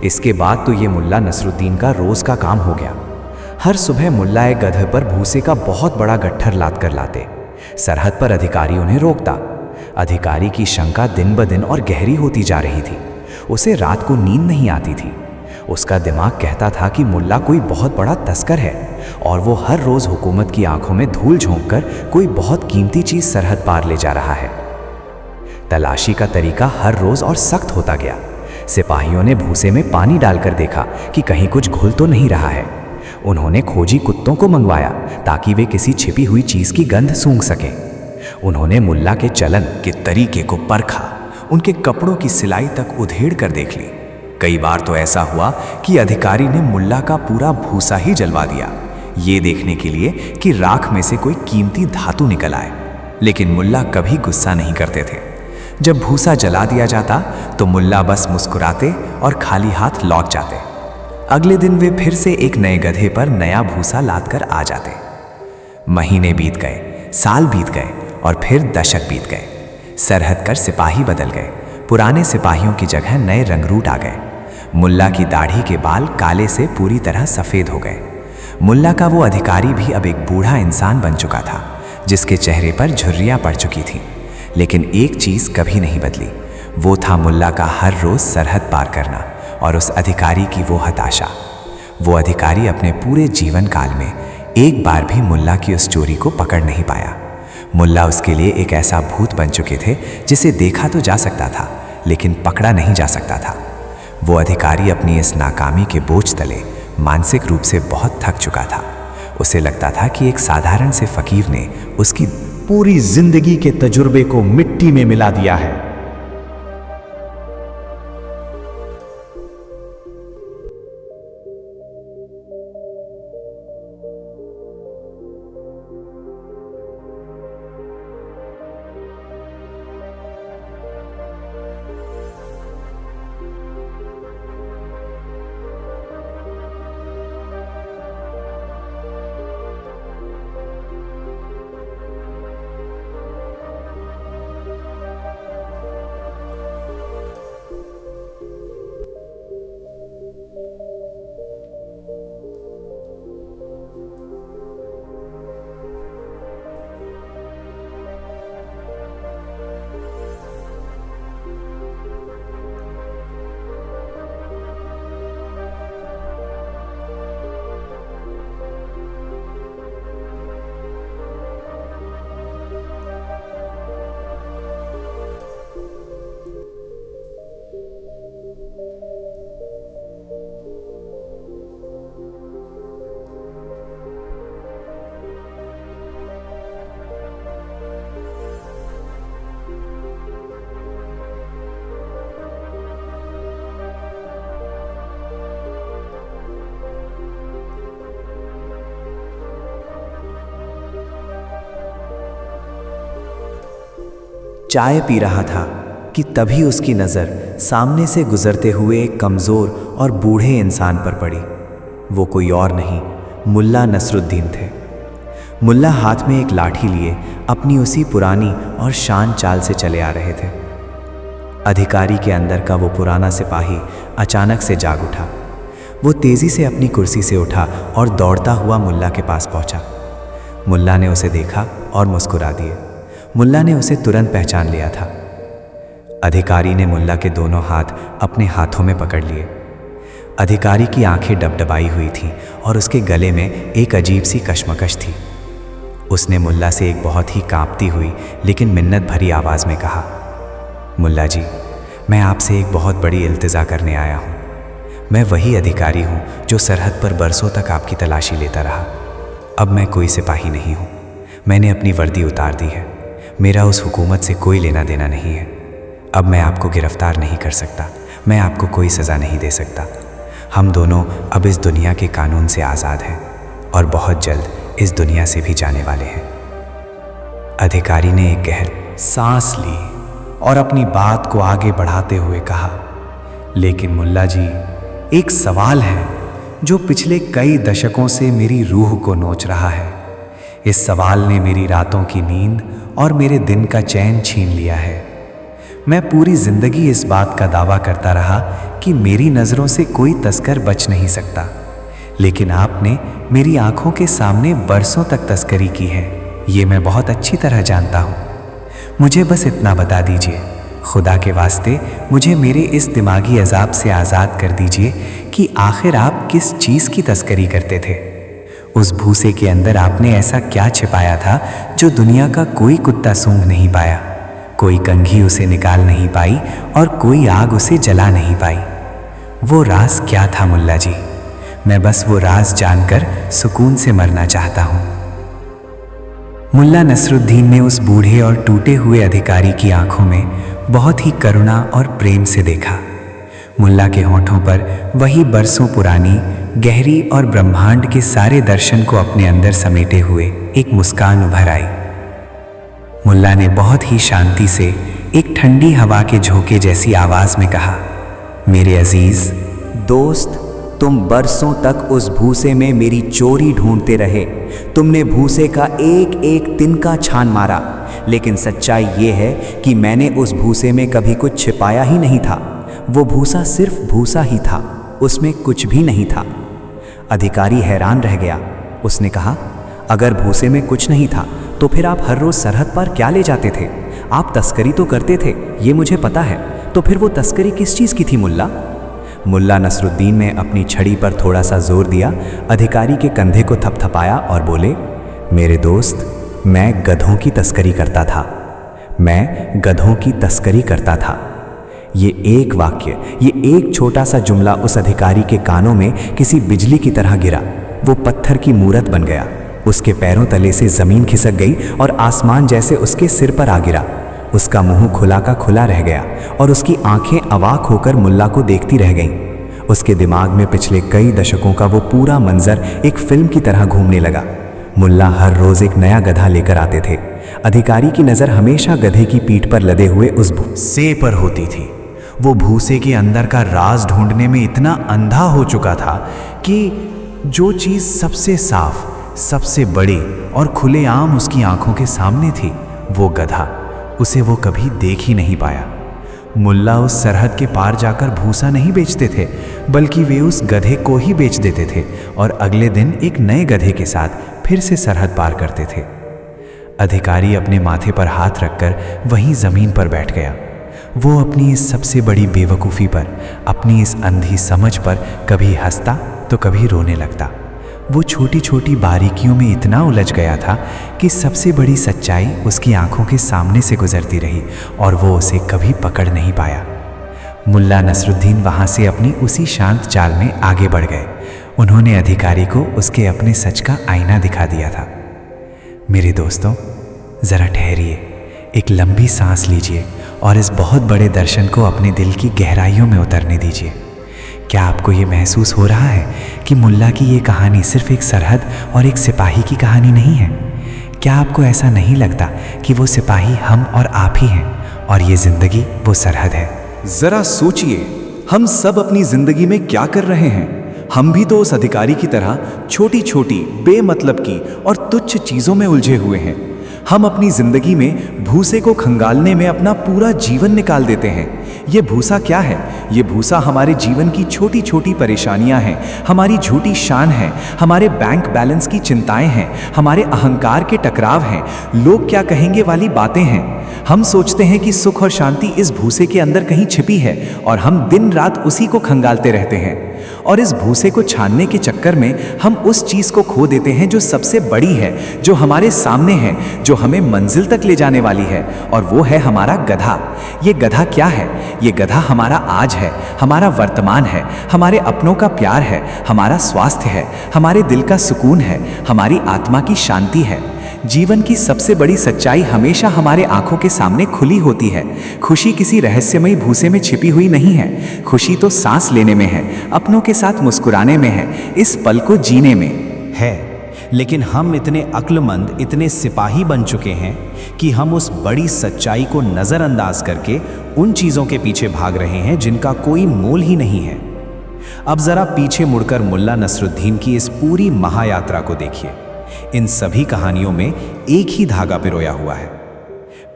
इसके बाद तो ये मुल्ला नसरुद्दीन का रोज का काम हो गया। हर सुबह मुल्ला एक गधे पर भूसे का बहुत बड़ा गट्ठर लाद कर लाते। सरहद पर अधिकारी उन्हें रोकता। अधिकारी की शंका दिन ब दिन और गहरी होती जा रही थी। उसे रात को नींद नहीं आती थी। उसका दिमाग कहता था कि मुल्ला कोई बहुत बड़ा तस्कर है और वो हर रोज हुकूमत की आंखों में धूल झोंककर कोई बहुत कीमती चीज सरहद पार ले जा रहा है। तलाशी का तरीका हर रोज और सख्त होता गया। सिपाहियों ने भूसे में पानी डालकर देखा कि कहीं कुछ घुल तो नहीं रहा है। उन्होंने खोजी कुत्तों को मंगवाया ताकि वे किसी छिपी हुई चीज की गंध सूंघ सकें। उन्होंने मुल्ला के चलन के तरीके को परखा, उनके कपड़ों की सिलाई तक उधेड़ कर देख ली। कई बार तो ऐसा हुआ कि अधिकारी ने मुल्ला का पूरा भूसा ही जलवा दिया, ये देखने के लिए कि राख में से कोई कीमती धातु निकल आए। लेकिन मुल्ला कभी गुस्सा नहीं करते थे। जब भूसा जला दिया जाता तो मुल्ला बस मुस्कुराते और खाली हाथ लौट जाते। अगले दिन वे फिर से एक नए गधे पर नया भूसा लाद कर आ जाते। महीने बीत गए, साल बीत गए और फिर दशक बीत गए। सरहद कर सिपाही बदल गए। पुराने सिपाहियों की जगह नए रंगरूट आ गए। मुल्ला की दाढ़ी के बाल काले से पूरी तरह सफ़ेद हो गए। मुल्ला का वो अधिकारी भी अब एक बूढ़ा इंसान बन चुका था, जिसके चेहरे पर झुर्रियाँ पड़ चुकी थीं। लेकिन एक चीज़ कभी नहीं बदली, वो था मुल्ला का हर रोज़ सरहद पार करना और उस अधिकारी की वो हताशा। वो अधिकारी अपने पूरे जीवन काल में एक बार भी मुल्ला की उस चोरी को पकड़ नहीं पाया। मुल्ला उसके लिए एक ऐसा भूत बन चुके थे जिसे देखा तो जा सकता था लेकिन पकड़ा नहीं जा सकता था। वो अधिकारी अपनी इस नाकामी के बोझ तले मानसिक रूप से बहुत थक चुका था। उसे लगता था कि एक साधारण से फकीर ने उसकी पूरी जिंदगी के तजुर्बे को मिट्टी में मिला दिया है। चाय पी रहा था कि तभी उसकी नज़र सामने से गुजरते हुए एक कमज़ोर और बूढ़े इंसान पर पड़ी। वो कोई और नहीं, मुल्ला नसरुद्दीन थे। मुल्ला हाथ में एक लाठी लिए अपनी उसी पुरानी और शान चाल से चले आ रहे थे। अधिकारी के अंदर का वो पुराना सिपाही अचानक से जाग उठा। वो तेज़ी से अपनी कुर्सी से उठा और दौड़ता हुआ मुल्ला के पास पहुंचा। मुल्ला ने उसे देखा और मुस्कुरा दिए। मुल्ला ने उसे तुरंत पहचान लिया था। अधिकारी ने मुल्ला के दोनों हाथ अपने हाथों में पकड़ लिए। अधिकारी की आंखें डबडबाई हुई थीं और उसके गले में एक अजीब सी कशमकश थी। उसने मुल्ला से एक बहुत ही कांपती हुई लेकिन मिन्नत भरी आवाज़ में कहा, मुल्ला जी, मैं आपसे एक बहुत बड़ी इल्तिजा करने आया हूँ। मैं वही अधिकारी हूँ जो सरहद पर बरसों तक आपकी तलाशी लेता रहा। अब मैं कोई सिपाही नहीं हूँ। मैंने अपनी वर्दी उतार दी है। मेरा उस हुकूमत से कोई लेना देना नहीं है। अब मैं आपको गिरफ्तार नहीं कर सकता। मैं आपको कोई सज़ा नहीं दे सकता। हम दोनों अब इस दुनिया के कानून से आज़ाद हैं और बहुत जल्द इस दुनिया से भी जाने वाले हैं। अधिकारी ने एक गहरी सांस ली और अपनी बात को आगे बढ़ाते हुए कहा, लेकिन मुल्ला जी, एक सवाल है जो पिछले कई दशकों से मेरी रूह को नोच रहा है। इस सवाल ने मेरी रातों की नींद और मेरे दिन का चैन छीन लिया है। मैं पूरी जिंदगी इस बात का दावा करता रहा कि मेरी नज़रों से कोई तस्कर बच नहीं सकता, लेकिन आपने मेरी आंखों के सामने बरसों तक तस्करी की है। ये मैं बहुत अच्छी तरह जानता हूँ। मुझे बस इतना बता दीजिए, खुदा के वास्ते मुझे मेरे इस दिमागी अजाब से आज़ाद कर दीजिए कि आखिर आप किस चीज़ की तस्करी करते थे। उस भूसे के अंदर आपने ऐसा क्या छिपाया था जो दुनिया का कोई कुत्ता सूंघ नहीं पाया, कोई कंघी उसे निकाल नहीं पाई और कोई आग उसे जला नहीं पाई। वो राज क्या था मुल्ला जी? मैं बस वो राज जानकर सुकून से मरना चाहता हूँ। मुल्ला नसरुद्दीन ने उस बूढ़े और टूटे हुए अधिकारी की आंखों में बहुत ही करुणा और प्रेम से देखा। मुल्ला के होठों पर वही बरसों पुरानी गहरी और ब्रह्मांड के सारे दर्शन को अपने अंदर समेटे हुए एक मुस्कान उभर आई। मुल्ला ने बहुत ही शांति से एक ठंडी हवा के झोंके जैसी आवाज में कहा, मेरे अजीज दोस्त, तुम बरसों तक उस भूसे में मेरी चोरी ढूंढते रहे। तुमने भूसे का एक एक तिनका छान मारा, लेकिन सच्चाई ये है कि मैंने उस भूसे में कभी कुछ छिपाया ही नहीं था। वो भूसा सिर्फ भूसा ही था, उसमें कुछ भी नहीं था। अधिकारी हैरान रह गया। उसने कहा, अगर भूसे में कुछ नहीं था तो फिर आप हर रोज सरहद पर क्या ले जाते थे? आप तस्करी तो करते थे, ये मुझे पता है। तो फिर वो तस्करी किस चीज़ की थी मुल्ला? मुल्ला नसरुद्दीन ने अपनी छड़ी पर थोड़ा सा जोर दिया, अधिकारी के कंधे को थपथपाया और बोले, मेरे दोस्त, मैं गधों की तस्करी करता था। मैं गधों की तस्करी करता था। ये एक वाक्य, ये एक छोटा सा जुमला उस अधिकारी के कानों में किसी बिजली की तरह गिरा। वो पत्थर की मूरत बन गया। उसके पैरों तले से जमीन खिसक गई और आसमान जैसे उसके सिर पर आ गिरा। उसका मुंह खुला का खुला रह गया और उसकी आंखें अवाक होकर मुल्ला को देखती रह गईं। उसके दिमाग में पिछले कई दशकों का वो पूरा मंजर एक फिल्म की तरह घूमने लगा। मुल्ला हर रोज एक नया गधा लेकर आते थे। अधिकारी की नज़र हमेशा गधे की पीठ पर लदे हुए उस भूसे पर होती थी। वो भूसे के अंदर का राज ढूंढने में इतना अंधा हो चुका था कि जो चीज़ सबसे साफ, सबसे बड़ी और खुलेआम उसकी आंखों के सामने थी, वो गधा, उसे वो कभी देख ही नहीं पाया। मुल्ला उस सरहद के पार जाकर भूसा नहीं बेचते थे, बल्कि वे उस गधे को ही बेच देते थे और अगले दिन एक नए गधे के साथ फिर से सरहद पार करते थे। अधिकारी अपने माथे पर हाथ रखकर वहीं जमीन पर बैठ गया। वो अपनी इस सबसे बड़ी बेवकूफ़ी पर, अपनी इस अंधी समझ पर कभी हंसता तो कभी रोने लगता। वो छोटी छोटी बारीकियों में इतना उलझ गया था कि सबसे बड़ी सच्चाई उसकी आंखों के सामने से गुजरती रही और वो उसे कभी पकड़ नहीं पाया। मुल्ला नसरुद्दीन वहाँ से अपनी उसी शांत चाल में आगे बढ़ गए। उन्होंने अधिकारी को उसके अपने सच का आईना दिखा दिया था। मेरे दोस्तों, ज़रा ठहरिए, एक लंबी सांस लीजिए और इस बहुत बड़े दर्शन को अपने दिल की गहराइयों में उतरने दीजिए। क्या आपको ये महसूस हो रहा है कि मुल्ला की ये कहानी सिर्फ एक सरहद और एक सिपाही की कहानी नहीं है? क्या आपको ऐसा नहीं लगता कि वो सिपाही हम और आप ही हैं और ये ज़िंदगी वो सरहद है? जरा सोचिए, हम सब अपनी जिंदगी में क्या कर रहे हैं? हम भी तो उस अधिकारी की तरह छोटी छोटी बेमतलब की और तुच्छ चीज़ों में उलझे हुए हैं। हम अपनी जिंदगी में भूसे को खंगालने में अपना पूरा जीवन निकाल देते हैं। ये भूसा क्या है? ये भूसा हमारे जीवन की छोटी छोटी परेशानियां हैं, हमारी झूठी शान है, हमारे बैंक बैलेंस की चिंताएं हैं, हमारे अहंकार के टकराव हैं, लोग क्या कहेंगे वाली बातें हैं। हम सोचते हैं कि सुख और शांति इस भूसे के अंदर कहीं छिपी है और हम दिन रात उसी को खंगालते रहते हैं। और इस भूसे को छानने के चक्कर में हम उस चीज़ को खो देते हैं जो सबसे बड़ी है, जो हमारे सामने है, जो हमें मंजिल तक ले जाने वाली है, और वो है हमारा गधा। ये गधा क्या है? ये गधा हमारा आज है, हमारा वर्तमान है, हमारे अपनों का प्यार है, हमारा स्वास्थ्य है, हमारे दिल का सुकून है, हमारी आत्मा की शांति है। जीवन की सबसे बड़ी सच्चाई हमेशा हमारे आंखों के सामने खुली होती है। खुशी किसी रहस्यमयी भूसे में छिपी हुई नहीं है। खुशी तो सांस लेने में है, अपनों के साथ मुस्कुराने में है, इस पल को जीने में है। लेकिन हम इतने अक्लमंद, इतने सिपाही बन चुके हैं कि हम उस बड़ी सच्चाई को नज़रअंदाज करके उन चीज़ों के पीछे भाग रहे हैं जिनका कोई मोल ही नहीं है। अब ज़रा पीछे मुड़कर मुल्ला नसरुद्दीन की इस पूरी महायात्रा को देखिए। इन सभी कहानियों में एक ही धागा पिरोया हुआ है।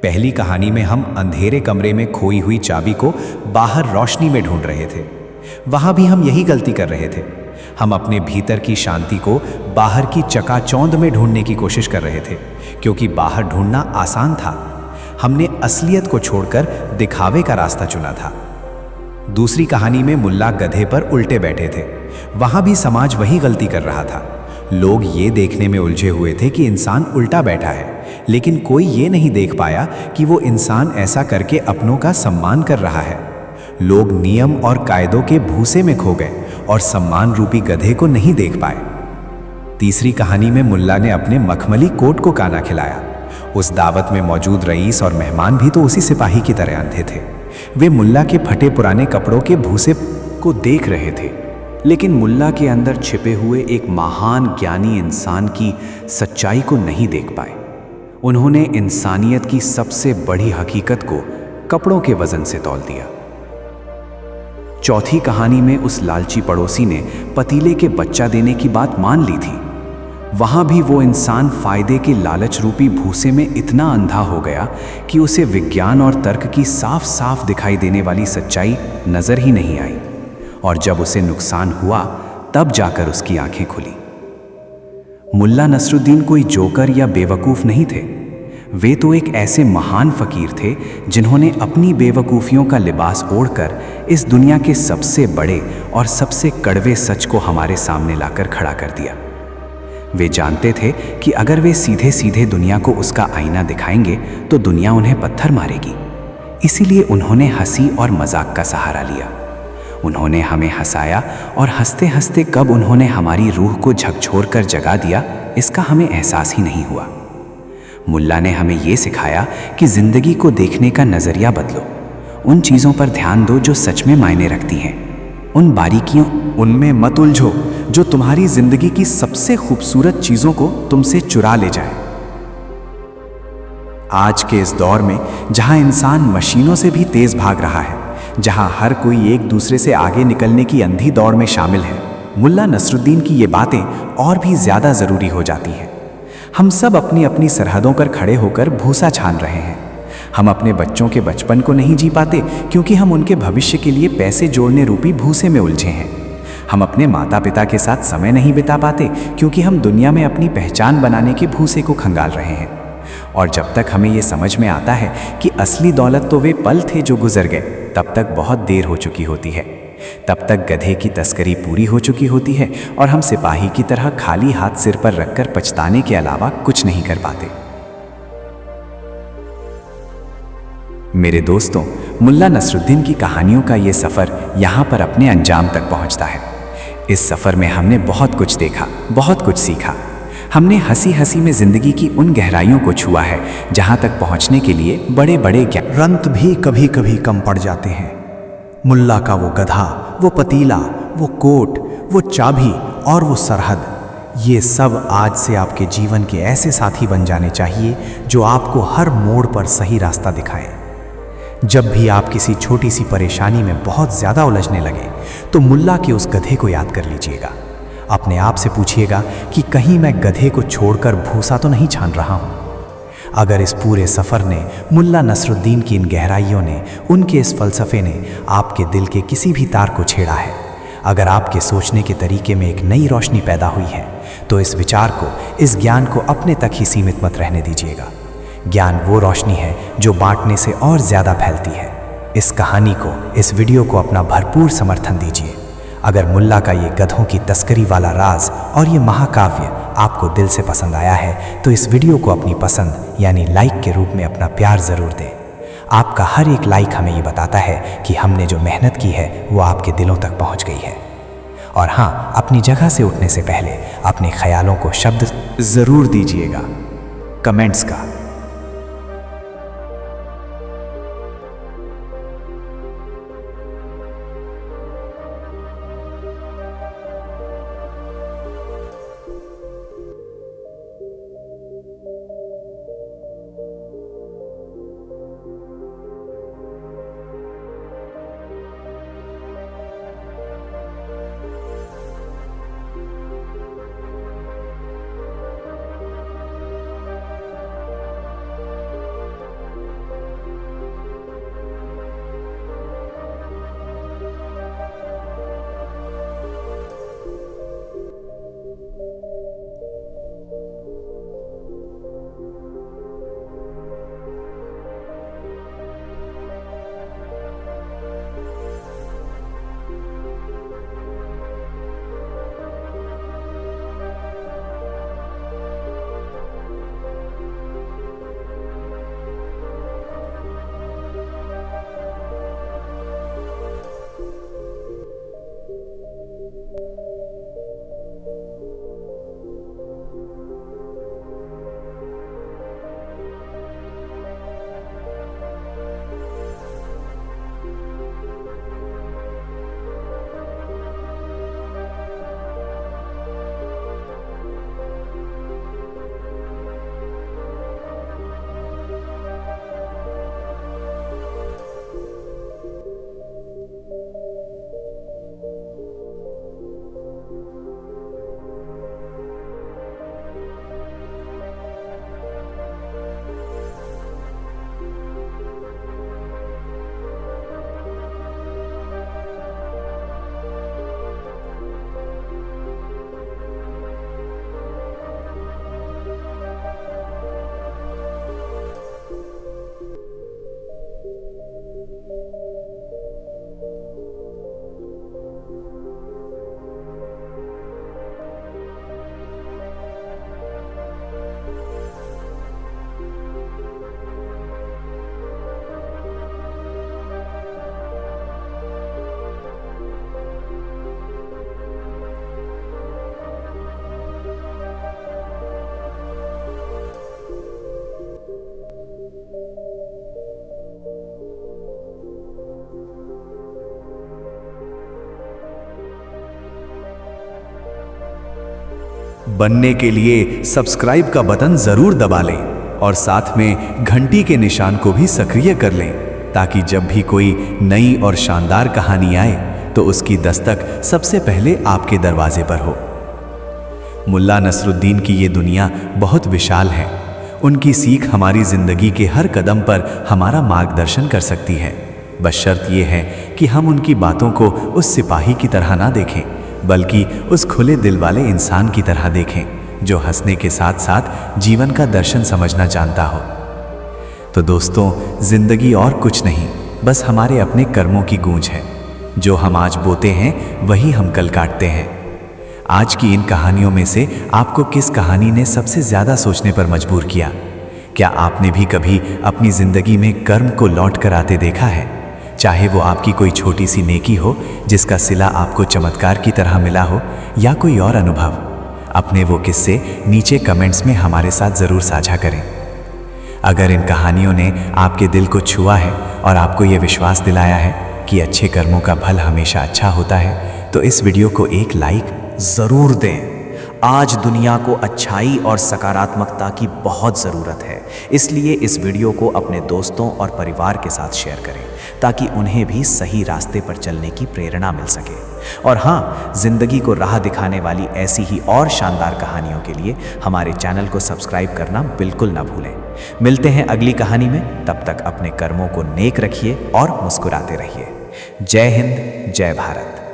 पहली कहानी में हम अंधेरे कमरे में खोई हुई चाबी को बाहर रोशनी में ढूंढ रहे थे। वहां भी हम यही गलती कर रहे थे। हम अपने भीतर की शांति को बाहर की चकाचौंध में ढूंढने की कोशिश कर रहे थे, क्योंकि बाहर ढूंढना आसान था। हमने असलियत को छोड़कर दिखावे का रास्ता चुना था। दूसरी कहानी में मुल्ला गधे पर उल्टे बैठे थे। वहां भी समाज वही गलती कर रहा था। लोग ये देखने में उलझे हुए थे कि इंसान उल्टा बैठा है, लेकिन कोई ये नहीं देख पाया कि वो इंसान ऐसा करके अपनों का सम्मान कर रहा है। लोग नियम और कायदों के भूसे में खो गए और सम्मान रूपी गधे को नहीं देख पाए। तीसरी कहानी में मुल्ला ने अपने मखमली कोट को काना खिलाया। उस दावत में मौजूद रईस और मेहमान भी तो उसी सिपाही की तरह अंधे थे। वे मुल्ला के फटे पुराने कपड़ों के भूसे को देख रहे थे, लेकिन मुल्ला के अंदर छिपे हुए एक महान ज्ञानी इंसान की सच्चाई को नहीं देख पाए। उन्होंने इंसानियत की सबसे बड़ी हकीकत को कपड़ों के वजन से तौल दिया। चौथी कहानी में उस लालची पड़ोसी ने पतीले के बच्चा देने की बात मान ली थी। वहां भी वो इंसान फायदे के लालच रूपी भूसे में इतना अंधा हो गया कि उसे विज्ञान और तर्क की साफ साफ दिखाई देने वाली सच्चाई नजर ही नहीं आई, और जब उसे नुकसान हुआ तब जाकर उसकी आंखें खुली। मुल्ला नसरुद्दीन कोई जोकर या बेवकूफ नहीं थे। वे तो एक ऐसे महान फकीर थे जिन्होंने अपनी बेवकूफियों का लिबास ओढ़कर इस दुनिया के सबसे बड़े और सबसे कड़वे सच को हमारे सामने लाकर खड़ा कर दिया। वे जानते थे कि अगर वे सीधे सीधे दुनिया को उसका आईना दिखाएंगे तो दुनिया उन्हें पत्थर मारेगी। इसीलिए उन्होंने हंसी और मजाक का सहारा लिया। उन्होंने हमें हंसाया, और हंसते हंसते कब उन्होंने हमारी रूह को झकझोर कर जगा दिया, इसका हमें एहसास ही नहीं हुआ। मुल्ला ने हमें ये सिखाया कि जिंदगी को देखने का नजरिया बदलो। उन चीज़ों पर ध्यान दो जो सच में मायने रखती हैं। उन बारीकियों उनमें मत उलझो जो तुम्हारी जिंदगी की सबसे खूबसूरत चीजों को तुमसे चुरा ले जाए। आज के इस दौर में जहां इंसान मशीनों से भी तेज भाग रहा है, जहां हर कोई एक दूसरे से आगे निकलने की अंधी दौड़ में शामिल है, मुल्ला नसरुद्दीन की ये बातें और भी ज्यादा जरूरी हो जाती हैं। हम सब अपनी अपनी सरहदों पर खड़े होकर भूसा छान रहे हैं। हम अपने बच्चों के बचपन को नहीं जी पाते क्योंकि हम उनके भविष्य के लिए पैसे जोड़ने रूपी भूसे में उलझे हैं। हम अपने माता पिता के साथ समय नहीं बिता पाते क्योंकि हम दुनिया में अपनी पहचान बनाने के भूसे को खंगाल रहे हैं। और जब तक हमें ये समझ में आता है कि असली दौलत तो वे पल थे जो गुजर गए, तब तक बहुत देर हो चुकी होती है। तब तक गधे की तस्करी पूरी हो चुकी होती है और हम सिपाही की तरह खाली हाथ सिर पर रखकर पछताने के अलावा कुछ नहीं कर पाते। मेरे दोस्तों, मुल्ला नसरुद्दीन की कहानियों का ये सफ़र यहाँ पर अपने अंजाम तक पहुँचता है। इस सफ़र में हमने बहुत कुछ देखा, बहुत कुछ सीखा। हमने हंसी हंसी में ज़िंदगी की उन गहराइयों को छुआ है जहाँ तक पहुँचने के लिए बड़े बड़े रंत भी कभी कभी कम पड़ जाते हैं। मुल्ला का वो गधा, वो पतीला, वो कोट, वो चाबी और वो सरहद, ये सब आज से आपके जीवन के ऐसे साथी बन जाने चाहिए जो आपको हर मोड़ पर सही रास्ता दिखाएं। जब भी आप किसी छोटी सी परेशानी में बहुत ज़्यादा उलझने लगे तो मुल्ला के उस गधे को याद कर लीजिएगा। अपने आप से पूछिएगा कि कहीं मैं गधे को छोड़कर भूसा तो नहीं छान रहा हूँ। अगर इस पूरे सफ़र ने, मुल्ला नसरुद्दीन की इन गहराइयों ने, उनके इस फ़लसफ़े ने आपके दिल के किसी भी तार को छेड़ा है, अगर आपके सोचने के तरीके में एक नई रोशनी पैदा हुई है, तो इस विचार को, इस ज्ञान को अपने तक ही सीमित मत रहने दीजिएगा। ज्ञान वो रोशनी है जो बांटने से और ज़्यादा फैलती है। इस कहानी को, इस वीडियो को अपना भरपूर समर्थन दीजिए। अगर मुल्ला का ये गधों की तस्करी वाला राज और ये महाकाव्य आपको दिल से पसंद आया है तो इस वीडियो को अपनी पसंद यानी लाइक के रूप में अपना प्यार ज़रूर दें। आपका हर एक लाइक हमें ये बताता है कि हमने जो मेहनत की है वो आपके दिलों तक पहुंच गई है। और हाँ, अपनी जगह से उठने से पहले अपने ख्यालों को शब्द ज़रूर दीजिएगा कमेंट्स का। बनने के लिए सब्सक्राइब का बटन जरूर दबा लें और साथ में घंटी के निशान को भी सक्रिय कर लें, ताकि जब भी कोई नई और शानदार कहानी आए तो उसकी दस्तक सबसे पहले आपके दरवाजे पर हो। मुल्ला नसरुद्दीन की ये दुनिया बहुत विशाल है। उनकी सीख हमारी जिंदगी के हर कदम पर हमारा मार्गदर्शन कर सकती है। बस शर्त यह है कि हम उनकी बातों को उस सिपाही की तरह ना देखें, बल्कि उस खुले दिल वाले इंसान की तरह देखें जो हंसने के साथ साथ जीवन का दर्शन समझना जानता हो। तो दोस्तों, जिंदगी और कुछ नहीं, बस हमारे अपने कर्मों की गूंज है। जो हम आज बोते हैं वही हम कल काटते हैं। आज की इन कहानियों में से आपको किस कहानी ने सबसे ज्यादा सोचने पर मजबूर किया? क्या आपने भी कभी अपनी जिंदगी में कर्म को लौट कर आते देखा है? चाहे वो आपकी कोई छोटी सी नेकी हो जिसका सिला आपको चमत्कार की तरह मिला हो, या कोई और अनुभव, अपने वो किस्से नीचे कमेंट्स में हमारे साथ ज़रूर साझा करें। अगर इन कहानियों ने आपके दिल को छुआ है और आपको ये विश्वास दिलाया है कि अच्छे कर्मों का फल हमेशा अच्छा होता है, तो इस वीडियो को एक लाइक ज़रूर दें। आज दुनिया को अच्छाई और सकारात्मकता की बहुत ज़रूरत है, इसलिए इस वीडियो को अपने दोस्तों और परिवार के साथ शेयर करें ताकि उन्हें भी सही रास्ते पर चलने की प्रेरणा मिल सके। और हाँ, जिंदगी को राह दिखाने वाली ऐसी ही और शानदार कहानियों के लिए हमारे चैनल को सब्सक्राइब करना बिल्कुल ना भूलें। मिलते हैं अगली कहानी में, तब तक अपने कर्मों को नेक रखिए और मुस्कुराते रहिए। जय हिंद, जय भारत।